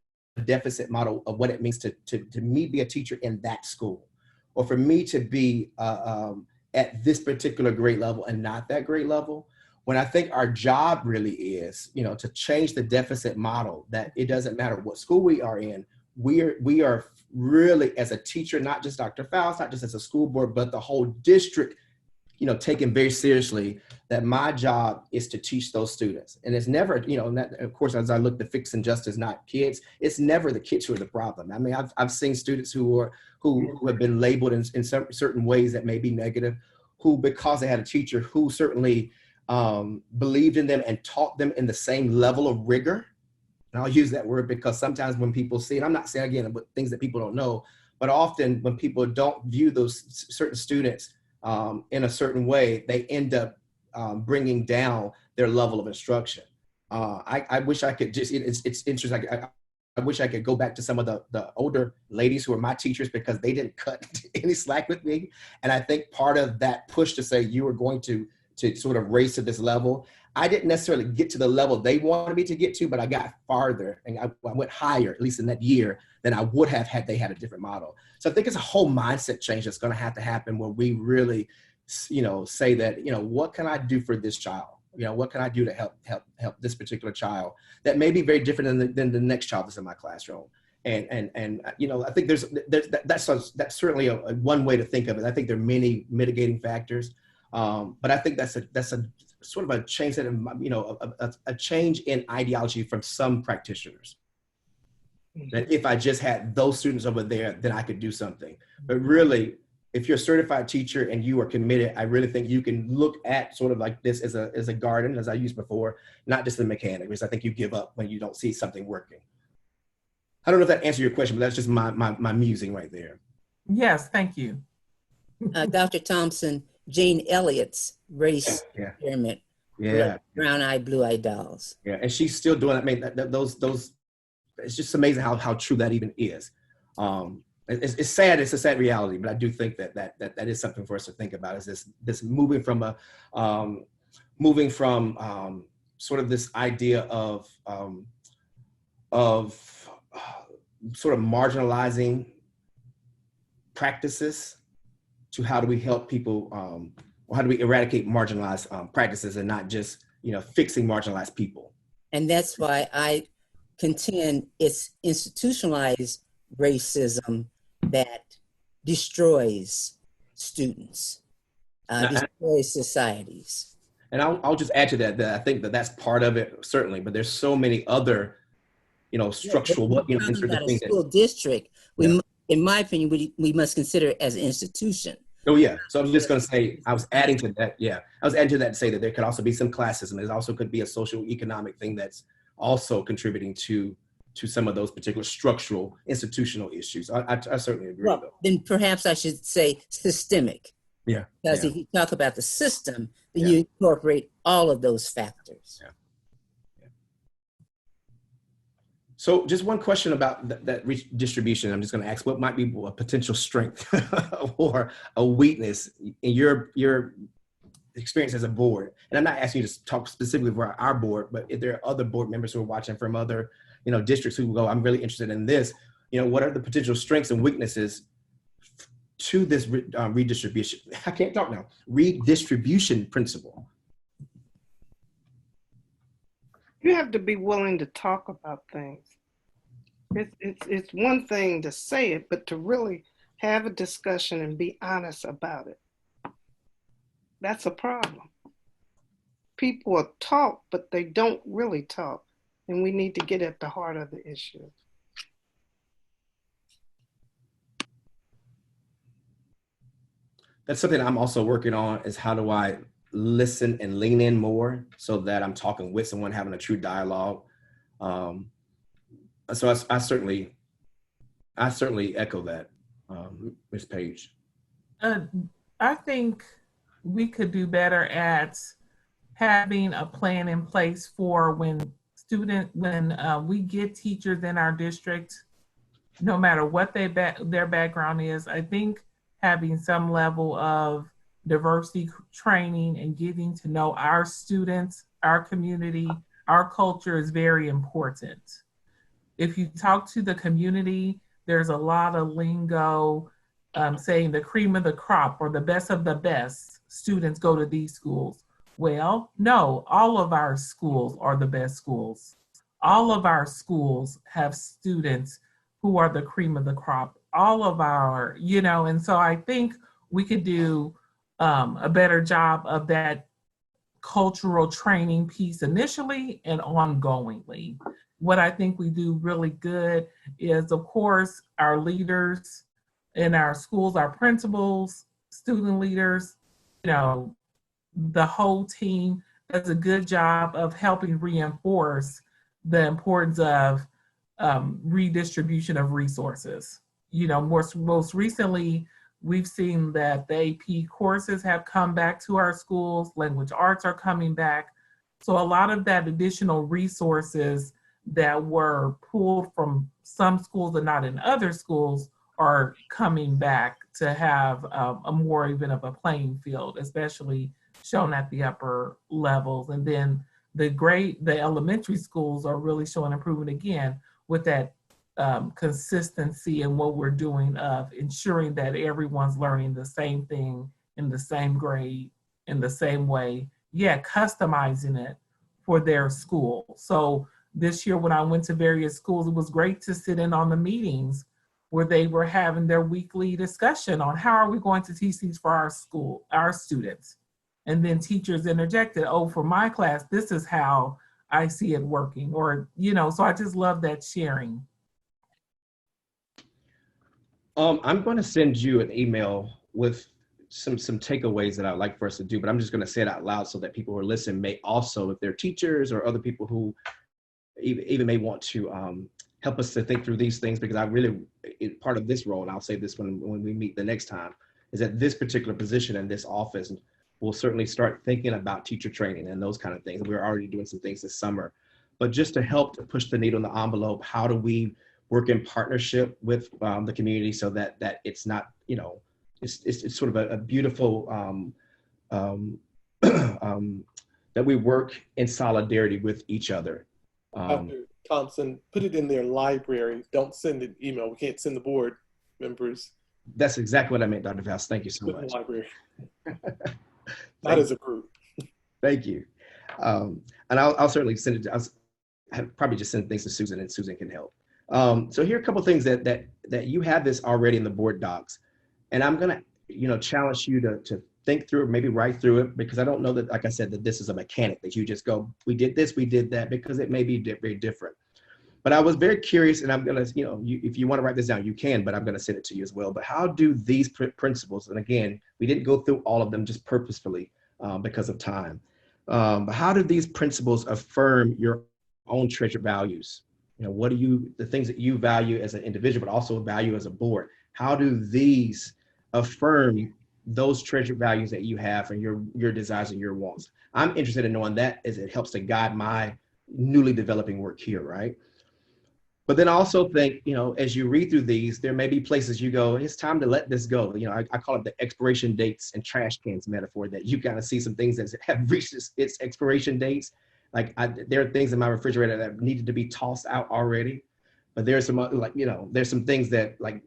deficit model of what it means to me be a teacher in that school, or for me to be at this particular grade level and not that grade level. When I think our job really is, to change the deficit model, that it doesn't matter what school we are in, we are really, as a teacher, not just Dr. Faust, not just as a school board, but the whole district, taken very seriously, that my job is to teach those students. And it's never, and that, of course, as I look to fix injustice, not kids, it's never the kids who are the problem. I mean, I've seen students who have been labeled in certain ways that may be negative, who, because they had a teacher who certainly believed in them and taught them in the same level of rigor. And I'll use that word because sometimes when people see, and I'm not saying again things that people don't know, but often when people don't view those certain students in a certain way, they end up bringing down their level of instruction. I wish I could just, it's interesting. I wish I could go back to some of the older ladies who were my teachers, because they didn't cut any slack with me. And I think part of that push to say you were going to sort of raise to this level, I didn't necessarily get to the level they wanted me to get to, but I got farther and I went higher, at least in that year, than I would have had they had a different model. So I think it's a whole mindset change that's going to have to happen, where we really, say that, what can I do for this child? What can I do to help this particular child that may be very different than the next child that's in my classroom? And I think that's certainly one way to think of it. I think there are many mitigating factors, but I think that's a sort of a change that, a change in ideology from some practitioners. That if I just had those students over there, then I could do something. But really, if you're a certified teacher and you are committed, I really think you can look at sort of like this as a garden, as I used before, not just the mechanic, because I think you give up when you don't see something working. I don't know if that answered your question, but that's just my musing right there. Yes, thank you. Dr. Thompson, Jane Elliott's race experiment. Yeah. Brown-eyed, blue-eyed dolls. Yeah, and she's still doing it. I mean, those, it's just amazing how true that even is. It's sad. It's a sad reality, but I do think that is something for us to think about. Is this moving from sort of this idea of sort of marginalizing practices to how do we help people, or how do we eradicate marginalized practices and not just fixing marginalized people. And that's why I contend it's institutionalized racism that destroys students, destroys societies. And I'll just add to that I think that's part of it, certainly, but there's so many other, structural, school district, in my opinion, we must consider it as an institution. Oh yeah, so I was just going to say, I was adding to that. Yeah, I was adding to that to say that there could also be some classism. There also could be a social economic thing that's also contributing to some of those particular structural institutional issues. I certainly agree. Well, then perhaps I should say systemic. Yeah. Because if you talk about the system, then you incorporate all of those factors. Yeah. So just one question about that redistribution. I'm just going to ask, what might be a potential strength or a weakness in your experience as a board? And I'm not asking you to talk specifically for our board, but if there are other board members who are watching from other, districts who go, I'm really interested in this, what are the potential strengths and weaknesses to this redistribution? I can't talk now. Redistribution principle. You have to be willing to talk about things. It's one thing to say it, but to really have a discussion and be honest about it. That's a problem. People are talk, but they don't really talk. And we need to get at the heart of the issue. That's something I'm also working on, is how do I listen and lean in more so that I'm talking with someone, having a true dialogue. So I certainly echo that, Ms. Page. I think we could do better at having a plan in place for when we get teachers in our district, no matter what their background is. I think having some level of diversity training and getting to know our students, our community, our culture is very important. if you talk to the community, there's a lot of lingo saying the cream of the crop or the best of the best students go to these schools. Well, no, all of our schools are the best schools. All of our schools have students who are the cream of the crop. All of our, and so I think we could do a better job of that cultural training piece initially and ongoingly. What I think we do really good is, of course, our leaders in our schools, our principals, student leaders, the whole team does a good job of helping reinforce the importance of redistribution of resources. Most recently, we've seen that the AP courses have come back to our schools, language arts are coming back. So a lot of that additional resources that were pulled from some schools and not in other schools are coming back to have a more even of a playing field, especially shown at the upper levels. And then the elementary schools are really showing improvement again with that consistency in what we're doing of ensuring that everyone's learning the same thing in the same grade, in the same way, customizing it for their school. So this year when I went to various schools, it was great to sit in on the meetings where they were having their weekly discussion on how are we going to teach these for our school, our students. And then teachers interjected, oh, for my class, this is how I see it working, or, so I just love that sharing. I'm going to send you an email with some takeaways that I'd like for us to do, but I'm just going to say it out loud so that people who are listening may also, if they're teachers or other people who even may want to help us to think through these things, because I really, part of this role, and I'll say this when we meet the next time, is that this particular position in this office will certainly start thinking about teacher training and those kind of things. We're already doing some things this summer, but just to help to push the needle in the envelope, how do we work in partnership with the community so that it's not, it's sort of a beautiful, that we work in solidarity with each other. Dr. Thompson, put it in their library. Don't send an email. We can't send the board members. That's exactly what I meant, Dr. Faust. Thank you so much. In the library. Not as a group. Thank you. And I'll certainly send it. I'll probably just send things to Susan, and Susan can help. So here are a couple of things that you have this already in the board docs, and I'm gonna challenge you to think through it, maybe write through it, because I don't know that, like I said, that this is a mechanic that you just go, we did this, we did that, because it may be very different. But I was very curious, and I'm gonna, if you want to write this down, you can, but I'm gonna send it to you as well. But how do these principles, and again, we didn't go through all of them just purposefully because of time, but how do these principles affirm your own treasured values? What do the things that you value as an individual, but also value as a board? How do these affirm those treasured values that you have and your desires and your wants? I'm interested in knowing that, as it helps to guide my newly developing work here, right? But then I also think, as you read through these, there may be places you go, it's time to let this go. I call it the expiration dates and trash cans metaphor, that you kind of see some things that have reached its expiration dates. Like there are things in my refrigerator that needed to be tossed out already, but there's some there's some things that like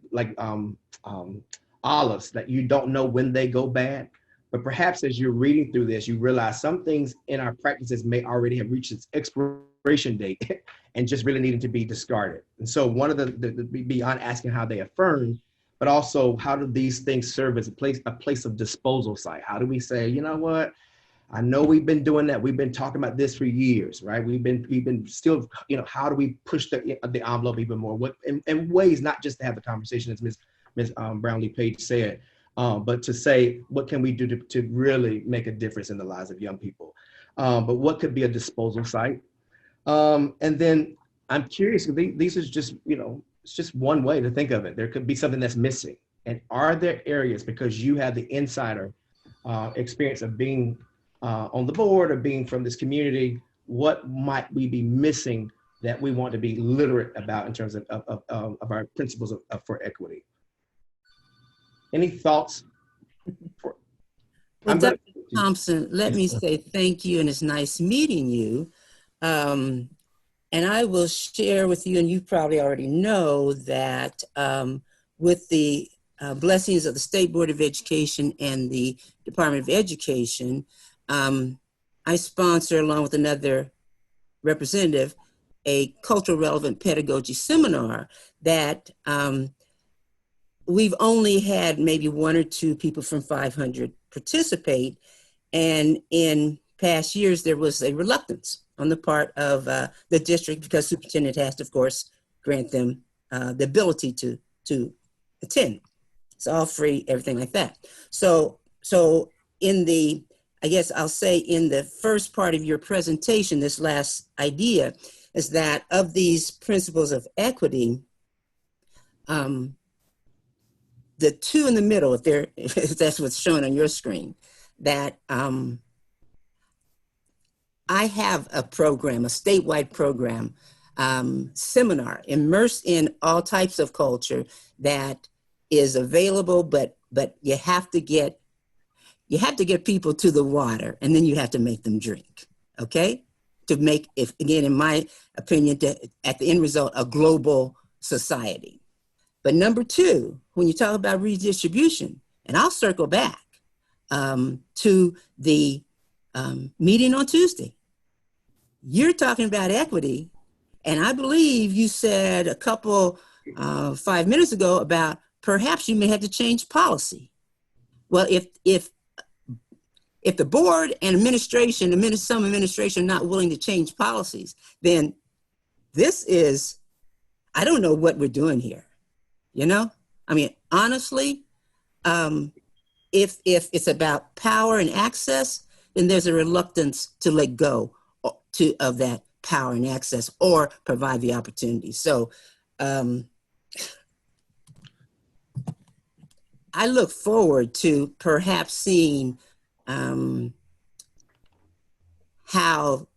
olives that you don't know when they go bad. But perhaps as you're reading through this, you realize some things in our practices may already have reached its expiration date and just really needing to be discarded. And so one of the beyond asking how they affirm, but also how do these things serve as a place of disposal site? How do we say, you know what? I know we've been doing that. We've been talking about this for years, right? We've been still, how do we push the envelope even more? What in ways, not just to have the conversation, as Ms. Brownlee Page said, but to say, what can we do to really make a difference in the lives of young people? But what could be a disposal site? And then I'm curious, these are just, it's just one way to think of it. There could be something that's missing. And are there areas, because you have the insider experience of being on the board or being from this community, what might we be missing that we want to be literate about in terms of our principles for equity? Any thoughts? Well, Dr. Thompson, let me say thank you, and it's nice meeting you. And I will share with you, and you probably already know that with the blessings of the State Board of Education and the Department of Education, I sponsor, along with another representative, a cultural relevant pedagogy seminar that we've only had maybe 1 or 2 people from 500 participate. And in past years, there was a reluctance on the part of the district, because superintendent has to, of course, grant them the ability to attend. It's all free, everything like that. So in the, I guess I'll say in the first part of your presentation, this last idea is that of these principles of equity, the 2 in the middle, if that's what's shown on your screen, that I have a program, a statewide program, seminar, immersed in all types of culture, that is available, but you have to get people to the water, and then you have to make them drink, okay? To make, if again, in my opinion, at the end result, a global society. But number 2, when you talk about redistribution, and I'll circle back to the meeting on Tuesday, you're talking about equity, and I believe you said a couple 5 minutes ago about perhaps you may have to change policy. Well, if the board and administration, some administration are not willing to change policies, then this is, I don't know what we're doing here. You know, I mean, honestly, if it's about power and access, then there's a reluctance to let go of that power and access or provide the opportunity. So I look forward to perhaps seeing how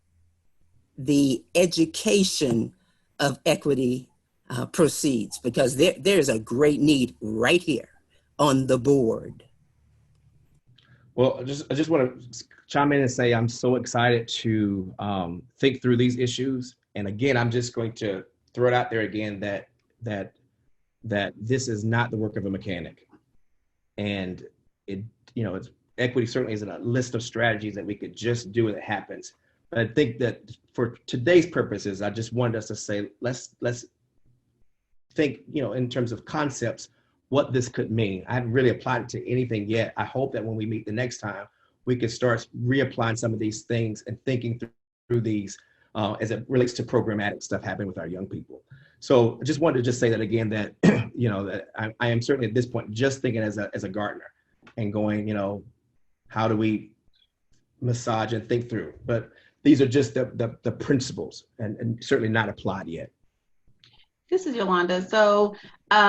the education of equity proceeds, because there's a great need right here on the board. Well, I just want to chime in and say I'm so excited to think through these issues. And again, I'm just going to throw it out there again that this is not the work of a mechanic. And equity certainly isn't a list of strategies that we could just do and it happens. But I think that for today's purposes, I just wanted us to say, let's think, in terms of concepts, what this could mean. I haven't really applied it to anything yet. I hope that when we meet the next time, we can start reapplying some of these things and thinking through these as it relates to programmatic stuff happening with our young people. So I just wanted to just say that again, that, that I am certainly at this point just thinking as a gardener and going, how do we massage and think through? But these are just the principles and certainly not applied yet. This is Yolanda. So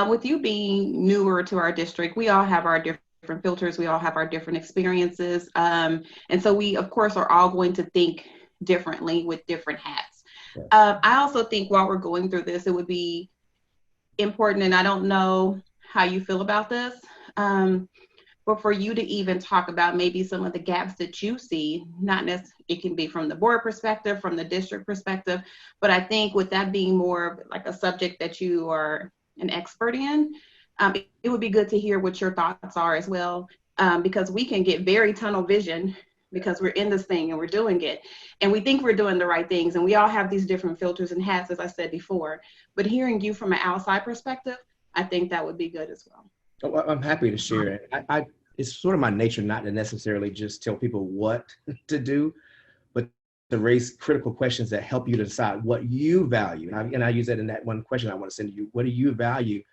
with you being newer to our district, we all have our different filters. We all have our different experiences. And so we, of course, are all going to think differently with different hats. Yeah. I also think while we're going through this, it would be important, and I don't know how you feel about this, but for you to even talk about maybe some of the gaps that you see, not necessarily, it can be from the board perspective, from the district perspective, but I think with that being more like a subject that you are an expert in, it would be good to hear what your thoughts are as well, because we can get very tunnel vision because we're in this thing and we're doing it and we think we're doing the right things, and we all have these different filters and hats, as I said before, but hearing you from an outside perspective, I think that would be good as well. Oh, I'm happy to share it. It's sort of my nature not to necessarily just tell people what to do, but to raise critical questions that help you to decide what you value. And I use that in that one question I want to send to you. What do you value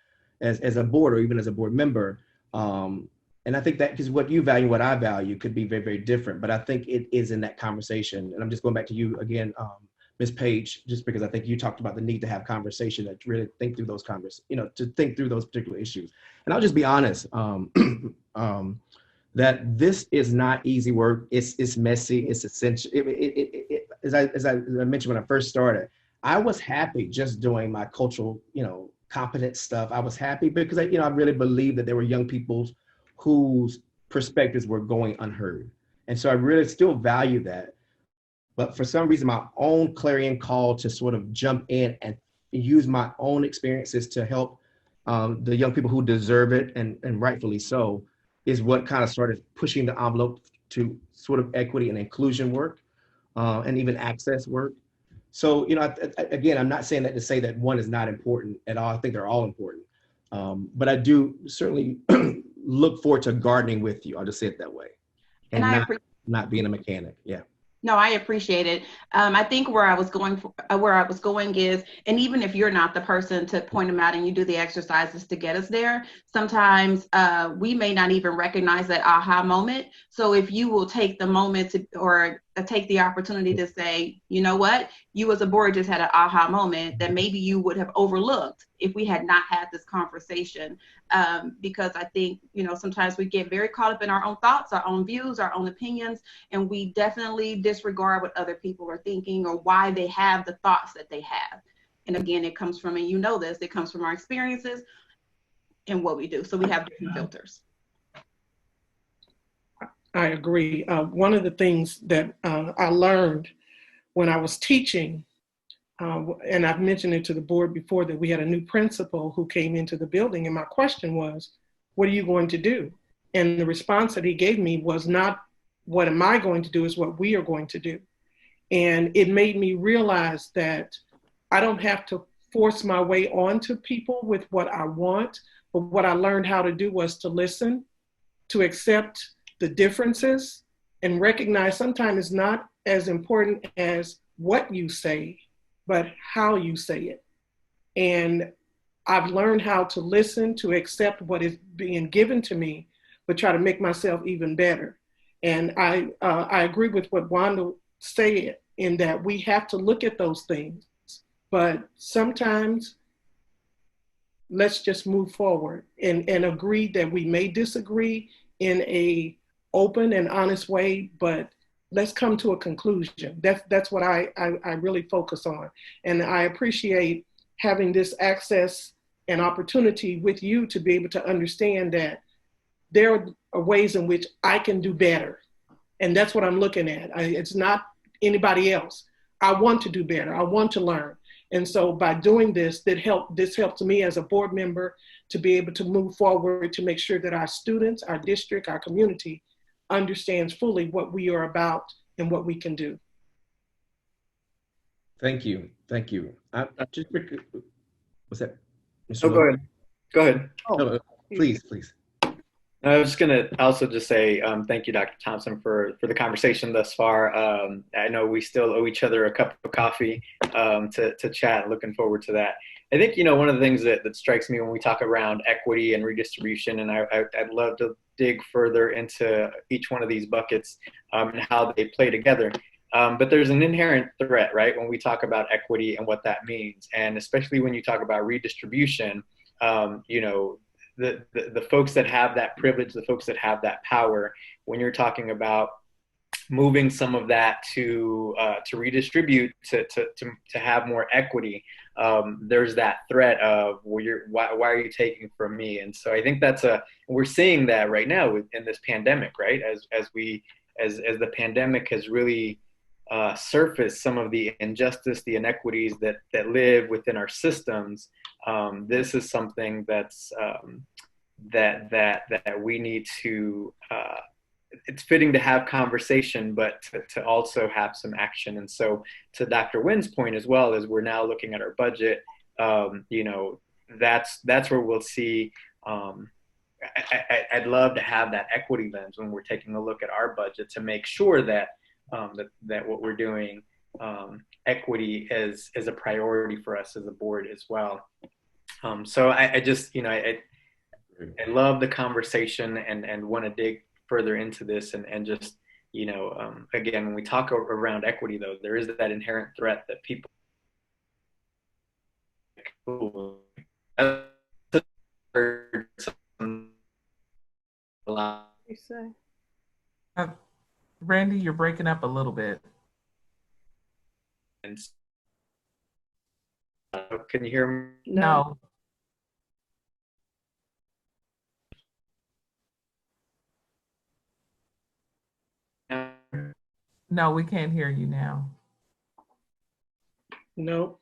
as a board or even as a board member? And I think that because what you value, what I value could be very, very different, but I think it is in that conversation. And I'm just going back to you again, Ms. Page, just because I think you talked about the need to have conversation, to really think through those to think through those particular issues. And I'll just be honest, that this is not easy work. It's messy. It's essential. As I mentioned when I first started, I was happy just doing my cultural, competence stuff. I was happy because I really believed that there were young people whose perspectives were going unheard, and so I really still value that. but for some reason, my own clarion call to sort of jump in and use my own experiences to help the young people who deserve it, and rightfully so, is what kind of started pushing the envelope to sort of equity and inclusion work, and even access work. So, you know, again, I'm not saying that to say that one is not important at all. I think they're all important. But I do certainly look forward to gardening with you. I'll just say it that way. And not being a mechanic. Yeah. No, I appreciate it. I think where I was going is, and even if you're not the person to point them out and you do the exercises to get us there, sometimes we may not even recognize that aha moment. So if you will take the moment to, or take the opportunity to say, you know what, you as a board just had an aha moment that maybe you would have overlooked if we had not had this conversation. Because I think, you know, sometimes we get very caught up in our own thoughts, our own views, our own opinions, and we definitely disregard what other people are thinking or why they have the thoughts that they have. And again, it comes from, and you know this, it comes from our experiences and what we do. So we have different filters. I agree. One of the things that I learned when I was teaching, and I've mentioned it to the board before, that we had a new principal who came into the building, and my question was, what are you going to do? And the response that he gave me was not, what am I going to do, is what we are going to do. And it made me realize that I don't have to force my way onto people with what I want, but what I learned how to do was to listen, to accept the differences, and recognize sometimes it's not as important as what you say, but how you say it. And I've learned how to listen, to accept what is being given to me, but try to make myself even better. And I agree with what Wanda said, in that we have to look at those things, but sometimes let's just move forward and agree that we may disagree in a open and honest way, but let's come to a conclusion. That's what I really focus on. And I appreciate having this access and opportunity with you to be able to understand that there are ways in which I can do better. And that's what I'm looking at. It's not anybody else. I want to do better. I want to learn. And so by doing this, this helps me as a board member to be able to move forward, to make sure that our students, our district, our community understands fully what we are about and what we can do. Thank you. Thank you. I just, what's that? Mr. Oh, go ahead. Go ahead. No, please, please. I was just going to also just say thank you, Dr. Thompson, for the conversation thus far. I know we still owe each other a cup of coffee to chat. Looking forward to that. I think, you know, one of the things that strikes me when we talk around equity and redistribution, and I'd love to dig further into each one of these buckets and how they play together. But there's an inherent threat, right, when we talk about equity and what that means. And especially when you talk about redistribution, you know, the folks that have that privilege, the folks that have that power, when you're talking about moving some of that to redistribute, to have more equity, there's that threat of, well, why are you taking from me? And so I think we're seeing that right now in this pandemic, right? As the pandemic has really surfaced some of the injustice, the inequities that live within our systems. This is something that's that we need to. It's fitting to have conversation, but to also have some action. And so, to Dr. Wynn's point as well, as we're now looking at our budget, you know, that's where we'll see. I'd love to have that equity lens when we're taking a look at our budget to make sure that that what we're doing, equity is a priority for us as a board as well. So I just, you know, I love the conversation and want to dig further into this and just, you know, again, when we talk around equity, though, there is that inherent threat that people. You say? Randy, you're breaking up a little bit. And can you hear me? No. No, we can't hear you now. No.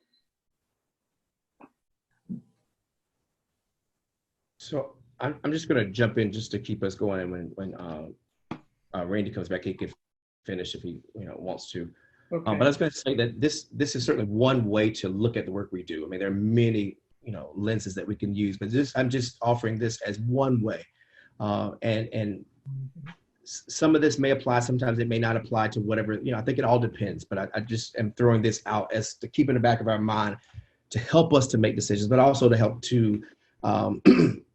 So I'm just going to jump in just to keep us going, and when Randy comes back, he can finish if he wants to. Okay. But I was going to say that this is certainly one way to look at the work we do. I mean, there are many lenses that we can use, but I'm just offering this as one way, and some of this may apply. Sometimes it may not apply to whatever. I think it all depends. But I just am throwing this out as to keep in the back of our mind to help us to make decisions, but also to help to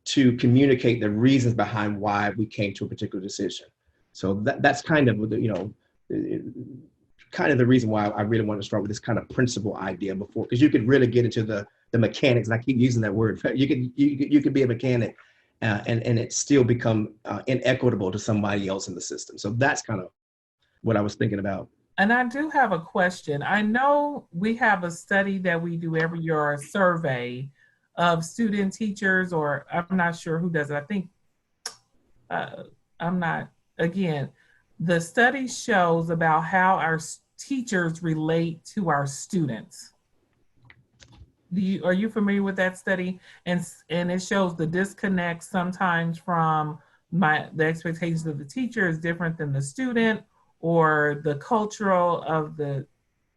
to communicate the reasons behind why we came to a particular decision. So that's kind of kind of the reason why I really want to start with this kind of principle idea before, because you could really get into the mechanics, and I keep using that word. You could be a mechanic and it still become inequitable to somebody else in the system. So that's kind of what I was thinking about. And I do have a question. I know we have a study that we do every year, or a survey of student teachers, or I'm not sure who does it. I think, again, the study shows about how our teachers relate to our students. Are you familiar with that study? And it shows the disconnect sometimes from the expectations of the teacher is different than the student, or the cultural of the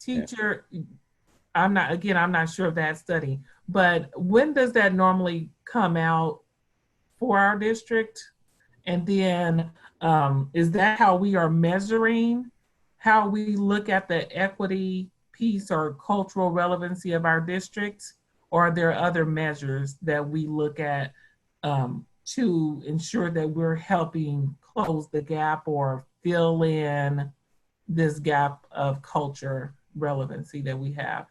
teacher. Yeah. I'm not sure of that study, but when does that normally come out for our district? And then is that how we are measuring how we look at the equity piece or cultural relevancy of our district? Or are there other measures that we look at to ensure that we're helping close the gap or fill in this gap of culture relevancy that we have?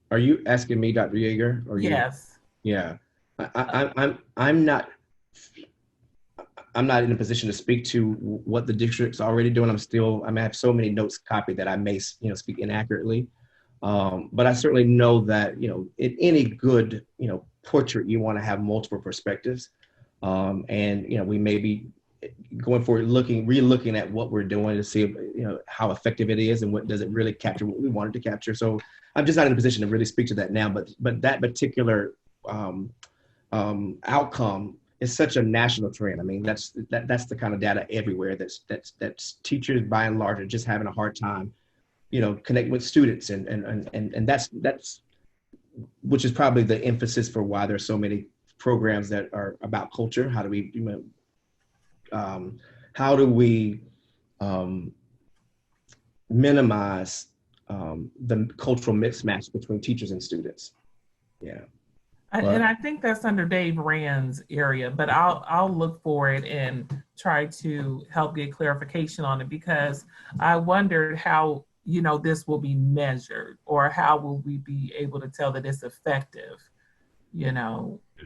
Are you asking me, Dr. Yeager? Or yes. Yeah. I'm not in a position to speak to what the district's already doing. I have so many notes copied that I may speak inaccurately. But I certainly know that in any good portrait, you want to have multiple perspectives, and we may be going forward re-looking at what we're doing to see how effective it is and what does it really capture what we wanted to capture. So I'm just not in a position to really speak to that now. But that particular outcome is such a national trend. I mean, that's the kind of data everywhere. That's teachers by and large are just having a hard time connect with students, and that's which is probably the emphasis for why there's so many programs that are about culture. How do we minimize the cultural mismatch between teachers and students? Yeah. And I think that's under Dave Rand's area, but I'll look for it and try to help get clarification on it, because I wondered how this will be measured, or how will we be able to tell that it's effective,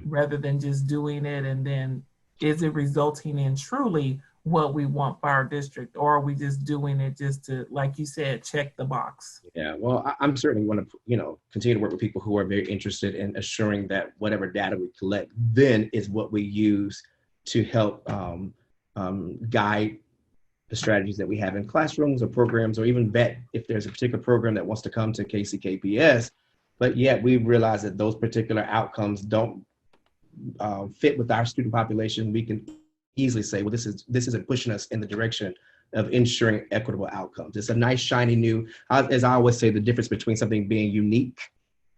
rather than just doing it, and then is it resulting in truly what we want for our district, or are we just doing it just to, like you said, check the box? Yeah, well, I'm certainly want to continue to work with people who are very interested in assuring that whatever data we collect then is what we use to help guide the strategies that we have in classrooms or programs, or even vet if there's a particular program that wants to come to KCKPS, but yet we realize that those particular outcomes don't fit with our student population. We can easily say, well, this isn't pushing us in the direction of ensuring equitable outcomes. It's a nice, shiny new, as I always say, the difference between something being unique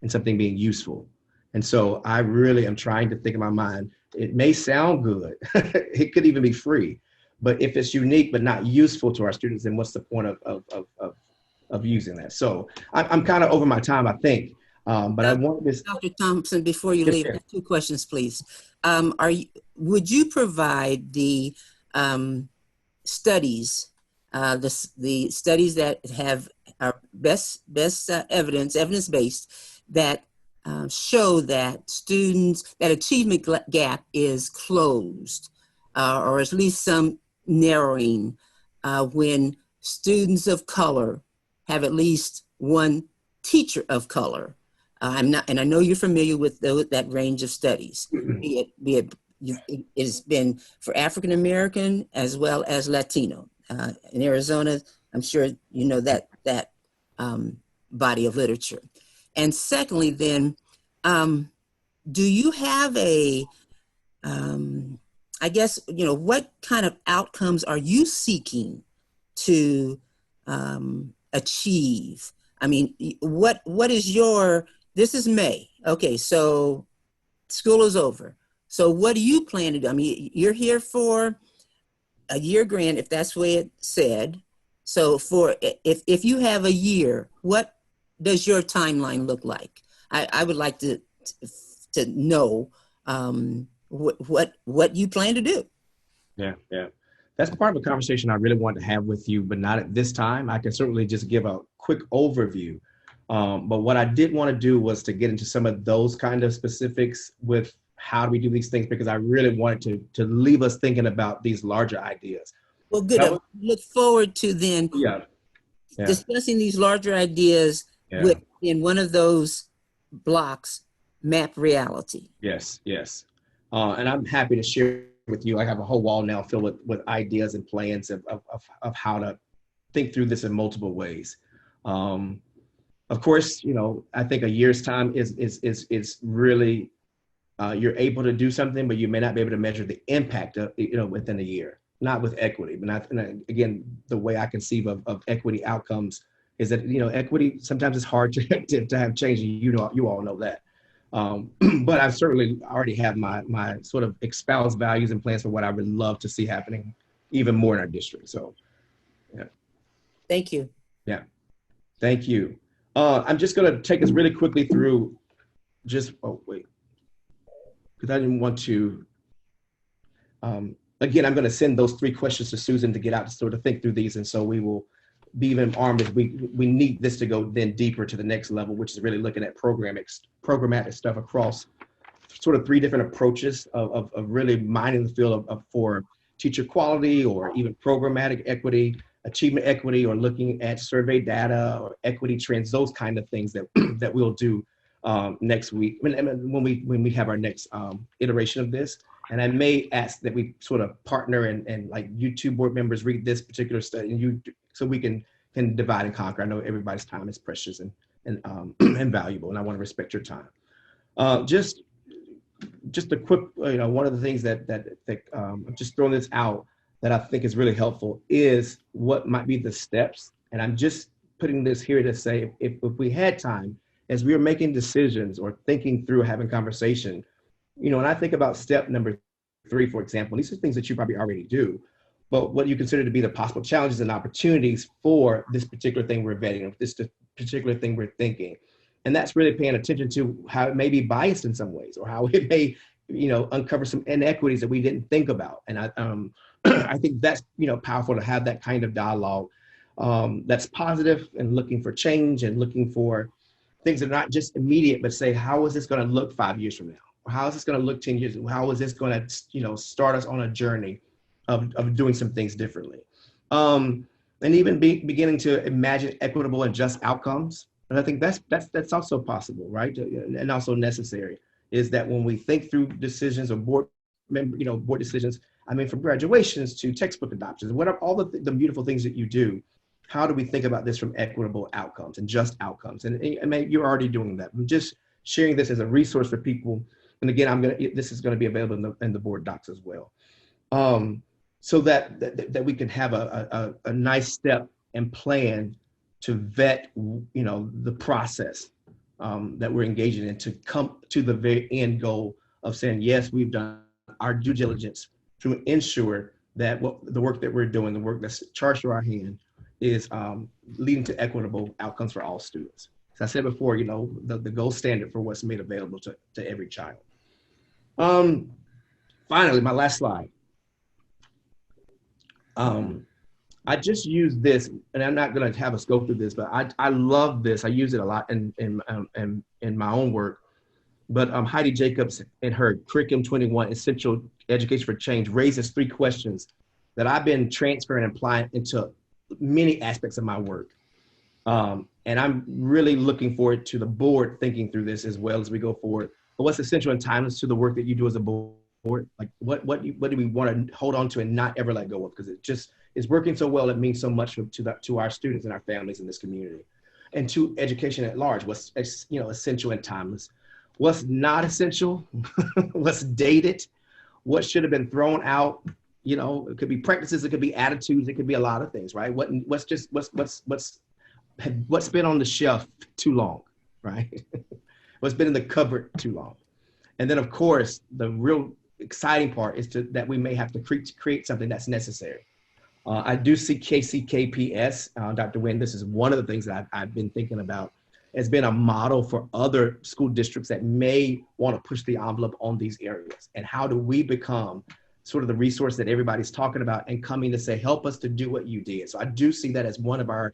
and something being useful. And so I really am trying to think in my mind, it may sound good, it could even be free, but if it's unique but not useful to our students, then what's the point of using that? So I'm kind of over my time, I think. But I want this. Dr. Thompson, before you leave, 2 questions, please. Would you provide the studies, the studies that have our best evidence-based, that show that that achievement gap is closed, or at least some narrowing, when students of color have at least one teacher of color? And I know you're familiar with that range of studies, be it it's been for African American as well as Latino. In Arizona, I'm sure you know that body of literature. And secondly, then, do you have a, I guess, what kind of outcomes are you seeking to achieve? I mean, what is your, this is May. Okay, so school is over. So what do you plan to do? I mean, you're here for a year grant, if that's the way it said. So if you have a year, what does your timeline look like? I would like to know what you plan to do. Yeah. That's part of a conversation I really want to have with you, but not at this time. I can certainly just give a quick overview. But what I did want to do was to get into some of those kind of specifics with how do we do these things, because I really wanted to leave us thinking about these larger ideas. Well, good. I look forward to then discussing these larger ideas in one of those blocks, Map Reality. Yes. And I'm happy to share with you. I have a whole wall now filled with ideas and plans of how to think through this in multiple ways. Of course, I think a year's time is really, you're able to do something, but you may not be able to measure the impact of, within a year, not with equity. But again, the way I conceive of equity outcomes is that, equity sometimes it's hard to have change. You all know that. But I certainly already have my sort of espoused values and plans for what I would love to see happening even more in our district. So, yeah. Thank you. Yeah. Thank you. I'm just going to take us really quickly through because I didn't want to, again, I'm going to send those 3 questions to Susan to get out to sort of think through these. And so we will be even armed as we need this to go then deeper to the next level, which is really looking at programmatic stuff across sort of 3 different approaches of really mining the field for teacher quality, or even programmatic equity, achievement equity, or looking at survey data or equity trends, those kind of things that we'll do next week when we have our next iteration of this. And I may ask that we sort of partner and like you 2 board members read this particular study, and so we can divide and conquer. I know everybody's time is precious and valuable, and I want to respect your time. Just a quick, one of the things that I'm just throwing this out that I think is really helpful is what might be the steps. And I'm just putting this here to say, if we had time, as we are making decisions or thinking through having conversation, when I think about step number 3, for example, these are things that you probably already do, but what you consider to be the possible challenges and opportunities for this particular thing we're vetting, or this particular thing we're thinking. And that's really paying attention to how it may be biased in some ways, or how it may, uncover some inequities that we didn't think about. And I think that's, powerful to have that kind of dialogue that's positive and looking for change and looking for things that are not just immediate, but say, how is this going to look 5 years from now? Or how is this going to look 10 years? How is this going to, start us on a journey of doing some things differently? And even beginning to imagine equitable and just outcomes. And I think that's also possible, right? And also necessary, is that when we think through decisions or board decisions, from graduations to textbook adoptions, whatever, all the beautiful things that you do, how do we think about this from equitable outcomes and just outcomes? And you're already doing that. I'm just sharing this as a resource for people. And again, this is going to be available in the board docs as well. So that we can have a nice step and plan to vet, the process that we're engaging in to come to the very end goal of saying, yes, we've done our due diligence to ensure that the work that we're doing, the work that's charged to our hand, is leading to equitable outcomes for all students. As I said before, the gold standard for what's made available to every child. Finally, my last slide. I just use this, and I'm not going to have us go through this, but I love this. I use it a lot in my own work. But Heidi Jacobs, in her Curriculum 21, Essential Education for Change, raises 3 questions that I've been transferring and applying into many aspects of my work. And I'm really looking forward to the board thinking through this as well as we go forward. But what's essential and timeless to the work that you do as a board forward? Like what do we want to hold on to and not ever let go of? Because it just is working so well. It means so much to our students and our families in this community, and to education at large. What's essential and timeless, what's not essential, what's dated, what should have been thrown out. It could be practices, it could be attitudes, it could be a lot of things, right? What's been on the shelf too long, right? What's been in the cupboard too long. And then, of course, the real exciting part is that we may have to create something that's necessary. I do see KCKPS, Dr. Wynn, this is one of the things that I've been thinking about, has been a model for other school districts that may want to push the envelope on these areas. And how do we become sort of the resource that everybody's talking about and coming to say, help us to do what you did. So I do see that as one of our,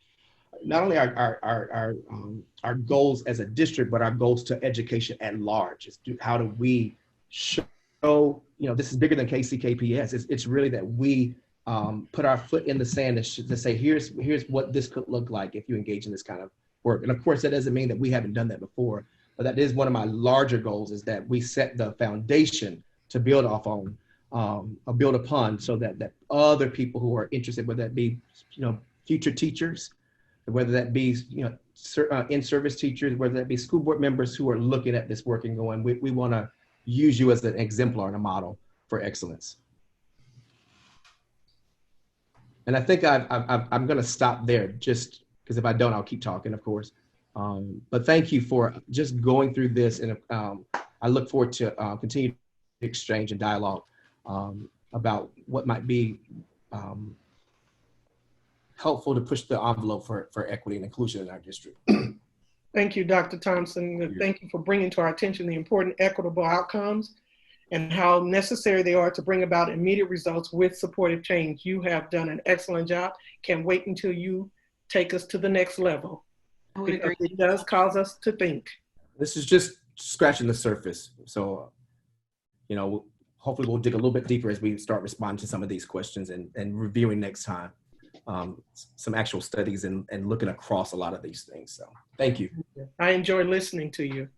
not only our goals as a district, but our goals to education at large. Is how do we show, this is bigger than KCKPS. It's really that we put our foot in the sand and to say, here's what this could look like if you engage in this kind of work. And of course, that doesn't mean that we haven't done that before, but that is one of my larger goals, is that we set the foundation to build off on, or build upon, so that other people who are interested, whether that be, future teachers, whether that be, in-service teachers, whether that be school board members who are looking at this work and going, we want to use you as an exemplar and a model for excellence. And I think I'm going to stop there, just because if I don't, I'll keep talking, of course. But thank you for just going through this, and I look forward to continued exchange and dialogue about what might be helpful to push the envelope for equity and inclusion in our district. Thank you, Dr. Thompson. Thank you for bringing to our attention the important equitable outcomes and how necessary they are to bring about immediate results with supportive change. You have done an excellent job. Can't wait until you take us to the next level. I would agree. It does cause us to think. This is just scratching the surface. So, hopefully we'll dig a little bit deeper as we start responding to some of these questions and reviewing next time some actual studies and looking across a lot of these things. So thank you. I enjoy listening to you.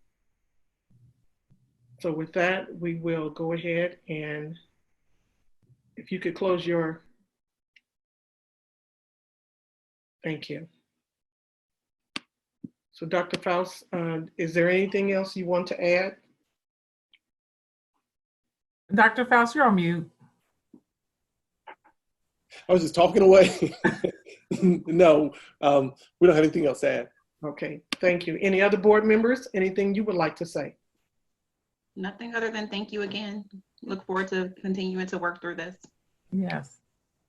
So with that, we will go ahead, and if you could close your, thank you. So Dr. Faust, is there anything else you want to add? Dr. Faust, you're on mute. I was just talking away. No, we don't have anything else to add. Okay, thank you. Any other board members? Anything you would like to say? Nothing other than thank you again. Look forward to continuing to work through this. Yes.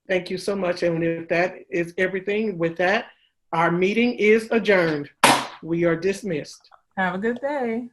Thank you so much. And if that is everything, with that, our meeting is adjourned. We are dismissed. Have a good day.